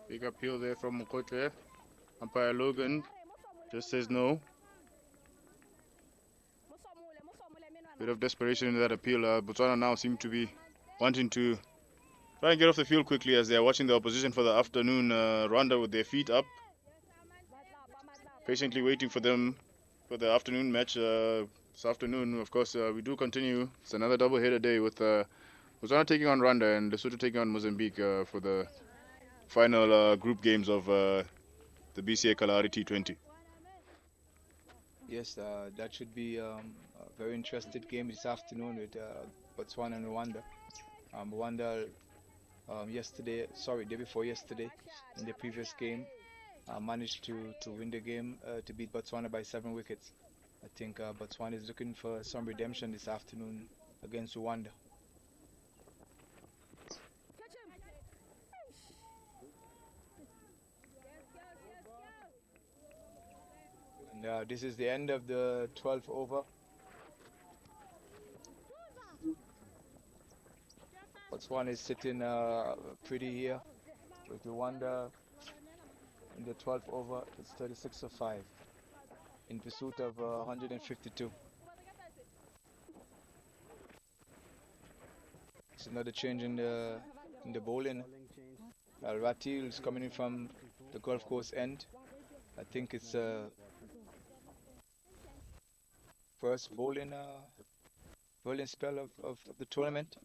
Big appeal there from Mokotwe. Umpire Logan just says no. Bit of desperation in that appeal. Botswana now seem to be wanting to try and get off the field quickly as they are watching the opposition for the afternoon Rwanda with their feet up. Patiently waiting for them for the afternoon match this afternoon. Of course, we do continue. It's another double-header day with Botswana taking on Rwanda and Lesotho taking on Mozambique for the final group games of the BCA Kalahari T20. Yes, that should be a very interesting game this afternoon with Botswana and Rwanda. Rwanda day before yesterday, in the previous game, managed to win the game to beat Botswana by 7 wickets. I think Botswana is looking for some redemption this afternoon against Rwanda. And this is the end of the 12th over. Botswana is sitting pretty here with Rwanda in the 12th over. It's 36 of 5 in pursuit of 152. It's another change in the bowling. Ratil is coming in from the golf course end. I think it's first bowling spell of the tournament.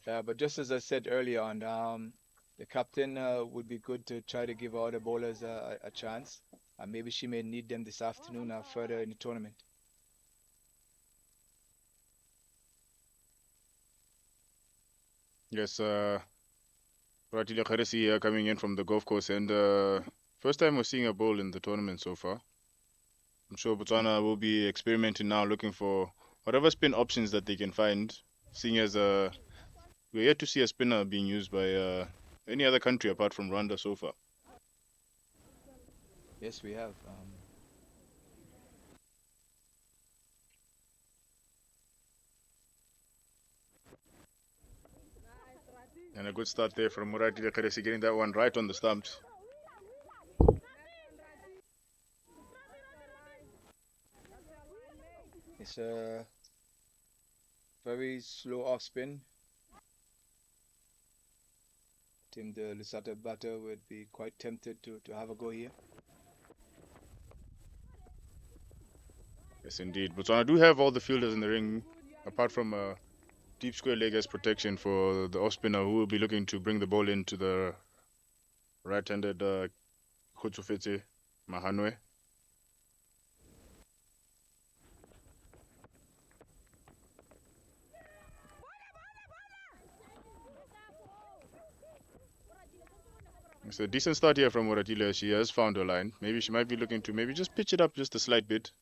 But just as I said earlier on, the captain would be good to try to give all the bowlers a chance. Maybe she may need them this afternoon further in the tournament. Yes, Ratile Kharisi coming in from the golf course, and first time we're seeing a bowl in the tournament so far. I'm sure Botswana will be experimenting now, looking for whatever spin options that they can find, seeing as we're yet to see a spinner being used by any other country apart from Rwanda so far. Yes, we have. And a good start there from Ratile Kharisi, getting that one right on the stumps. It's a very slow off spin. I think the Lesotho batter would be quite tempted to have a go here. Yes, indeed. Botswana do have all the fielders in the ring, apart from a deep square leg as protection for the off spinner who will be looking to bring the ball into the right-handed Khutsufetse Mahanwe. It's a decent start here from Muratile. She has found her line. Maybe she might be looking to maybe just pitch it up just a slight bit.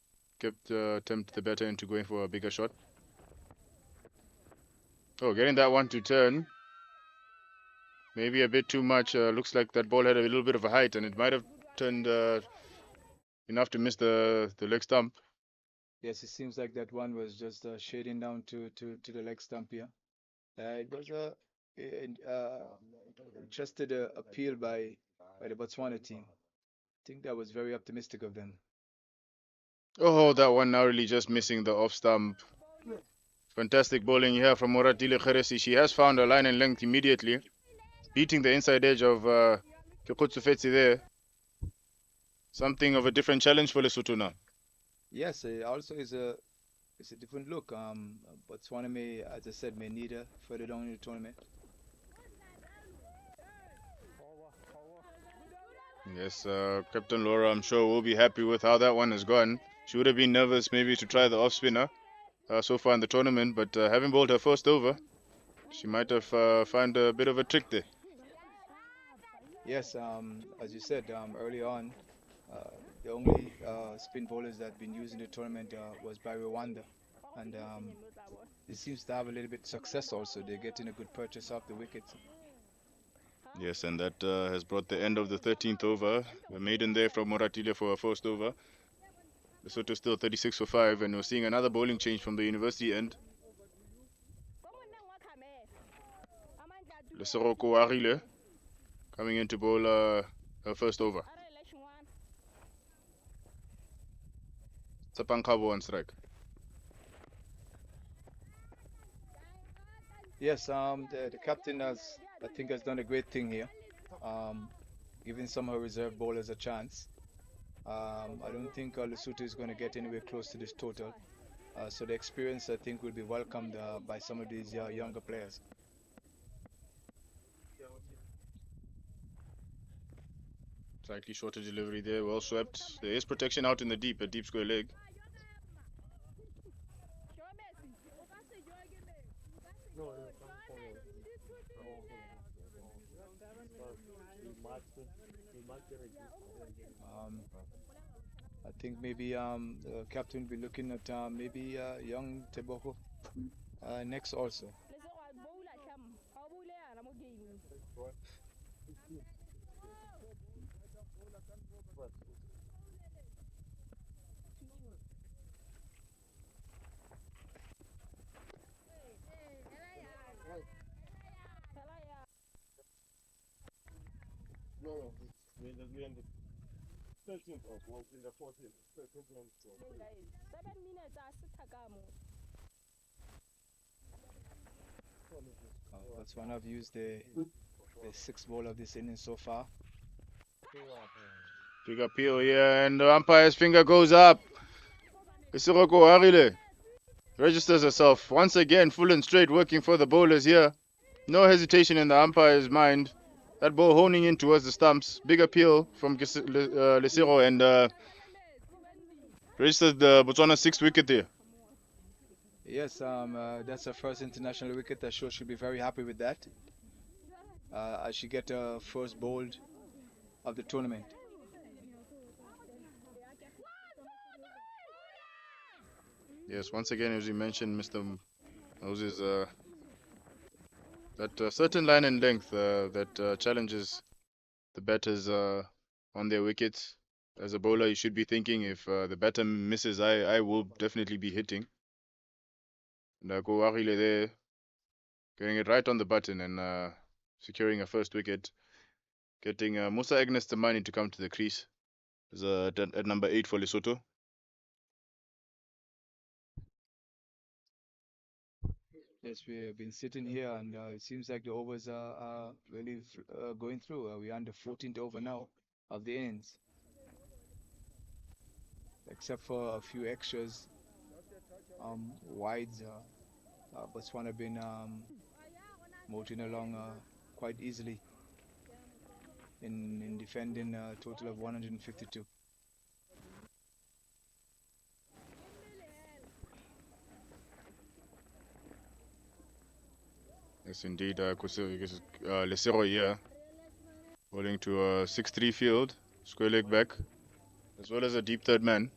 Tempt the batter into going for a bigger shot. Oh, getting that one to turn. Maybe a bit too much. Looks like that ball had a little bit of a height and it might have turned enough to miss the leg stump. Yes, it seems like that one was just shading down to the leg stump here. It was a interested appeal by the Botswana team. I think that was very optimistic of them. Oh, that one narrowly just missing the off stump. Fantastic bowling here from Moratile Kheresi. She has found a line and length immediately, beating the inside edge of Kekutsufetsi there. Something of a different challenge for Lesotho now. Yes, also is a different look. Botswana may, as I said, may need her further down in the tournament. Yes, Captain Laura, I'm sure will be happy with how that one has gone. She would have been nervous maybe to try the off spinner so far in the tournament, but having bowled her first over, she might have found a bit of a trick there. Yes, as you said early on, the only spin bowlers that have been used in the tournament was by Rwanda, and it seems to have a little bit success also. They're getting a good purchase off the wickets. Yes, and that has brought the end of the 13th over. The maiden there from Moratile for her first over. Lesotho still 36 for 5, and we're seeing another bowling change from the university end. Lesotho Koarile coming in to bowl her first over. Tsapankabo on strike. Yes, the captain has, I think, has done a great thing here, giving some of her reserve bowlers a chance. I don't think Lesotho is going to get anywhere close to this total. So the experience, I think, will be welcomed by some of these younger players. Slightly shorter delivery there, well swept. There is protection out in the deep, a deep square leg. I think maybe the captain will be looking at maybe young Tebogo next also. No, we're in the 13th of, well, in the 14th. 13th and 14th. 7 minutes That's one I've used the sixth ball of this inning so far. Big appeal here, and the umpire's finger goes up. Isiroko Harile registers herself once again, full and straight, working for the bowlers here. No hesitation in the umpire's mind. That ball honing in towards the stumps. Big appeal from Lesiro, and registers the Botswana 6th wicket there. Yes, that's her first international wicket. I'm sure she'll be very happy with that. As she get her first bowled of the tournament. Yes, once again, as you mentioned, Mr. Moses, that certain line and length that challenges the batters on their wickets. As a bowler, you should be thinking, if the batter misses, I will definitely be hitting. And Kouarile there, getting it right on the button and securing a first wicket. Getting Musa Agnes Tamani to come to the crease at number 8 for Lesotho. Yes, we have been sitting here, and it seems like the overs are really going through. We're on the 14th over now of the innings, except for a few extras, wides. Botswana have been motoring along quite easily in defending a total of 152. Yes, indeed. Lesero here, bowling to a 6-3 field, square leg back, as well as a deep third man.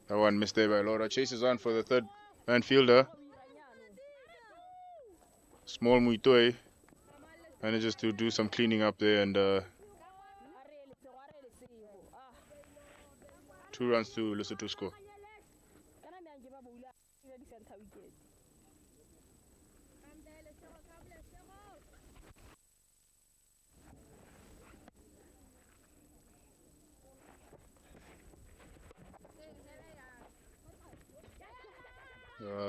That one missed there by Laura. Chases on for the third man fielder. Small Muitoy manages to do some cleaning up there, and 2 runs to Lesotho score. Kana manje ba bula di center wicket.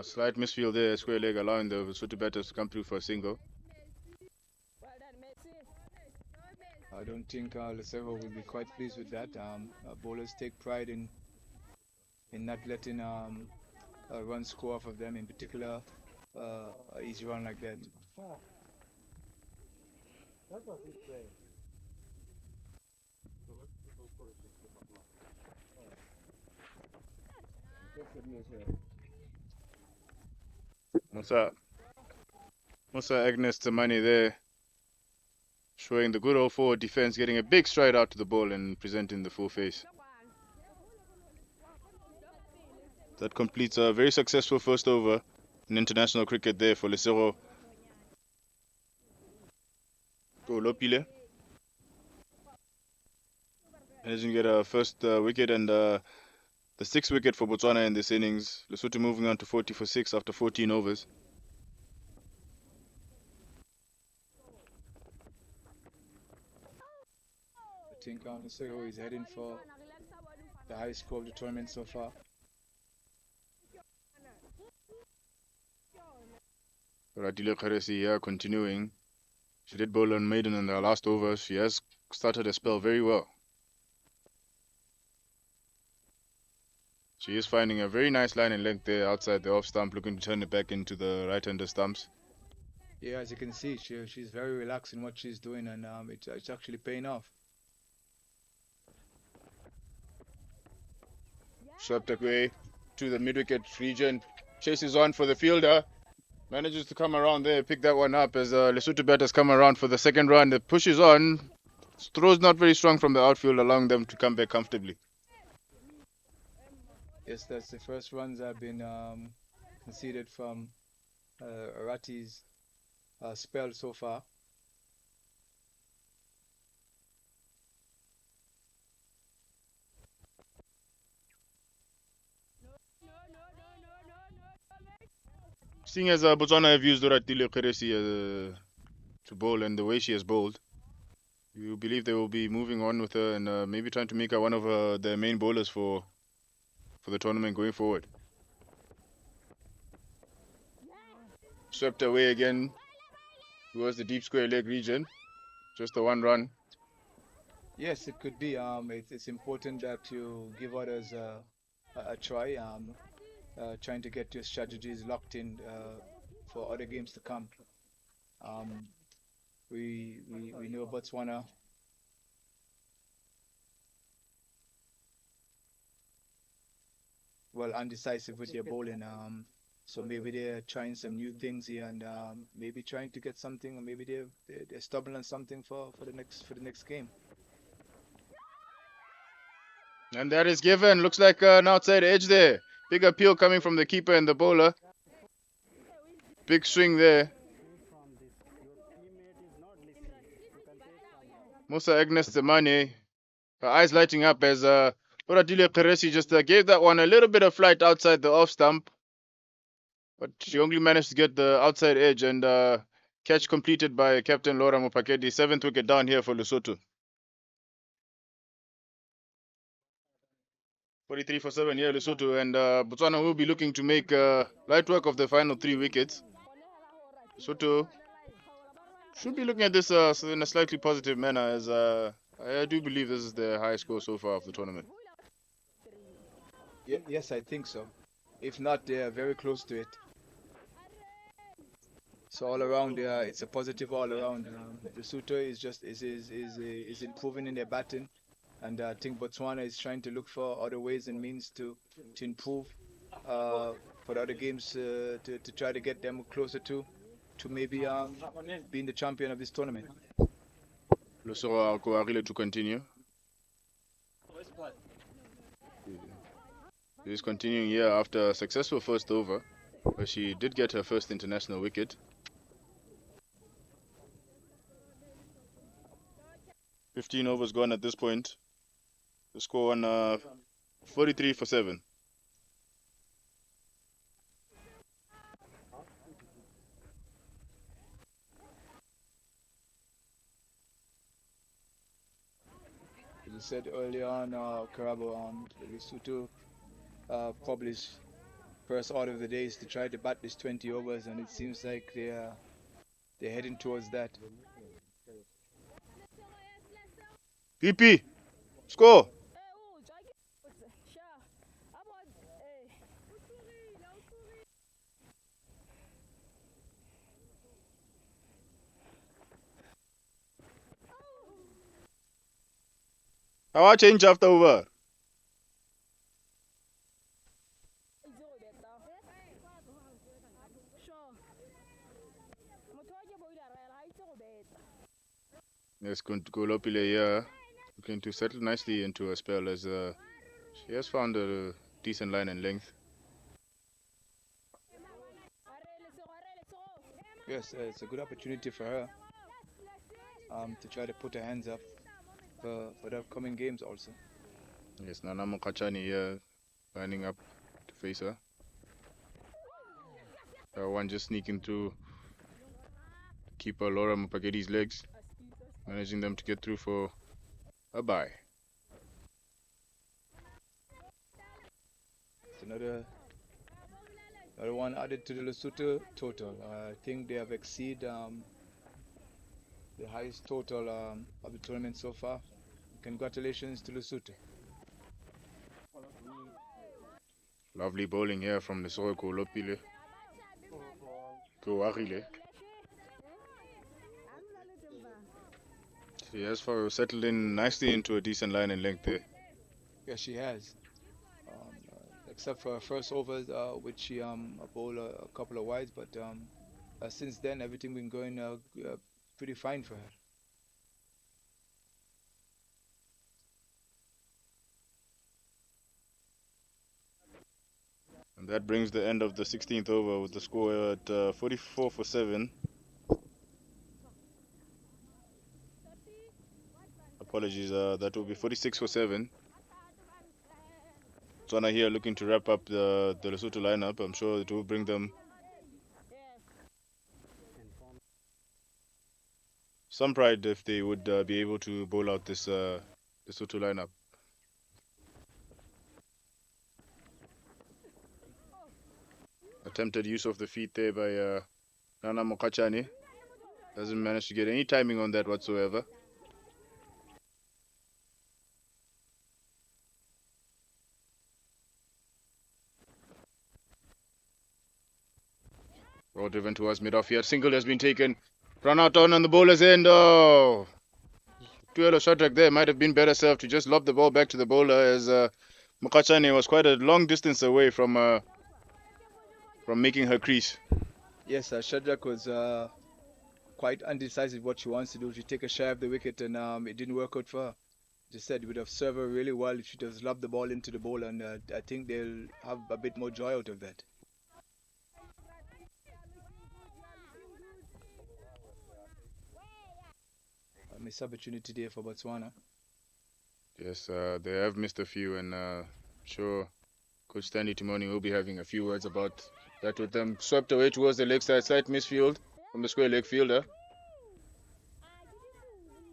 Slight misfield there, square leg, allowing the Lesotho batters to come through for a single. Well done, Messi. I don't think Lesotho will be quite pleased with that. Bowlers take pride in not letting a run score off of them, in particular a easy run like that. That's what he's saying. Musa Agnes Tamani there, showing the good old forward defense, getting a big stride out to the ball and presenting the full face. That completes a very successful first over in international cricket there for Lesotho. Lopile managing to get a first wicket and the 6th wicket for Botswana in this innings. Lesotho moving on to 40 for 6 after 14 overs. I think Lesotho is heading for the highest score of the tournament so far. Radile Kharesi here continuing. She did bowl on maiden in the last over. She has started a spell very well. She is finding a very nice line and length there outside the off stump, looking to turn it back into the right-hander stumps. Yeah, as you can see, she's very relaxed in what she's doing, and it's actually paying off. Swept away to the mid-wicket region. Chases on for the fielder. Manages to come around there, pick that one up as Lesotho batters come around for the second run. It pushes on. Throws not very strong from the outfield, allowing them to come back comfortably. Yes, that's the first runs have been conceded from Arati's spell so far. Seeing as Botswana have used Oratile Kheresi to bowl and the way she has bowled, you believe they will be moving on with her and maybe trying to make her one of their main bowlers for the tournament going forward. Swept away again towards the deep square leg region. Just the 1 run. Yes, it could be. It's important that you give others a try. Trying to get your strategies locked in for other games to come. We know Botswana. Well, undecisive with their bowling. So maybe they're trying some new things here and maybe trying to get something, or maybe they're stubborn on something for the next game. And that is given. Looks like an outside edge there. Big appeal coming from the keeper and the bowler. Big swing there. Musa Agnes Temane, her eyes lighting up as Oratile Kheresi just gave that one a little bit of flight outside the off stump. But she only managed to get the outside edge and catch completed by Captain Laura Mopakedi. 7th wicket down here for Lesotho. 43 for 7 here, Lesotho, and Botswana will be looking to make light work of the final 3 wickets. Lesotho should be looking at this in a slightly positive manner, as I do believe this is the highest score so far of the tournament. Yes, I think so. If not, they are very close to it. So all around, it's a positive all around. Lesotho is improving in their batting, and I think Botswana is trying to look for other ways and means to improve for the other games to try to get them closer to maybe being the champion of this tournament. Lesotho Kalahari to continue. She's continuing here after a successful first over, where she did get her first international wicket. 15 overs gone at this point. The score on 43 for 7. As I said earlier on, Karabo, Lesotho published first order of the day is to try to bat this 20 overs, and it seems like they're heading towards that. PP, score. How I change after over? Yes, Golopile here looking to settle nicely into a spell as she has found a decent line and length. Yes, it's a good opportunity for her to try to put her hands up for the upcoming games also. Yes, Nana Mokachani here lining up to face her. One just sneaking through keeper Laura Mupagedi's legs, managing them to get through for a bye. It's another one added to the Lesotho total. I think they have exceeded the highest total of the tournament so far. Congratulations to Lesotho. Lovely bowling here from Lesotho Kolopile. Kalahari. She has settled in nicely into a decent line and length there. Yes, she has. Except for her first overs, which she bowled a couple of wides, but since then everything been going pretty fine for her. And that brings the end of the 16th over with the score at 44 for 7. Apologies, that will be 46 for 7. Botswana here looking to wrap up the Lesotho lineup. I'm sure it will bring them some pride if they would be able to bowl out this Lesotho lineup. Attempted use of the feet there by Nana Mokachani. Doesn't manage to get any timing on that whatsoever. Ball driven towards mid-off here. Single has been taken. Run out on the bowler's end. Oh! Tuelo Shadrack there might have been better served to just lob the ball back to the bowler as Mokachani was quite a long distance away from making her crease. Yes, Shadrack was quite undecisive what she wants to do. She take a shy of the wicket and it didn't work out for her. Just said it would have served her really well if she just lobbed the ball into the bowler, and I think they'll have a bit more joy out of that. Missed opportunity there for Botswana. Yes, they have missed a few, and sure Coach Stanley Timoni will be having a few words about that with them. Swept away towards the leg side, slight misfield from the square leg fielder.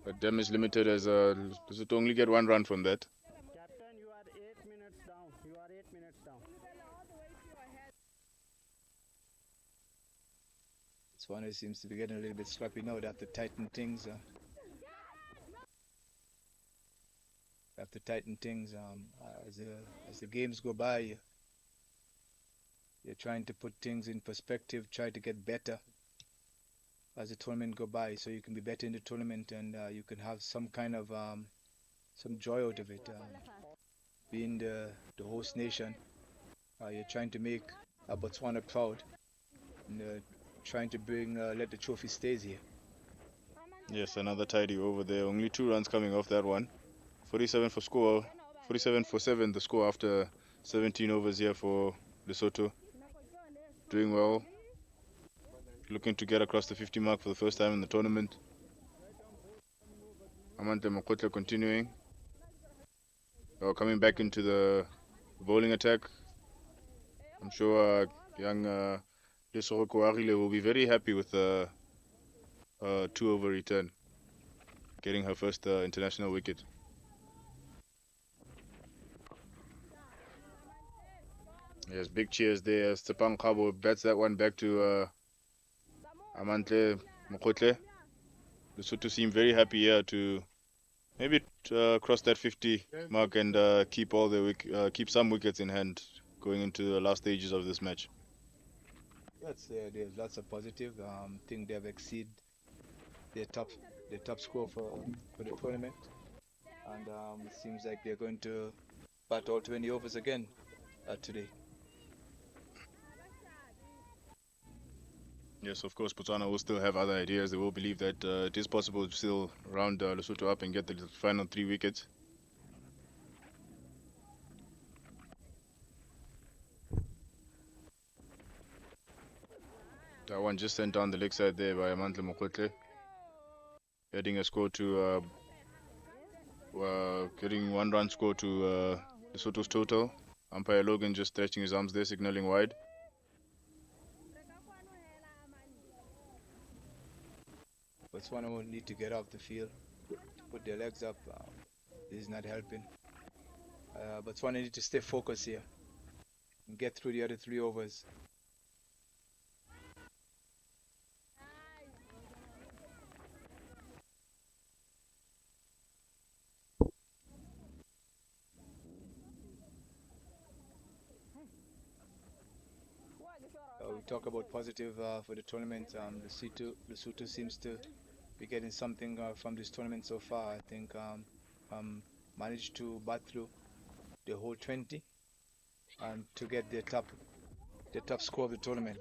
But damage limited as Lesotho only get 1 run from that. Captain, you are 8 minutes down. You are 8 minutes down. Botswana seems to be getting a little bit sloppy now. They have to tighten things. As the games go by. You're trying to put things in perspective, try to get better as the tournament go by, so you can be better in the tournament and you can have some kind of some joy out of it. Being the host nation, you're trying to make Botswana proud and trying to let the trophy stays here. Yes, another tidy over there. Only 2 runs coming off that one. 47 for 7 the score after 17 overs here for Lesotho. Doing well. Looking to get across the 50 mark for the first time in the tournament. Amante Mokotla continuing. Coming back into the bowling attack. I'm sure young Lesotho Koagile will be very happy with the 2-over return, getting her first international wicket. Yes, big cheers there as Tsepang Kabo bats that one back to Amantle Mokotle. Lesotho seem very happy here to maybe cross that 50 mark and keep keep some wickets in hand going into the last stages of this match. Yes, there's lots of positive. Think they've exceeded their top score for the tournament, and it seems like they're going to bat all 20 overs again today. Yes, of course, Botswana will still have other ideas. They will believe that it is possible to still round Lesotho up and get the final 3 wickets. That one just sent down the leg side there by Amantle Mokotle, getting a score to getting 1 run score to Lesotho's total. Umpire Logan just stretching his arms there, signaling wide. Botswana will need to get off the field, put their legs up. This is not helping. Botswana need to stay focused here and get through the other 3 overs. We talk about positive for the tournament. Lesotho seems to be getting something from this tournament so far. I think managed to bat through the whole 20 and to get the top score of the tournament.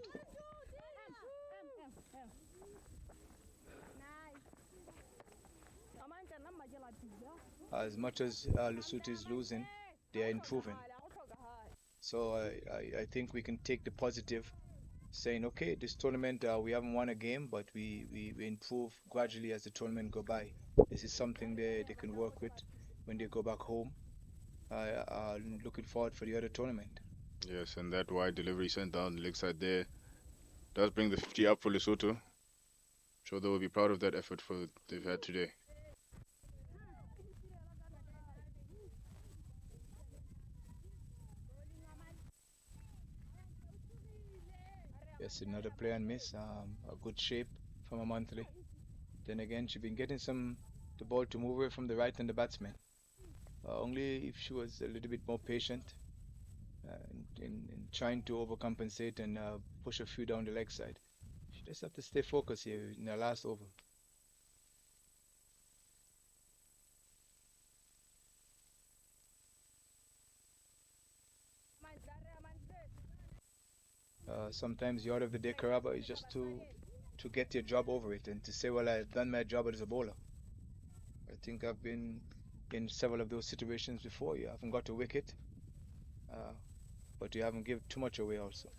As much as Lesotho is losing, they are improving. So I think we can take the positive, saying, okay, this tournament we haven't won a game, but we improve gradually as the tournament go by. This is something they can work with when they go back home. Looking forward for the other tournament. Yes, and that wide delivery sent down the leg side there does bring the 50 up for Lesotho. I'm sure they will be proud of that effort they've had today. Yes, another play and miss. A good shape from a monthly. Then again, she's been getting the ball to move away from the right and the batsman. Only if she was a little bit more patient in trying to overcompensate and push a few down the leg side. She just have to stay focused here in the last over. Sometimes the order of the day, Karaba, is just to get your job over it and to say, well, I've done my job as a bowler. I think I've been in several of those situations before. You haven't got a wicket, but you haven't given too much away also.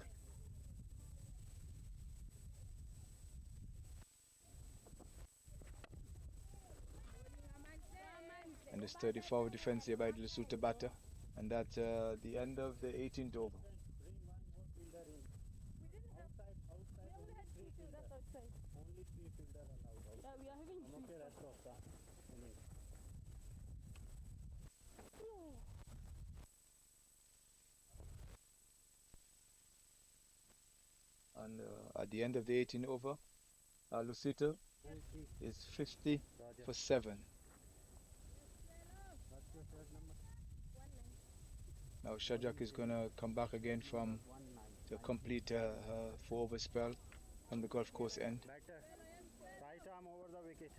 And there's 34 defense here by the Lesotho batter, and that's the end of the 18th over. And at the end of the 18th over, Lesotho is 50 for 7. Now Shajak is going to come back again to complete her 4-over spell from the golf course end. Right arm over the wicket.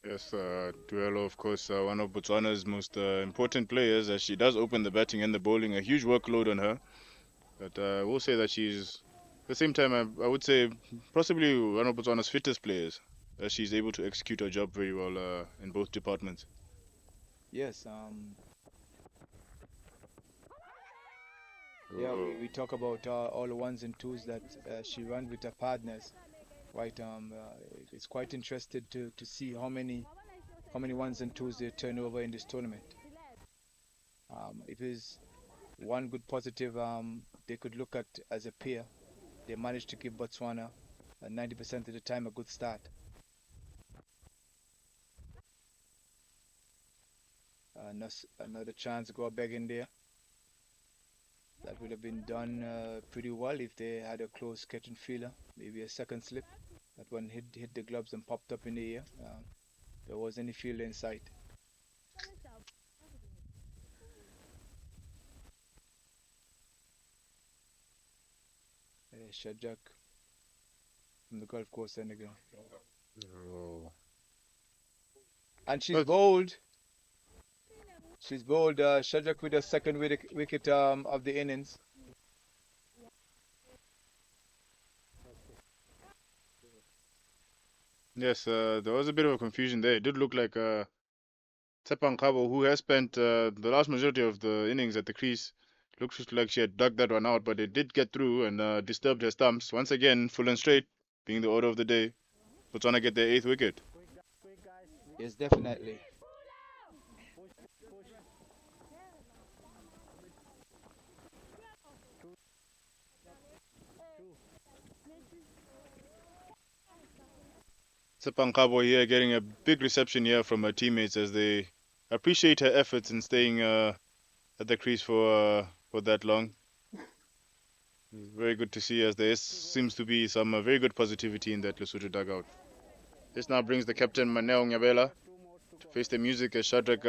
Yes, Duelo, of course, one of Botswana's most important players, as she does open the batting and the bowling. A huge workload on her. But I will say that she's, at the same time, I would say possibly one of Botswana's fittest players, as she's able to execute her job very well in both departments. Yes. Yeah, Oh, we talk about all the ones and twos that she ran with her partners, right? It's quite interested to see how many ones and twos they turn over in this tournament. It is one good positive they could look at as a pair. They managed to give Botswana 90% of the time a good start. Another chance to go back in there. That would have been done pretty well if they had a close catch and feeler, maybe a second slip. That one hit the gloves and popped up in the air. There was any fielder in sight. Shajak from the golf course and again. oh. And she's But bowled. She's bowled Shajak with the second wicket of the innings. yes, there was a bit of a confusion there. It did look like Tsepang Kabo, who has spent the last majority of the innings at the crease, looks like she had dug that one out, but it did get through and disturbed her stumps. Once again, full and straight, being the order of the day. Botswana get their 8th wicket. Quick guys, Yes, definitely. push. Tsepang Kabo here getting a big reception here from her teammates as they appreciate her efforts in staying at the crease for that long. Very good to see as there seems to be some very good positivity in that Lesotho dugout. This now brings the captain Maneo Nyabela to face the music as Shadrack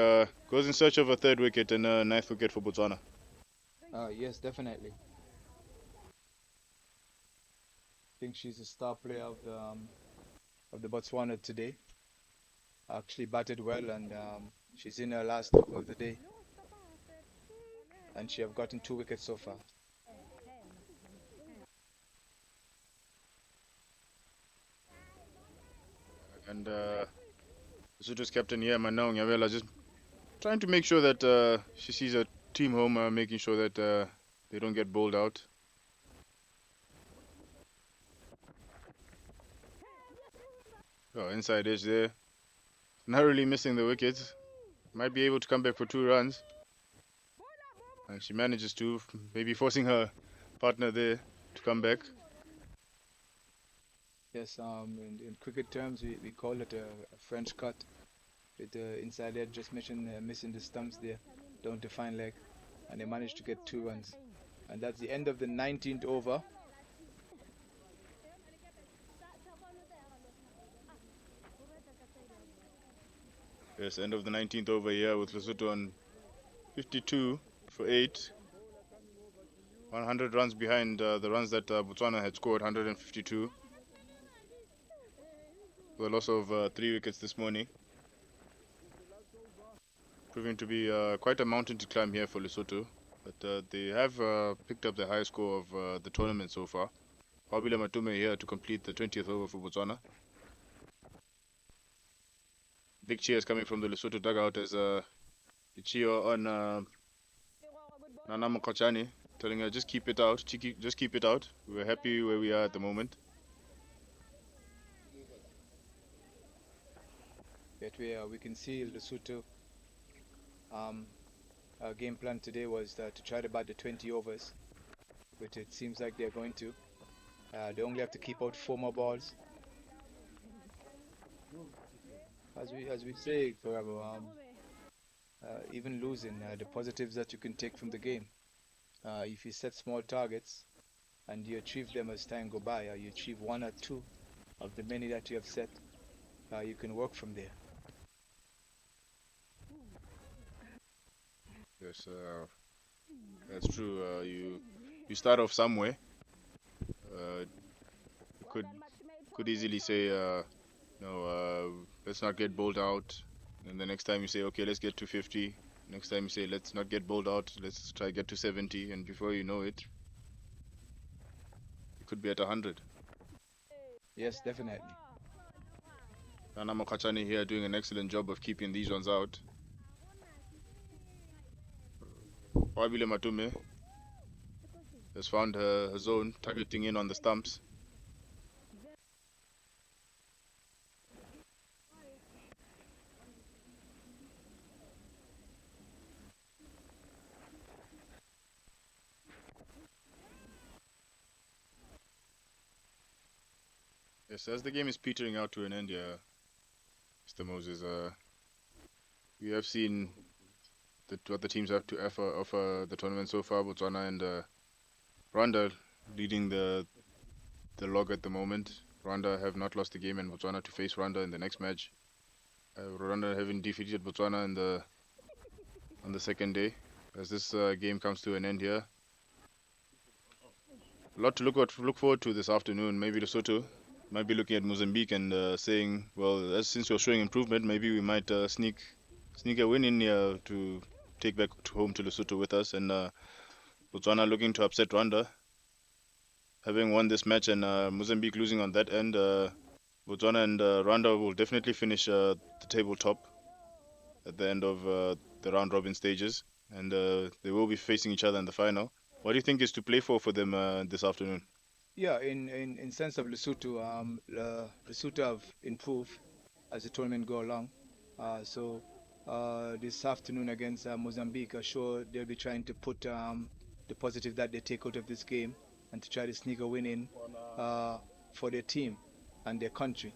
goes in search of a 3rd wicket and a 9th wicket for Botswana. Yes, definitely. I think she's a star player of the Botswana today. Actually batted well, and she's in her last over of the day, and she have gotten 2 wickets so far. And Lesotho's captain here, Maneo Nyabela, just trying to make sure that she sees her team home, making sure that they don't get bowled out. Oh, inside edge there. Narrowly missing the wickets. Might be able to come back for 2 runs. And she manages to, maybe forcing her partner there to come back. Yes, in cricket terms, we call it a French cut. With the inside edge just missing the stumps there, don't define leg, and they managed to get 2 runs. And that's the end of the 19th over. Yes, end of the 19th over here with Lesotho on 52 for 8. 100 runs behind the runs that Botswana had scored, 152. The loss of 3 wickets this morning. Proving to be quite a mountain to climb here for Lesotho. But they have picked up the highest score of the tournament so far. Wabile Matume here to complete the 20th over for Botswana. Big cheers coming from the Lesotho dugout as the cheer on Nana Mokachane, telling her just keep it out, Chiki, just keep it out. We're happy where we are at the moment. That we can see Lesotho. Our game plan today was to try to bat the 20 overs, but it seems like they're going to. They only have to keep out 4 more balls. As we say forever, even losing, the positives that you can take from the game. If you set small targets and you achieve them as time go by, or you achieve 1 or 2 of the many that you have set, you can work from there. Yes, that's true. You start off somewhere. You could easily say, no, let's not get bowled out. And the next time you say, okay, let's get to 50. Next time you say, let's not get bowled out. Let's try get to 70. And before you know it, you could be at 100. Yes, definitely. Nana Mokachane here doing an excellent job of keeping these ones out. Wabile Matume has found her zone, targeting in on the stumps. Yes, as the game is petering out to an end here, Mr. Moses, we have seen what the teams have to offer the tournament so far. Botswana and Rwanda leading the log at the moment. Rwanda have not lost the game, and Botswana to face Rwanda in the next match. Rwanda having defeated Botswana on the second day. As this game comes to an end here, a lot to look forward to this afternoon. Maybe Lesotho might be looking at Mozambique and saying, well, since you're showing improvement, maybe we might sneak a win in here to take back home to Lesotho with us. And Botswana looking to upset Rwanda, having won this match, and Mozambique losing on that end. Botswana and Rwanda will definitely finish the tabletop at the end of the round robin stages, and they will be facing each other in the final. What do you think is to play for them this afternoon? Yeah, in sense of Lesotho, Lesotho have improved as the tournament go along. So this afternoon against Mozambique, I'm sure they'll be trying to put the positive that they take out of this game and to try to sneak a win in for their team and their country.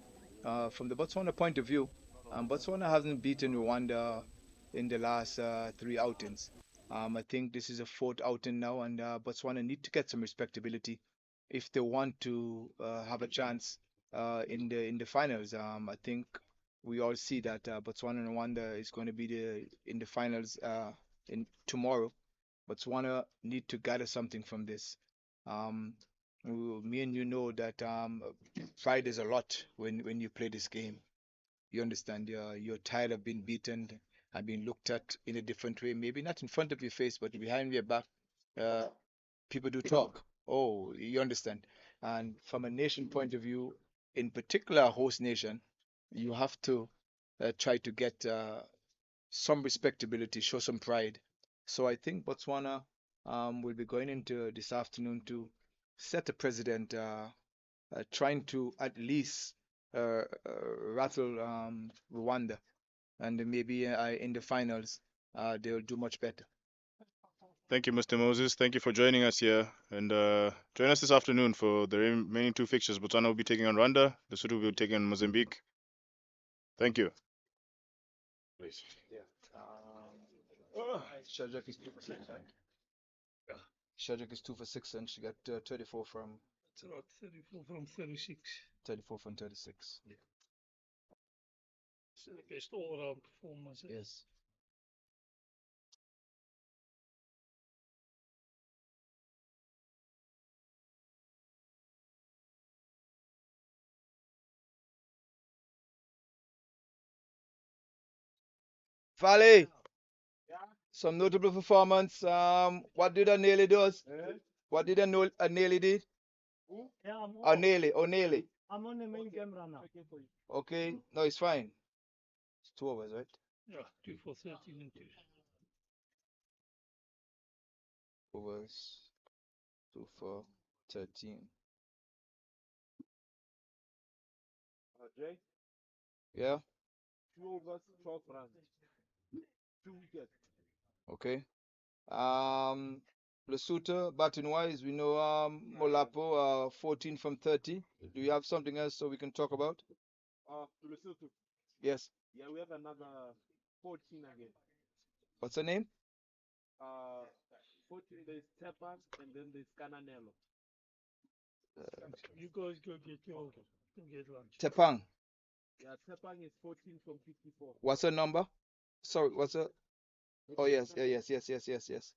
From the Botswana point of view, Botswana hasn't beaten Rwanda in the last three outings. I think this is a fourth outing now, and Botswana need to get some respectability if they want to have a chance in the finals. I think we all see that Botswana and Rwanda is going to be in the finals in tomorrow. Botswana need to gather something from this. Um, Me and you know that pride is a lot when you play this game. You understand? You're tired of being beaten and being looked at in a different way. Maybe not in front of your face, but behind your back. Uh, People do talk. Oh, you understand? And from a nation point of view, in particular, a host nation, you have to try to get some respectability, show some pride. So I think Botswana will be going into this afternoon to set a precedent, trying to at least rattle Rwanda, and maybe in the finals they'll do much better. Thank you, Mr. Moses. Thank you for joining us here. And join us this afternoon for the remaining two fixtures. Botswana will be taking on Rwanda. Lesotho will be taking on Mozambique. Thank you. Please. Yeah. Shadrach is 2 for 6, right? Yeah. Shadrach is 2 for 6, and she got 34 from. It's about 34 from 36. 34 from 36. Yeah. It's the best all-round performance. Yes. Valley. Some notable performance. What did O'Neilly do? What did O'Neilly did? Yeah, O'Neilly. I'm on the main camera now. Okay. No, it's fine. It's 2 hours, right? Yeah, 2 for 13 and 2. Overs. 2 for 13. Jay, Yeah. 2 overs, 12 runs. 2 wickets. Okay. Lesotho, batting wise, we know Molapo 14 from 30. Do you have something else so we can talk about? To Lesotho. Yes. Yeah, we have another 14 again. What's her name? 14, there's Tepan, and then there's Cananello. You guys go get your get lunch. Tepang. Yeah, Tepan is 14 from 54. What's her number? Sorry, what's her? Oh, yes, yes.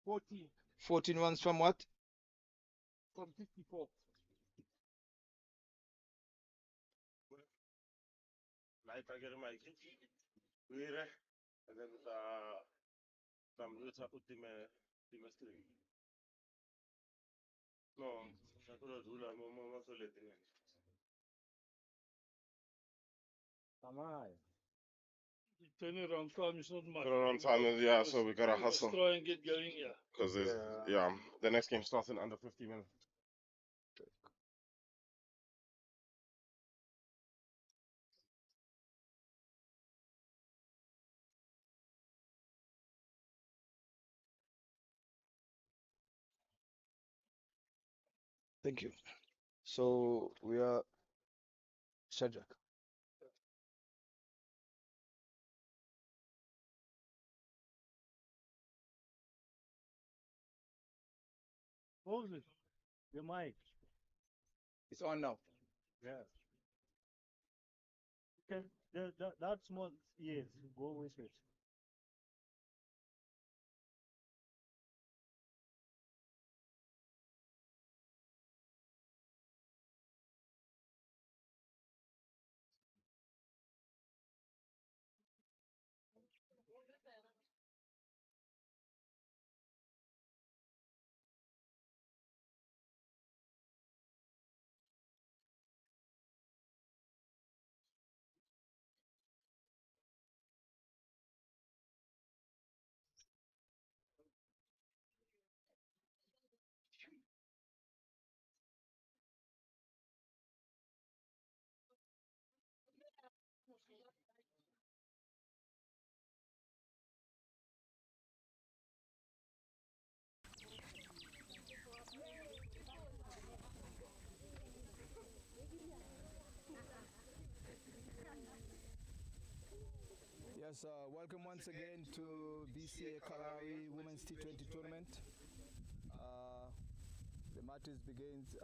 14 14 runs from what? from 54. Like I get my kid. And then some little team string. No, I could have ruled more solid. Samai. turnaround time is not much. Turnaround time is, yeah, so we gotta Let's hustle. try and get going, yeah. Because there's, the next game starts in under 50 minutes. Thank you. So we are Shadrach. Hold it. Your mic. It's on now. Yeah. Okay. That's more. Yes. Go with it. Yes, welcome once again to BCA Kalahari Women's T20 Tournament. The matches begins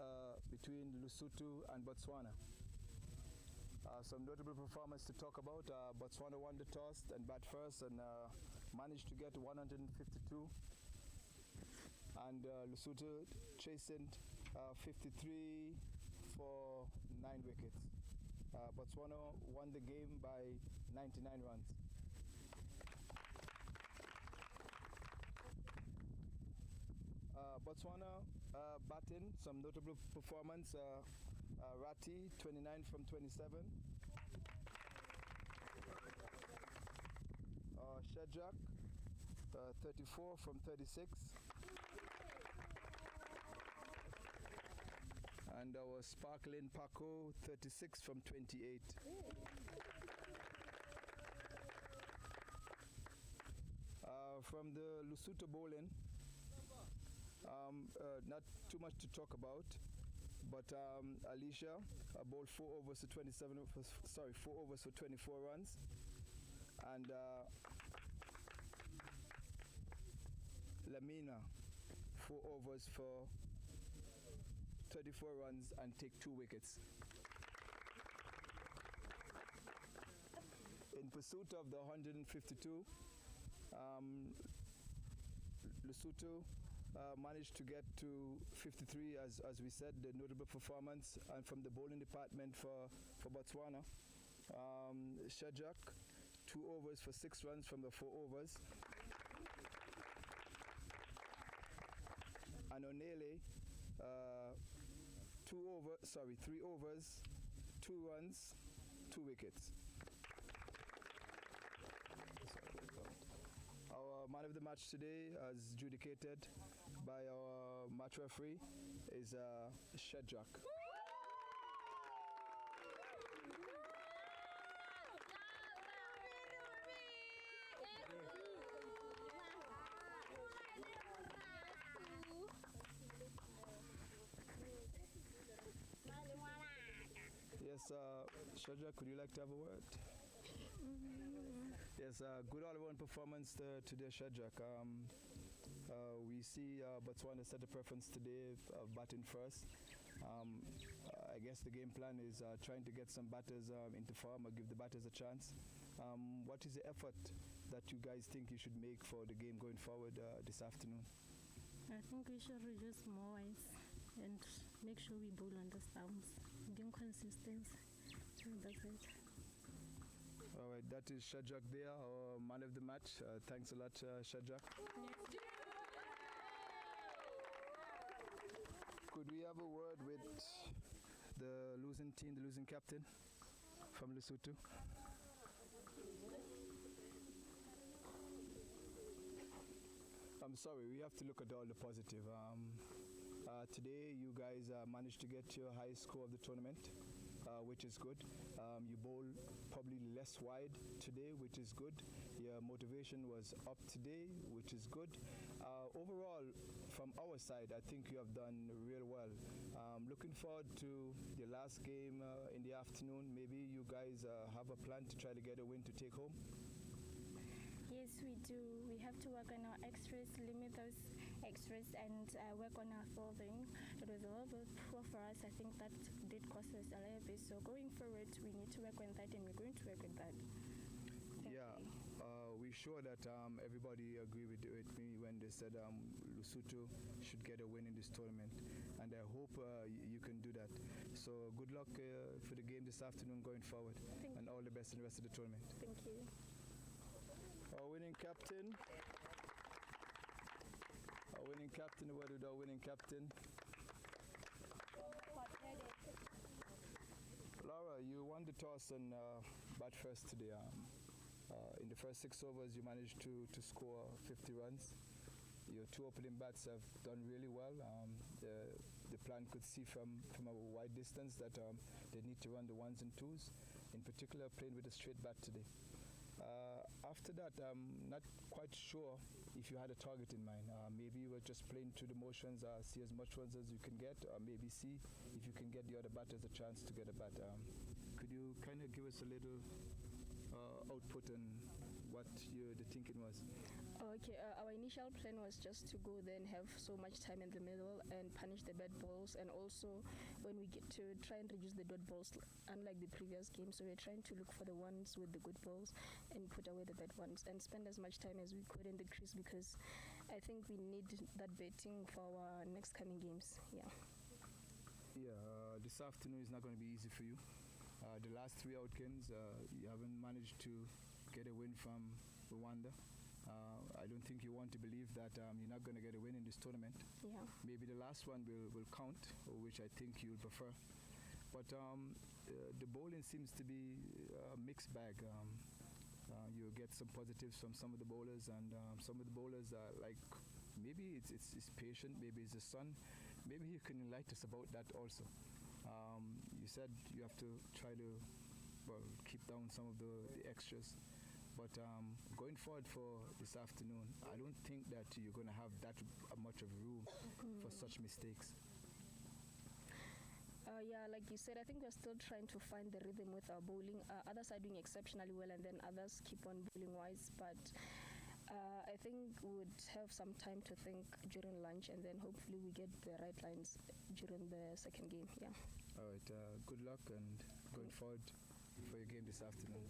between Lesotho and Botswana. Some notable performance to talk about. Botswana won the toss and bat first and managed to get 152. And Lesotho chasing 53 for 9 wickets. Botswana won the game by 99 runs. Botswana batting, some notable performance. Ratti, 29 from 27. Shadrach, 34 from 36. And our sparkling Paco, 36 from 28. From the Lesotho bowling, not too much to talk about, but Alicia bowled 4 overs for 4 overs for 24 runs, and Lamina 4 overs for 34 runs and take 2 wickets. In pursuit of the 152, Lesotho managed to get to 53, as we said, the notable performance, and from the bowling department for Botswana. Shadrach, 2 overs for 6 runs from the 4 overs. And Onele, 3 overs, 2 runs, 2 wickets. Our man of the match today, as adjudicated by our match referee, is Shadrach. Yes, Shadrach, would you like to have a word? Yes, good all-around performance today, Shadrach. We see Botswana set a preference today of batting first. I guess the game plan is trying to get some batters into form or give the batters a chance. What is the effort that you guys think you should make for the game going forward this afternoon? I think we should reduce more wise and make sure we bowl on the stumps. Being consistent. That's it. All right, that is Shadrach there, our man of the match. Thanks a lot, Shadrach. Could we have a word with the losing team, the losing captain from Lesotho? I'm sorry, we have to look at all the positive. Today, you guys managed to get your highest score of the tournament, which is good. You bowl probably less wide today, which is good. Your motivation was up today, which is good. Overall, from our side, I think you have done real well. Looking forward to the last game in the afternoon. Maybe you guys have a plan to try to get a win to take home? Yes, we do. We have to work on our extras, limit those extras, and work on our fielding. It was a little bit poor for us. I think that did cost us a little bit. So going forward, we need to work on that, and we're going to work on that. We're sure that everybody agree with me when they said Lesotho should get a win in this tournament, and I hope you can do that. So good luck for the game this afternoon going forward, and all the best in the rest of the tournament. Thank you. Our winning captain. Word with our winning captain. Laura, you won the toss and bat first today. In the first 6 overs, you managed to score 50 runs. Your 2 opening bats have done really well. The plan could see from a wide distance that they need to run the 1s and 2s. In particular, playing with a straight bat today. After that, I'm not quite sure if you had a target in mind. Maybe you were just playing through the motions, see as much runs as you can get, or maybe see if you can get the other batters a chance to get a bat. Could you kind of give us a little output on what the thinking was? Okay, our initial plan was just to go there and have so much time in the middle and punish the bad balls, and also when we get to try and reduce the dot balls, unlike the previous game. So we're trying to look for the ones with the good balls and put away the bad ones and spend as much time as we could in the crease, because I think we need that betting for our next coming games. This afternoon is not going to be easy for you. The last 3 outcomes, you haven't managed to get a win from Rwanda. I don't think you want to believe that you're not going to get a win in this tournament. Maybe the last one will count, which I think you'll prefer. But the bowling seems to be a mixed bag. You get some positives from some of the bowlers, and some of the bowlers are like, maybe it's patient, maybe it's the sun. Maybe you can enlighten us about that also. You said you have to try to keep down some of the extras. But going forward for this afternoon, I don't think that you're going to have that much of room for such mistakes. Like you said, I think we're still trying to find the rhythm with our bowling. Others are doing exceptionally well, and then others keep on bowling wise. But I think we would have some time to think during lunch, and then hopefully we get the right lines during the second game. All right. Good luck and going forward for your game this afternoon.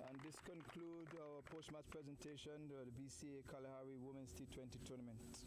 And this concludes our post-match presentation, the BCA Kalahari Women's T20 Tournament.